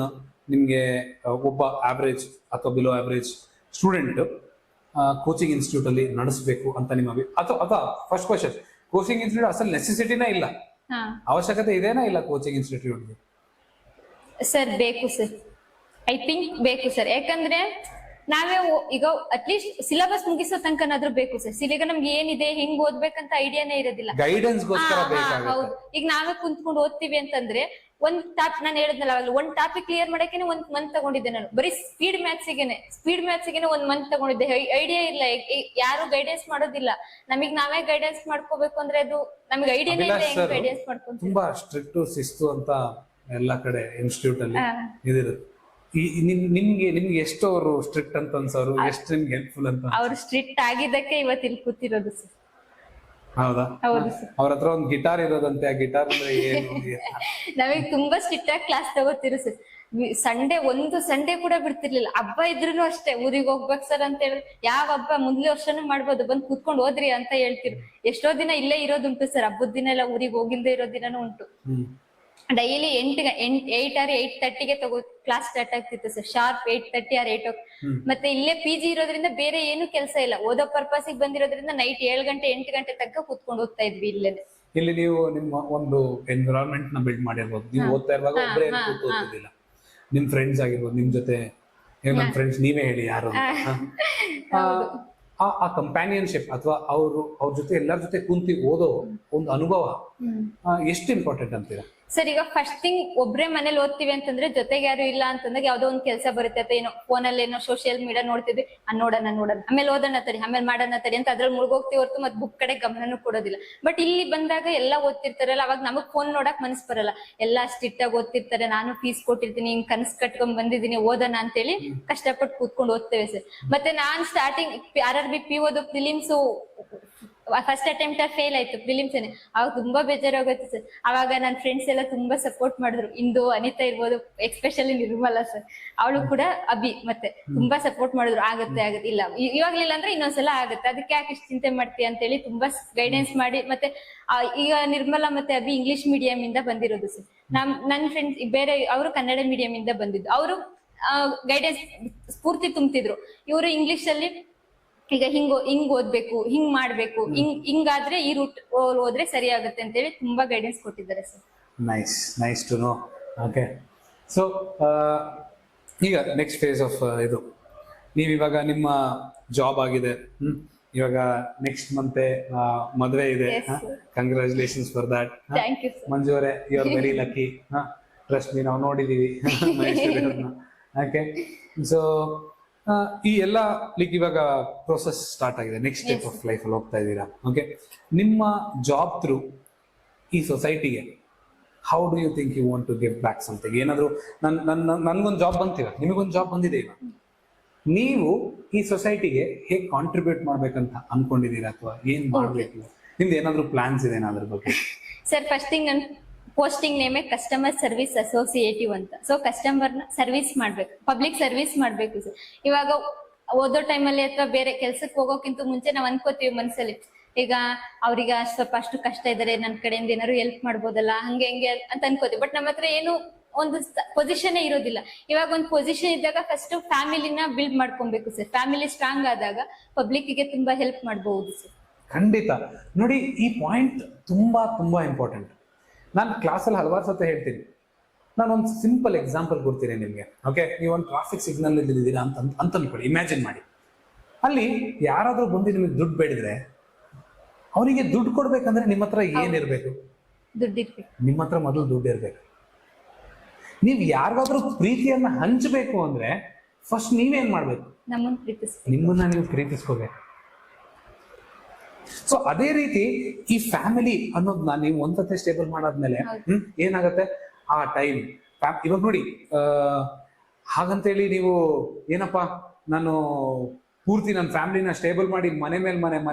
ನಿಮ್ಗೆ ಒಬ್ಬ ಆವರೇಜ್ ಅಥವಾ below average student coaching institute ಅಲ್ಲಿ ನಡೆಸಬೇಕು ಅಂತ ನಿಮ್ಮ ಅಥವಾ ಫಸ್ಟ್ ಕ್ವಶನ್, ಕೋಚಿಂಗ್ ಇನ್ಸ್ಟಿಟ್ಯೂಟ್ ಅಸಲ್ ನೆಸೆಸಿಟಿನೇ ಇಲ್ಲ, ಅವಶ್ಯಕತೆ ಇದೇನಾ ಇಲ್ಲ ಕೋಚಿಂಗ್ ಇನ್ಸ್ಟಿಟ್ಯೂಟ್ಗೆ? ಸರ್ ಬೇಕು ಸರ್, ಐ ಥಿಂಕ್ ಬೇಕು ಸರ್. ಯಾಕಂದ್ರೆ ನಾವೇ ಈಗ ಅಟ್ಲೀಸ್ಟ್ ಸಿಲೆಬಸ್ ಮುಗಿಸೋ ತನಕನಾದ್ರೂ ಬೇಕು ಸರ್. ಈಗ ನಮ್ಗೆ ಏನಿದೆ, ಹೆಂಗ್ ಓದ್ಬೇಕಂತ ಐಡಿಯಾನೇ ಇರೋದಿಲ್ಲ. ಗೈಡೆನ್ಸ್ ಹೌದು. ಈಗ ನಾವೇ ಕುಂತ್ಕೊಂಡು ಓದ್ತೀವಿ ಅಂತಂದ್ರೆ ನಾನು ಹೇಳಿದ್ನಲ್ಲ, ಒಂದ್ ಟಾಪಿಕ್ ಕ್ಲಿಯರ್ ಮಾಡಕ್ಕೆ 1 ಮಂತ್ ತಗೊಂಡಿದ್ದೆ ನಾನು. ಬರೀ ಸ್ಪೀಡ್ ಮ್ಯಾಥ್ಸ್ಗೆನೆ 1 ಮಂತ್ ತಗೊಂಡಿದ್ದೆ. ಐಡಿಯಾ ಇಲ್ಲ, ಯಾರು ಗೈಡೆನ್ಸ್ ಮಾಡೋದಿಲ್ಲ. ನಮಗ್ ನಾವೇ ಗೈಡೆನ್ಸ್ ಮಾಡ್ಕೋಬೇಕು ಅಂದ್ರೆ ಅದು ನಮ್ಗೆ ಐಡಿಯಾನೇ ಇಲ್ಲ. ಹೆಂಗ್ ಗೈಡೆನ್ಸ್ ಮಾಡ್ಕೊಂಡು ತುಂಬಾ ಸ್ಟ್ರಿಕ್ಟ್ ಶಿಸ್ತು ಅಂತ ಎಲ್ಲಾ ಕಡೆ ಇನ್ಸ್ಟಿಟ್ಯೂಟ್ ಅಲ್ಲಿ ಇದಿರುತ್ತೆ. ನಿಮ್ಗೆ ಎಷ್ಟು ಅವರು ಸ್ಟ್ರಿಕ್ಟ್ ಅಂತ ಅನ್ಸೋರು, ಎಷ್ಟು ನಿಮ್ಗೆ ಹೆಲ್ಪ್ಫುಲ್ ಅಂತ? ಅವ್ರು ಸ್ಟ್ರಿಕ್ಟ್ ಆಗಿದ್ದಕ್ಕೆ ಇವತ್ತು ಇಲ್ಲಿ ಕೂತಿರೋದು ಸರ್. ಹೌದಾ? ಹೌದು ಸರ್. ಅವ್ರ ಹತ್ರ ಒಂದು ಗಿಟಾರ್ ಇರೋದಂತೆ. ಆ ಗಿಟಾರ್ ಅಂದ್ರೆ ಏನು? ನಮಗ್ ತುಂಬಾ ಸ್ಟ್ರಿಕ್ಟ್ ಆಗಿ ಕ್ಲಾಸ್ ತಗೋತಿರು ಸರ್. ಒಂದು ಸಂಡೇ ಕೂಡ ಬಿಡ್ತಿರ್ಲಿಲ್ಲ. ಹಬ್ಬ ಇದ್ರೂ ಅಷ್ಟೇ, ಊರಿಗೆ ಹೋಗ್ಬೇಕು ಸರ್ ಅಂತ ಹೇಳಿ, ಯಾವ ಹಬ್ಬ ಮುಂದ್ಲೆ ವರ್ಷನೂ ಮಾಡ್ಬೋದು, ಬಂದ್ ಕೂತ್ಕೊಂಡು ಹೋದ್ರಿ ಅಂತ ಹೇಳ್ತಿರು. ಎಷ್ಟೋ ದಿನ ಇಲ್ಲೇ ಇರೋದುಂಟು ಸರ್. ಹಬ್ಬದ ದಿನ ಎಲ್ಲ ಊರಿಗೆ ಹೋಗಿಲ್ದೇ ಇರೋ ದಿನನೂ ಉಂಟು. ಡೈಲಿ 8 or 8:30ಗೆ ಕ್ಲಾಸ್ ಸ್ಟಾರ್ಟ್ ಆಗ್ತಿತ್ತು ಸರ್. ಶಾರ್ಪ್ 8:30 or 8 ಮತ್ತೆ ಇಲ್ಲೇ PG ಇರೋದ್ರಿಂದ ಬೇರೆ ಏನು ಕೆಲಸ ಇಲ್ಲ. ಓದೋ ಪರ್ಪಸ್ ಬಂದಿರೋದ್ರಿಂದ ನೈಟ್ 7 ಗಂಟೆ 8 ಗಂಟೆ ತನಕ ಕೂತ್ಕೊಂಡು ಓದ್ತಾ ಇದ್ವಿ ಇಲ್ಲೇನೆ. ಇಲ್ಲಿ ನೀವು ನಿಮ್ಮ ಒಂದು ಎನ್ವಿರಾನ್ಮೆಂಟ್ ನ ಬಿಲ್ಡ್ ಮಾಡಿರ್ಬೋದು. ನೀವು ಓದ್ತಾ ಇರುವಾಗ ಒಬ್ಬರೇ ಓದ್ತಿದ್ದಿಲ್ಲ, ನಿಮ್ ಫ್ರೆಂಡ್ಸ್ ಆಗಿರ್ಬೋದು, ನಿಮ್ ಜೊತೆ ನಮ್ ಫ್ರೆಂಡ್ಸ್ ನೀವೇ ಹೇಳಿ ಯಾರು, ಆ ಕಂಪ್ಯಾನಿಯನ್ಶಿಪ್ ಅಥವಾ ಅವ್ರ ಜೊತೆ ಎಲ್ಲರ ಜೊತೆ ಕುಂತಿ ಓದೋ ಒಂದು ಅನುಭವ ಎಷ್ಟು ಇಂಪಾರ್ಟೆಂಟ್ ಅಂತೀರಾ? ಸರ್ ಈಗ ಫಸ್ಟ್ ಥಿಂಗ್ ಒಬ್ರೇ ಮನೇಲಿ ಓದ್ತೀವಿ ಅಂತಂದ್ರೆ ಜೊತೆಗೆ ಯಾರು ಇಲ್ಲ ಅಂತಂದಾಗ ಯಾವ್ದೋ ಒಂದ್ ಕೆಲಸ ಬರುತ್ತೆ ಅಥವಾ ಏನೋ ಫೋನಲ್ಲಿ ಏನೋ ಸೋಷಿಯಲ್ ಮೀಡಿಯಾ ನೋಡ್ತಿದ್ವಿ ನೋಡೋಣ ಆಮೇಲೆ ಓದೋಣ ತಡಿ ಆಮೇಲೆ ಮಾಡೋಣ ತಡಿ ಅಂತ ಅದ್ರಲ್ಲಿ ಮುಳುಗೋಗ್ತೀವಿ ಹೊರತು ಮತ್ತೆ ಬುಕ್ ಕಡೆ ಗಮನನೂ ಕೊಡೋದಿಲ್ಲ. ಬಟ್ ಇಲ್ಲಿ ಬಂದಾಗ ಎಲ್ಲ ಓದ್ತಿರ್ತಾರಲ್ಲ, ಅವಾಗ ನಮಗ್ ಫೋನ್ ನೋಡಕ್ ಮನಸ್ ಬರಲ್ಲ. ಎಲ್ಲಾ ಸ್ಟ್ರಿಕ್ಟ್ ಆಗಿ ಓದ್ತಿರ್ತಾರೆ, ನಾನು ಫೀಸ್ ಕೊಟ್ಟಿರ್ತೀನಿ, ಹಿಂಗ್ ಕನ್ಸ್ ಕಟ್ಕೊಂಡ್ ಬಂದಿದ್ದೀನಿ ಓದೋಣ ಅಂತೇಳಿ ಕಷ್ಟಪಟ್ಟು ಕೂತ್ಕೊಂಡು ಓದ್ತೇವೆ ಸರ್. ಮತ್ತೆ ನಾನ್ starting RRB PO prelims first attempt fail ಆಯ್ತು ಪ್ರಿಲಿಮ್ಸ್. ಅವಾಗ ತುಂಬಾ ಬೇಜಾರಾಗುತ್ತೆ ಸರ್. ಅವಾಗ ನನ್ನ ಫ್ರೆಂಡ್ಸ್ ಎಲ್ಲ ತುಂಬಾ ಸಪೋರ್ಟ್ ಮಾಡಿದ್ರು. ಇಂದು ಅನಿತಾ ಇರ್ಬೋದು, ಎಕ್ಸ್ಪೆಷಲಿ ನಿರ್ಮಲಾ ಸರ್, ಅವಳು ಕೂಡ ಅಭಿ ಮತ್ತೆ ತುಂಬಾ ಸಪೋರ್ಟ್ ಮಾಡಿದ್ರು. ಆಗತ್ತೆ ಇಲ್ಲ ಇವಾಗ್ಲಿಲ್ಲ ಅಂದ್ರೆ ಇನ್ನೊಂದ್ಸಲ ಆಗುತ್ತೆ, ಅದಕ್ಕೆ ಯಾಕೆ ಇಷ್ಟು ಚಿಂತೆ ಮಾಡ್ತೀಯ ಅಂತ ಹೇಳಿ ತುಂಬಾ ಗೈಡೆನ್ಸ್ ಮಾಡಿ. ಮತ್ತೆ ಈಗ ನಿರ್ಮಲಾ ಮತ್ತೆ ಅಭಿ ಇಂಗ್ಲಿಷ್ ಮೀಡಿಯಂ ಇಂದ ಬಂದಿರೋದು ಸರ್. ನನ್ನ ಫ್ರೆಂಡ್ಸ್ ಬೇರೆ ಅವರು ಕನ್ನಡ ಮೀಡಿಯಂ ಇಂದ ಬಂದಿದ್ದು. ಅವರು ಗೈಡೆನ್ಸ್ ಸ್ಫೂರ್ತಿ ತುಂಬ್ತಿದ್ರು. ಇವರು ಇಂಗ್ಲಿಷ್ ಅಲ್ಲಿ ಈಗ ಹಿಂಗ್ ಓದ್ಬೇಕು, ಹಿಂಗ್ ಮಾಡ್ಬೇಕು, ಹಿಂಗಾದ್ರೆ ಈ ರೂಟ್ ಹೋದ್ರೆ ಸರಿ ಆಗುತ್ತೆ ಅಂತೇಳಿ ತುಂಬಾ ಗೈಡೆನ್ಸ್ ಕೊಟ್ಟಿದ್ದಾರೆ sir. Nice to know. Okay, so ಈಗ ನೆಕ್ಸ್ಟ್ ಫೇಸ್ ಆಫ್ ಇದು, ನೀವು ಇವಾಗ ನಿಮ್ಮ ಜಾಬ್ ಆಗಿದೆ, ಇವಾಗ ನೆಕ್ಸ್ಟ್ ಮಂತ್ ಮದುವೆ ಇದೆ. Congratulations for that. Thank you sir. Manju ಅವರೇ, you are very lucky. Trust me, ನಾವು ನೋಡಿದೀವಿ ಓಕೆ. ಸೊ ಈ ಎಲ್ಲ ಲೈಕ್ ಇವಾಗ ಪ್ರೋಸೆಸ್ ಸ್ಟಾರ್ಟ್ ಆಗಿದೆ, ನೆಕ್ಸ್ಟ್ ಸ್ಟೆಪ್ ಆಫ್ ಲೈಫ್ ಅಲ್ಲಿ ಹೋಗ್ತಾ ಇದ್ದೀರಾ. ಓಕೆ, ನಿಮ್ಮ ಜಾಬ್ ಥ್ರೂ ಈ ಸೊಸೈಟಿಗೆ how do you think you want to give back something? ಏನಾದ್ರು ನನ್ಗೊಂದು ಜಾಬ್ ಬಂತೀರ, ನಿಮಗೊಂದು ಜಾಬ್ ಬಂದಿದೆ, ಈಗ ನೀವು ಈ ಸೊಸೈಟಿಗೆ ಹೇಗೆ ಕಾಂಟ್ರಿಬ್ಯೂಟ್ ಮಾಡ್ಬೇಕಂತ ಅನ್ಕೊಂಡಿದ್ದೀರಾ ಅಥವಾ ಏನ್ ಮಾಡ್ಬೇಕು? ನಿಮ್ದು ಏನಾದ್ರು ಪ್ಲಾನ್ಸ್ ಇದೆ ಅದ್ರ ಬಗ್ಗೆ? ಸರ್ ಫಸ್ಟ್ ಥಿಂಗ್ ನನ್ ಪೋಸ್ಟಿಂಗ್ ನೇಮೇ ಕಸ್ಟಮರ್ ಸರ್ವಿಸ್ ಅಸೋಸಿಯೇಟಿವ್ ಅಂತ. ಸೊ ಕಸ್ಟಮರ್ ನ ಸರ್ವಿಸ್ ಮಾಡ್ಬೇಕು, ಪಬ್ಲಿಕ್ ಸರ್ವಿಸ್ ಮಾಡ್ಬೇಕು ಸರ್. ಇವಾಗ ಓದೋ ಟೈಮಲ್ಲಿ ಅಥವಾ ಬೇರೆ ಕೆಲ್ಸಕ್ಕೆ ಹೋಗೋಕ್ಕಿಂತ ಮುಂಚೆ ನಾವ್ ಅನ್ಕೋತೀವಿ ಮನ್ಸಲ್ಲಿ, ಈಗ ಅವ್ರಿಗೆ ಸ್ವಲ್ಪ ಅಷ್ಟು ಕಷ್ಟ ಇದಾರೆ, ನನ್ ಕಡೆಯಿಂದ ಏನಾದ್ರು ಹೆಲ್ಪ್ ಮಾಡ್ಬೋದಲ್ಲ, ಹಂಗೆ ಹೆಂಗೆ ಅಂತ ಅನ್ಕೋತೀವಿ. ಬಟ್ ನಮ್ಮ ಹತ್ರ ಏನು ಒಂದು ಪೊಸಿಷನ್ ಇರೋದಿಲ್ಲ. ಇವಾಗ ಒಂದು ಪೊಸಿಷನ್ ಇದ್ದಾಗ ಫಸ್ಟ್ ಫ್ಯಾಮಿಲಿನ ಬಿಲ್ಡ್ ಮಾಡ್ಕೊಬೇಕು ಸರ್. ಫ್ಯಾಮಿಲಿ ಸ್ಟ್ರಾಂಗ್ ಆದಾಗ ಪಬ್ಲಿಕ್ ಗೆ ತುಂಬಾ ಹೆಲ್ಪ್ ಮಾಡಬಹುದು ಸರ್. ಖಂಡಿತ. ನೋಡಿ, ಈ ಪಾಯಿಂಟ್ ತುಂಬಾ ತುಂಬಾ ಇಂಪಾರ್ಟೆಂಟ್. ನಾನು ಕ್ಲಾಸಲ್ಲಿ ಹಲವಾರು ಸತ ಹೇಳ್ತೀನಿ. ನಾನು ಒಂದು ಸಿಂಪಲ್ ಎಕ್ಸಾಂಪಲ್ ಕೊಡ್ತೀನಿ ನಿಮಗೆ. ಓಕೆ, ನೀವು ಒಂದು ಟ್ರಾಫಿಕ್ ಸಿಗ್ನಲ್ ಇದ್ದೀರಾ ಅಂತ ಅನ್ಕೊಳ್ಳಿ, ಇಮ್ಯಾಜಿನ್ ಮಾಡಿ. ಅಲ್ಲಿ ಯಾರಾದ್ರೂ ಬಂದು ನಿಮಗೆ ದುಡ್ಡು ಬೇಡಿದ್ರೆ ಅವರಿಗೆ ದುಡ್ಡು ಕೊಡ್ಬೇಕಂದ್ರೆ ನಿಮ್ಮ ಹತ್ರ ಏನಿರ್ಬೇಕು? ದುಡ್ಡಿರ್ಬೇಕು. ನಿಮ್ಮ ಹತ್ರ ಮೊದಲು ದುಡ್ಡು ಇರ್ಬೇಕು. ನೀವು ಯಾರಿಗಾದ್ರೂ ಪ್ರೀತಿಯನ್ನ ಹಂಚಬೇಕು ಅಂದ್ರೆ ಫಸ್ಟ್ ನೀವೇನ್ ಮಾಡ್ಬೇಕು? ನಿಮ್ಮನ್ನ ನೀವು ಪ್ರೀತಿಸ್ಕೋಬೇಕು. ಸೊ ಅದೇ ರೀತಿ ಈ ಫ್ಯಾಮಿಲಿ ಅನ್ನೋದನ್ನ ನೀವು ಒಂದ್ಸತಿ ಸ್ಟೇಬಲ್ ಮಾಡಾದ್ಮೇಲೆ ಏನಾಗತ್ತೆ, ಆ ಟೈಮ್ ಇವಾಗ ನೋಡಿ, ಹಾಗಂತೇಳಿ ನೀವು ಏನಪ್ಪಾ ನಾನು ಪೂರ್ತಿ ನನ್ನ ಫ್ಯಾಮಿಲಿನ ಸ್ಟೇಬಲ್ ಮಾಡಿ ಮನೆ ಮೇಲೆ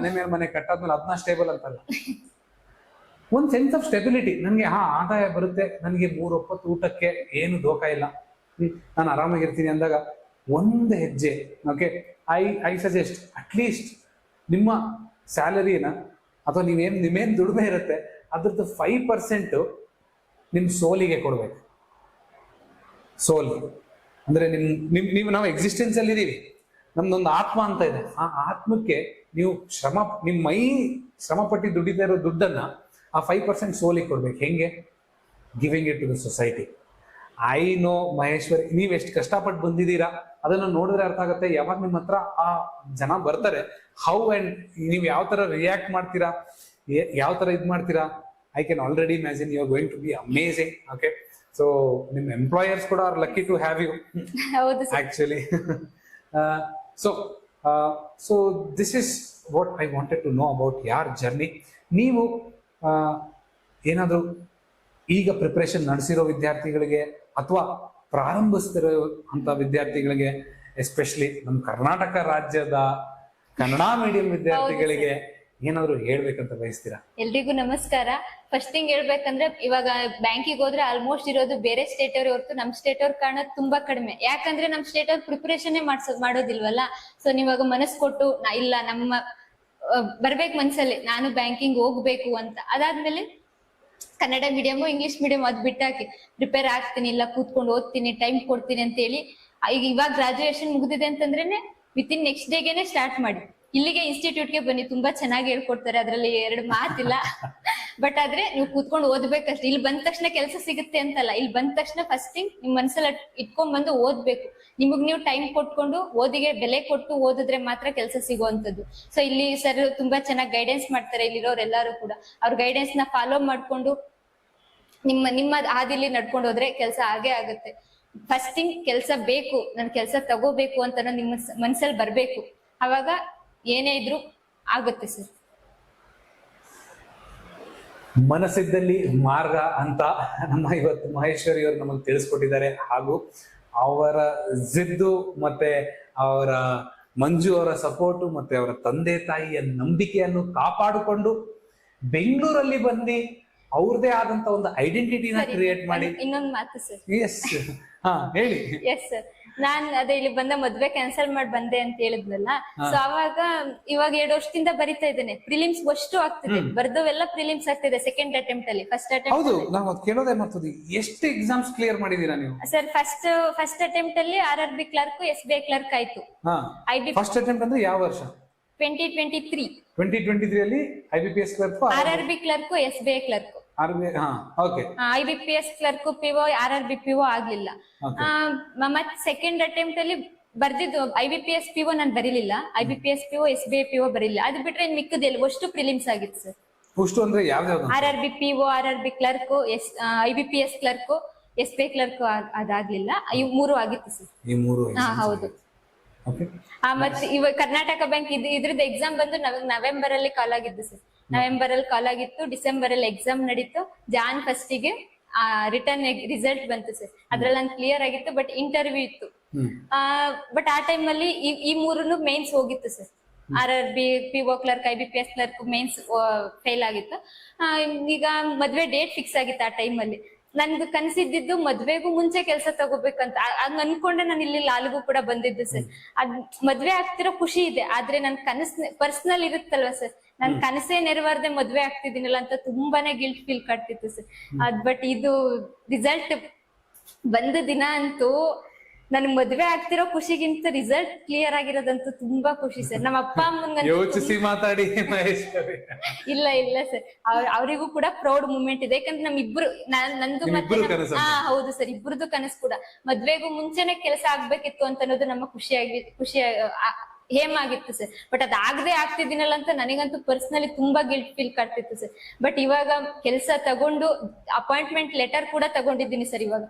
ಮನೆ ಕಟ್ಟಾದ್ಮೇಲೆ ಅದನ್ನ ಸ್ಟೇಬಲ್ ಅಂತಲ್ಲ. ಒಂದ್ ಸೆನ್ಸ್ ಆಫ್ ಸ್ಟೆಬಿಲಿಟಿ. ನನಗೆ ಆದಾಯ ಬರುತ್ತೆ, ನನಗೆ 3 ಹೊತ್ತು ಊಟಕ್ಕೆ ಏನು ದೋಖ ಇಲ್ಲ, ನಾನು ಆರಾಮಾಗಿರ್ತೀನಿ ಅಂದಾಗ ಒಂದು ಹೆಜ್ಜೆ. ಓಕೆ, ಐ ಸಜೆಸ್ಟ್ ಅಟ್ಲೀಸ್ಟ್ ನಿಮ್ಮ ಸ್ಯಾಲರಿನ ಅಥವಾ ನಿಮ್ಮೇನ್ ದುಡಿಮೆ ಇರುತ್ತೆ ಅದ್ರದ್ದು 5% ನಿಮ್ ಸೋಲಿಗೆ ಕೊಡ್ಬೇಕು. ಸೋಲ್ ಅಂದ್ರೆ ನೀವು ನಾವು ಎಕ್ಸಿಸ್ಟೆನ್ಸ್ ಅಲ್ಲಿ ಇದೀವಿ, ನಮ್ದೊಂದು ಆತ್ಮ ಅಂತ ಇದೆ. ಆ ಆತ್ಮಕ್ಕೆ ನೀವು ನಿಮ್ ಮೈ ಶ್ರಮ ಪಟ್ಟಿ ದುಡಿತಾ ಇರೋ ದುಡ್ಡನ್ನ ಆ 5% ಸೋಲಿಗೆ ಕೊಡ್ಬೇಕು. ಹೆಂಗೆ? Giving it to the society. I know Maheshwari, ನೀವ್ ಎಷ್ಟು ಕಷ್ಟಪಟ್ಟು ಬಂದಿದ್ದೀರಾ ಅದನ್ನ ನೋಡಿದ್ರೆ ಅರ್ಥ ಆಗುತ್ತೆ. ಯಾವಾಗ ನಿಮ್ಮ ಹತ್ರ ಆ ಜನ ಬರ್ತಾರೆ, ಹೌ ಅಂಡ್ ನೀವು ಯಾವ ತರ ರಿಯಾಕ್ಟ್ ಮಾಡ್ತೀರಾ, ಯಾವ ತರ ಇದ್ ಮಾಡ್ತೀರಾ, I can already imagine you are going to be amazing. Okay, so ನಿಮ್ ಎಂಪ್ಲಾಯರ್ಸ್ ಕೂಡ are lucky to have you actually. So this is what I wanted to know about your journey. ನೀವು ಏನಾದ್ರು ಈಗ ಪ್ರಿಪರೇಷನ್ ನಡೆಸಿರೋ ವಿದ್ಯಾರ್ಥಿಗಳಿಗೆ ಅಥವಾ ಪ್ರಾರಂಭಿಸ್ತಿರೋ ಅಂತ ವಿದ್ಯಾರ್ಥಿಗಳಿಗೆ, especially ನಮ್ಮ ಕರ್ನಾಟಕ ರಾಜ್ಯದ ಕನ್ನಡ ಮೀಡಿಯಂ ವಿದ್ಯಾರ್ಥಿಗಳಿಗೆ ಏನಾದ್ರು ಹೇಳ್ಬೇಕಂತ ಬಯಸ್ತೀರಾ? ಎಲ್ರಿಗೂ ನಮಸ್ಕಾರ. ಫಸ್ಟ್ ಥಿಂಗ್ ಹೇಳ್ಬೇಕಂದ್ರೆ, ಇವಾಗ ಬ್ಯಾಂಕಿಗೆ ಹೋದ್ರೆ ಆಲ್ಮೋಸ್ಟ್ ಇರೋದು ಬೇರೆ ಸ್ಟೇಟ್ ಅವ್ರ ಹೊರತು ನಮ್ ಸ್ಟೇಟ್ ಅವ್ರ ಕಾಣೋದು ತುಂಬಾ ಕಡಿಮೆ. ಯಾಕಂದ್ರೆ ನಮ್ ಸ್ಟೇಟ್ ಅವ್ರ ಪ್ರಿಪರೇಷನ್ ಮಾಡೋದಿಲ್ವಲ್ಲ. ಸೊ ನೀವಾಗ ಮನಸ್ಸು ಕೊಟ್ಟು ಇಲ್ಲ ನಮ್ಮ ಬರ್ಬೇಕು ಮನ್ಸಲ್ಲಿ ನಾನು ಬ್ಯಾಂಕಿಂಗ್ ಹೋಗ್ಬೇಕು ಅಂತ, ಅದಾದ್ಮೇಲೆ ಕನ್ನಡ ಮೀಡಿಯಮು ಇಂಗ್ಲಿಷ್ ಮೀಡಿಯಂ ಅದ್ ಬಿಟ್ಟಾಕಿ ಪ್ರಿಪೇರ್ ಆಗ್ತೀನಿ, ಇಲ್ಲ ಕೂತ್ಕೊಂಡು ಓದ್ತೀನಿ, ಟೈಮ್ ಕೊಡ್ತೀನಿ ಅಂತ ಹೇಳಿ. ಈಗ ಇವಾಗ ಗ್ರಾಜುಯೇಷನ್ ಮುಗಿದಿದೆ ಅಂತಂದ್ರೇನೆ ವಿತಿನ್ ನೆಕ್ಸ್ಟ್ ಡೇಗೆನೆ ಸ್ಟಾರ್ಟ್ ಮಾಡಿ ಇಲ್ಲಿಗೆ ಇನ್ಸ್ಟಿಟ್ಯೂಟ್ಗೆ ಬನ್ನಿ. ತುಂಬಾ ಚೆನ್ನಾಗಿ ಹೇಳ್ಕೊಡ್ತಾರೆ, ಅದ್ರಲ್ಲಿ 2 ಮಾತಿಲ್ಲ. ಬಟ್ ಆದ್ರೆ ನೀವು ಕೂತ್ಕೊಂಡು ಓದ್ಬೇಕಷ್ಟೇ. ಇಲ್ಲಿ ಬಂದ ತಕ್ಷಣ ಕೆಲಸ ಸಿಗುತ್ತೆ ಅಂತಲ್ಲ, ಇಲ್ಲಿ ಬಂದ ತಕ್ಷಣ ಫಸ್ಟ್ ಥಿಂಗ್ ನಿಮ್ ಮನ್ಸಲ್ಲಿ ಇಟ್ಕೊಂಡ್ ಬಂದು ಓದ್ಬೇಕು. ನಿಮಗ್ ನೀವು ಟೈಮ್ ಕೊಟ್ಕೊಂಡು ಓದಿಗೆ ಬೆಲೆ ಕೊಟ್ಟು ಓದಿದ್ರೆ ಮಾತ್ರ ಕೆಲಸ ಸಿಗುವಂತದ್ದು. ಸೊ ಇಲ್ಲಿ ಸರ್ ತುಂಬಾ ಚೆನ್ನಾಗಿ ಗೈಡೆನ್ಸ್ ಮಾಡ್ತಾರೆ, ಇಲ್ಲಿರೋರು ಎಲ್ಲಾರು ಕೂಡ ಅವ್ರ ಗೈಡೆನ್ಸ್ ನ ಫಾಲೋ ಮಾಡ್ಕೊಂಡು ನಿಮ್ಮ ಹಾದಿಲಿ ನಡ್ಕೊಂಡು ಹೋದ್ರೆ ಕೆಲಸ ಆಗೇ ಆಗುತ್ತೆ. ಫಸ್ಟ್ ಥಿಂಗ್ ಕೆಲಸ ಬೇಕು, ನನ್ ಕೆಲಸ ತಗೋಬೇಕು ಅಂತ ನಿಮ್ಮ ಮನ್ಸಲ್ಲಿ ಬರ್ಬೇಕು, ಅವಾಗ ಏನೇ ಇದ್ರು ಆಗುತ್ತೆ ಸರ್. ಮನಸ್ಸಿದ್ದಲ್ಲಿ ಮಾರ್ಗ ಅಂತ ನಮ್ಮ ಇವತ್ತು ಮಹೇಶ್ವರಿ ಅವರು ನಮಗೆ ತಿಳಿಸ್ಕೊಟ್ಟಿದ್ದಾರೆ. ಹಾಗೂ ಅವರ ಜಿದ್ದು ಮತ್ತೆ ಅವರ ಮಂಜು ಅವರ ಸಪೋರ್ಟು ಮತ್ತೆ ಅವರ ತಂದೆ ತಾಯಿಯ ನಂಬಿಕೆಯನ್ನು ಕಾಪಾಡಿಕೊಂಡು ಬೆಂಗಳೂರಲ್ಲಿ ಬಂದು ಅವ್ರದೇ ಆದಂತ ಒಂದು ಐಡೆಂಟಿಟಿನ ಕ್ರಿಯೇಟ್ ಮಾಡಿ. ಇನ್ನೊಂದು ಮಾತು ಸರ್. ಎಸ್, ಹಾ ಹೇಳಿ. ಎಸ್ ಸರ್, ನಾನ್ ಅದೇ ಇಲ್ಲಿ ಬಂದ ಮದ್ವೆ ಕ್ಯಾನ್ಸಲ್ ಮಾಡಿ ಬಂದೆ ಅಂತ ಹೇಳಿದ್ನಲ್ಲ, ಸೊ ಅವಾಗ ಇವಾಗ 2 ವರ್ಷದಿಂದ ಬರಿತಾ ಇದ್ದೇನೆ. ಪ್ರಿಲಿಮ್ಸ್ ಅಷ್ಟು ಆಗ್ತಿದೆ, ಬರ್ದವೆಲ್ಲ ಪ್ರಿಲಿಮ್ಸ್ ಆಗ್ತಿದೆ ಸೆಕೆಂಡ್ ಅಟೆಂಪ್ಟ್ ಅಲ್ಲಿ. ಫಸ್ಟ್ ಅಟೆಂಪ್ಟ್ ಹೌದು, ನಾವು ಕೇಳೋದೇ ಮಾಡ್ತದೆ, ಎಷ್ಟು ಎಕ್ಸಾಮ್ಸ್ ಕ್ಲಿಯರ್ ಮಾಡಿದೀರಾ ನೀವು? ಸರ್ ಫಸ್ಟ್ ಅಟೆಂಪ್ಟ್ ಅಲ್ಲಿ RRB ಕ್ಲರ್ಕ್, SBI ಕ್ಲರ್ಕ್ ಆಯ್ತು. ಫಸ್ಟ್ ಅಟೆಂಪ್ಟ್ ಅಂದ್ರೆ ಯಾವ ವರ್ಷ? 2023 ಅಲ್ಲಿ IBPS clerk, RRB clerk, SBI clerk. IBPS clerk PO, RRB PO ಆಗ್ಲಿಲ್ಲ. ಮತ್ ಸೆಕೆಂಡ್ ಅಟೆಂಪ್ಟ್ ಅಲ್ಲಿ ಬರ್ದಿದ್ದು IBPS PO ನಾನು ಬರೀಲಿಲ್ಲ, IBPS PO, SBI PO ಬರೀಲಿಲ್ಲ. ಅದು ಬಿಟ್ರೆ ಇನ್ ಮಿಕ್ಕದೆಲ್ಲ ಅಷ್ಟು ಪ್ರಿಲಿಮ್ಸ್ ಆಗಿತ್ತು ಸರ್. ಅಷ್ಟು ಅಂದ್ರೆ ಯಾವ್ದು? RRB PO, RRB clerk, IBPS clerk, SBI clerk ಅದಾಗ್ಲಿಲ್ಲ. ಇವ್ 3 ಆಗಿತ್ತು ಸರ್. ಈ 3? ಹೌದು. ಮತ್ತೆ ಇವಾಗ ಕರ್ನಾಟಕ ಬ್ಯಾಂಕ್ ಇದ್ರದ್ದು ಎಕ್ಸಾಮ್ ಬಂದು ನವೆಂಬರ್ ಅಲ್ಲಿ ಕಾಲ್ ಆಗಿದ್ದು ಸರ್. ನವೆಂಬರ್ ಅಲ್ಲಿ ಕಾಲ್ ಆಗಿತ್ತು, ಡಿಸೆಂಬರ್ ಅಲ್ಲಿ ಎಕ್ಸಾಮ್ ನಡೀತು, ಜಾನ್ 1 ಗೆ ರಿಟರ್ನ್ ರಿಸಲ್ಟ್ ಬಂತು ಸರ್. ಅದ್ರಲ್ಲಿ ನಾನು ಕ್ಲಿಯರ್ ಆಗಿತ್ತು, ಬಟ್ ಇಂಟರ್ವ್ಯೂ ಇತ್ತು. ಬಟ್ ಆ ಟೈಮ್ ಅಲ್ಲಿ ಈ 3 ಮೇನ್ಸ್ ಹೋಗಿತ್ತು sir. RRB PO clerk, IBPS clerk mains fail ಆಗಿತ್ತು. ಈಗ ಮದ್ವೆ ಡೇಟ್ ಫಿಕ್ಸ್ ಆಗಿತ್ತು ಆ ಟೈಮ್ ಅಲ್ಲಿ. ನನ್ಗೆ ಕನ್ಸಿದ್ದು ಮದ್ವೆಗೂ ಮುಂಚೆ ಕೆಲಸ ತಗೋಬೇಕಂತ ಹಂಗ ಅನ್ಕೊಂಡೆ ನಾನು ಇಲ್ಲಿ ಲಾಲ್ಗೂ ಕೂಡ ಬಂದಿದ್ದು ಸರ್. ಅದ್ ಮದ್ವೆ ಆಗ್ತಿರೋ ಖುಷಿ ಇದೆ, ಆದ್ರೆ ನನ್ ಪರ್ಸನಲ್ ಇರುತ್ತಲ್ವಾ ಸರ್, ನನ್ ಕನಸೇ ನೆರವೇರದೆ ಮದ್ವೆ ಆಗ್ತಿದ್ದೀನಲ್ಲ ಅಂತ ತುಂಬಾನೇ ಗಿಲ್ಟ್ ಫೀಲ್ ಕಾಡ್ತಿತ್ತು ಸರ್. ಬಟ್ ಇದು ರಿಸಲ್ಟ್ ಬಂದ ದಿನ ಅಂತೂ ನನ್ ಮದ್ವೆ ಆಗ್ತಿರೋ ಖುಷಿಗಿಂತ ರಿಸಲ್ಟ್ ಕ್ಲಿಯರ್ ಆಗಿರೋದಂತೂ ತುಂಬಾ ಖುಷಿ ಸರ್. ನಮ್ಮ ಅಪ್ಪ ಅಮ್ಮಂಗ ಯೋಚಿಸಿ ಮಾತಾಡಿ ಇಲ್ಲ ಸರ್, ಅವರಿಗೂ ಕೂಡ ಪ್ರೌಡ್ ಮೂಮೆಂಟ್ ಇದೆ. ಯಾಕಂದ್ರೆ ನಮ್ಮಿಬ್ರು ನಂದು ಮತ್ತೆ ಹೌದು ಸರ್, ಇಬ್ರದ್ದು ಕನಸು ಕೂಡ ಮದ್ವೆಗೂ ಮುಂಚೆನೆ ಕೆಲಸ ಆಗ್ಬೇಕಿತ್ತು ಅಂತ ಅನ್ನೋದು ನಮ್ಮ ಖುಷಿ ಹೇಮಾಗಿತ್ತು ಸರ್. ಬಟ್ ಅದಾಗದೆ ಆಗ್ತಿದ್ದೀನಲ್ಲ ಅಂತ ನನಗಂತೂ ಪರ್ಸನಲಿ ತುಂಬಾ ಗಿಲ್ಟ್ ಫೀಲ್ ಕಾಡ್ತಿತ್ತು ಸರ್. ಬಟ್ ಇವಾಗ ಕೆಲಸ ತಗೊಂಡು ಅಪಾಯಿಂಟ್ಮೆಂಟ್ ಲೆಟರ್ ಕೂಡ ತಗೊಂಡಿದ್ದೀನಿ ಸರ್. ಇವಾಗ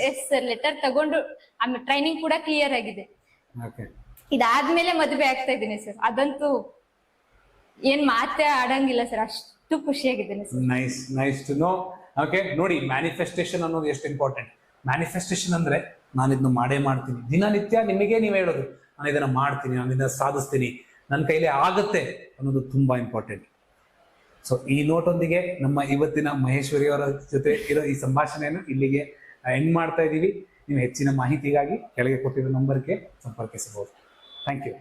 ಎಸ್ ಸರ್, ಲೆಟರ್ ತಗೊಂಡು ಆಮೇಲೆ ಟ್ರೈನಿಂಗ್ ಕೂಡ ಕ್ಲಿಯರ್ ಆಗಿದೆ. ಇದಾದ್ಮೇಲೆ ಮದುವೆ ಆಗ್ತಾ ಇದ್ದೀನಿ ಸರ್. ಅದಂತೂ ಏನ್ ಮಾತೇ ಆಡಂಗಿಲ್ಲ ಸರ್, ಅಷ್ಟು ಖುಷಿಯಾಗಿದ್ದೀನಿ sir. Nice to know. Okay, ನೋಡಿ ಮ್ಯಾನಿಫೆಸ್ಟೇಷನ್ ಅನ್ನೋದು ಎಷ್ಟು ಇಂಪಾರ್ಟೆಂಟ್. ಮ್ಯಾನಿಫೆಸ್ಟೇಷನ್ ಅಂದ್ರೆ ನಾನು ಇದನ್ನ ಮಾಡೇ ಮಾಡ್ತೀನಿ, ದಿನನಿತ್ಯ ನಿಮಗೆ ನೀವು ಹೇಳೋದು ನಾನು ಇದನ್ನ ಮಾಡ್ತೀನಿ, ನಾನು ಇದನ್ನ ಸಾಧಿಸ್ತೀನಿ, ನನ್ನ ಕೈಲಿ ಆಗುತ್ತೆ ಅನ್ನೋದು ತುಂಬಾ ಇಂಪಾರ್ಟೆಂಟ್. ಸೊ ಈ ನೋಟೊಂದಿಗೆ ನಮ್ಮ ಇವತ್ತಿನ ಮಹೇಶ್ವರಿ ಅವರ ಜೊತೆ ಇರೋ ಈ ಸಂಭಾಷಣೆಯನ್ನು ಇಲ್ಲಿಗೆ ಎಂಡ್ ಮಾಡ್ತಾ ಇದ್ದೀವಿ. ನೀವು ಹೆಚ್ಚಿನ ಮಾಹಿತಿಗಾಗಿ ಕೆಳಗೆ ಕೊಟ್ಟಿರೋ ನಂಬರ್ಗೆ ಸಂಪರ್ಕಿಸಬಹುದು. Thank you.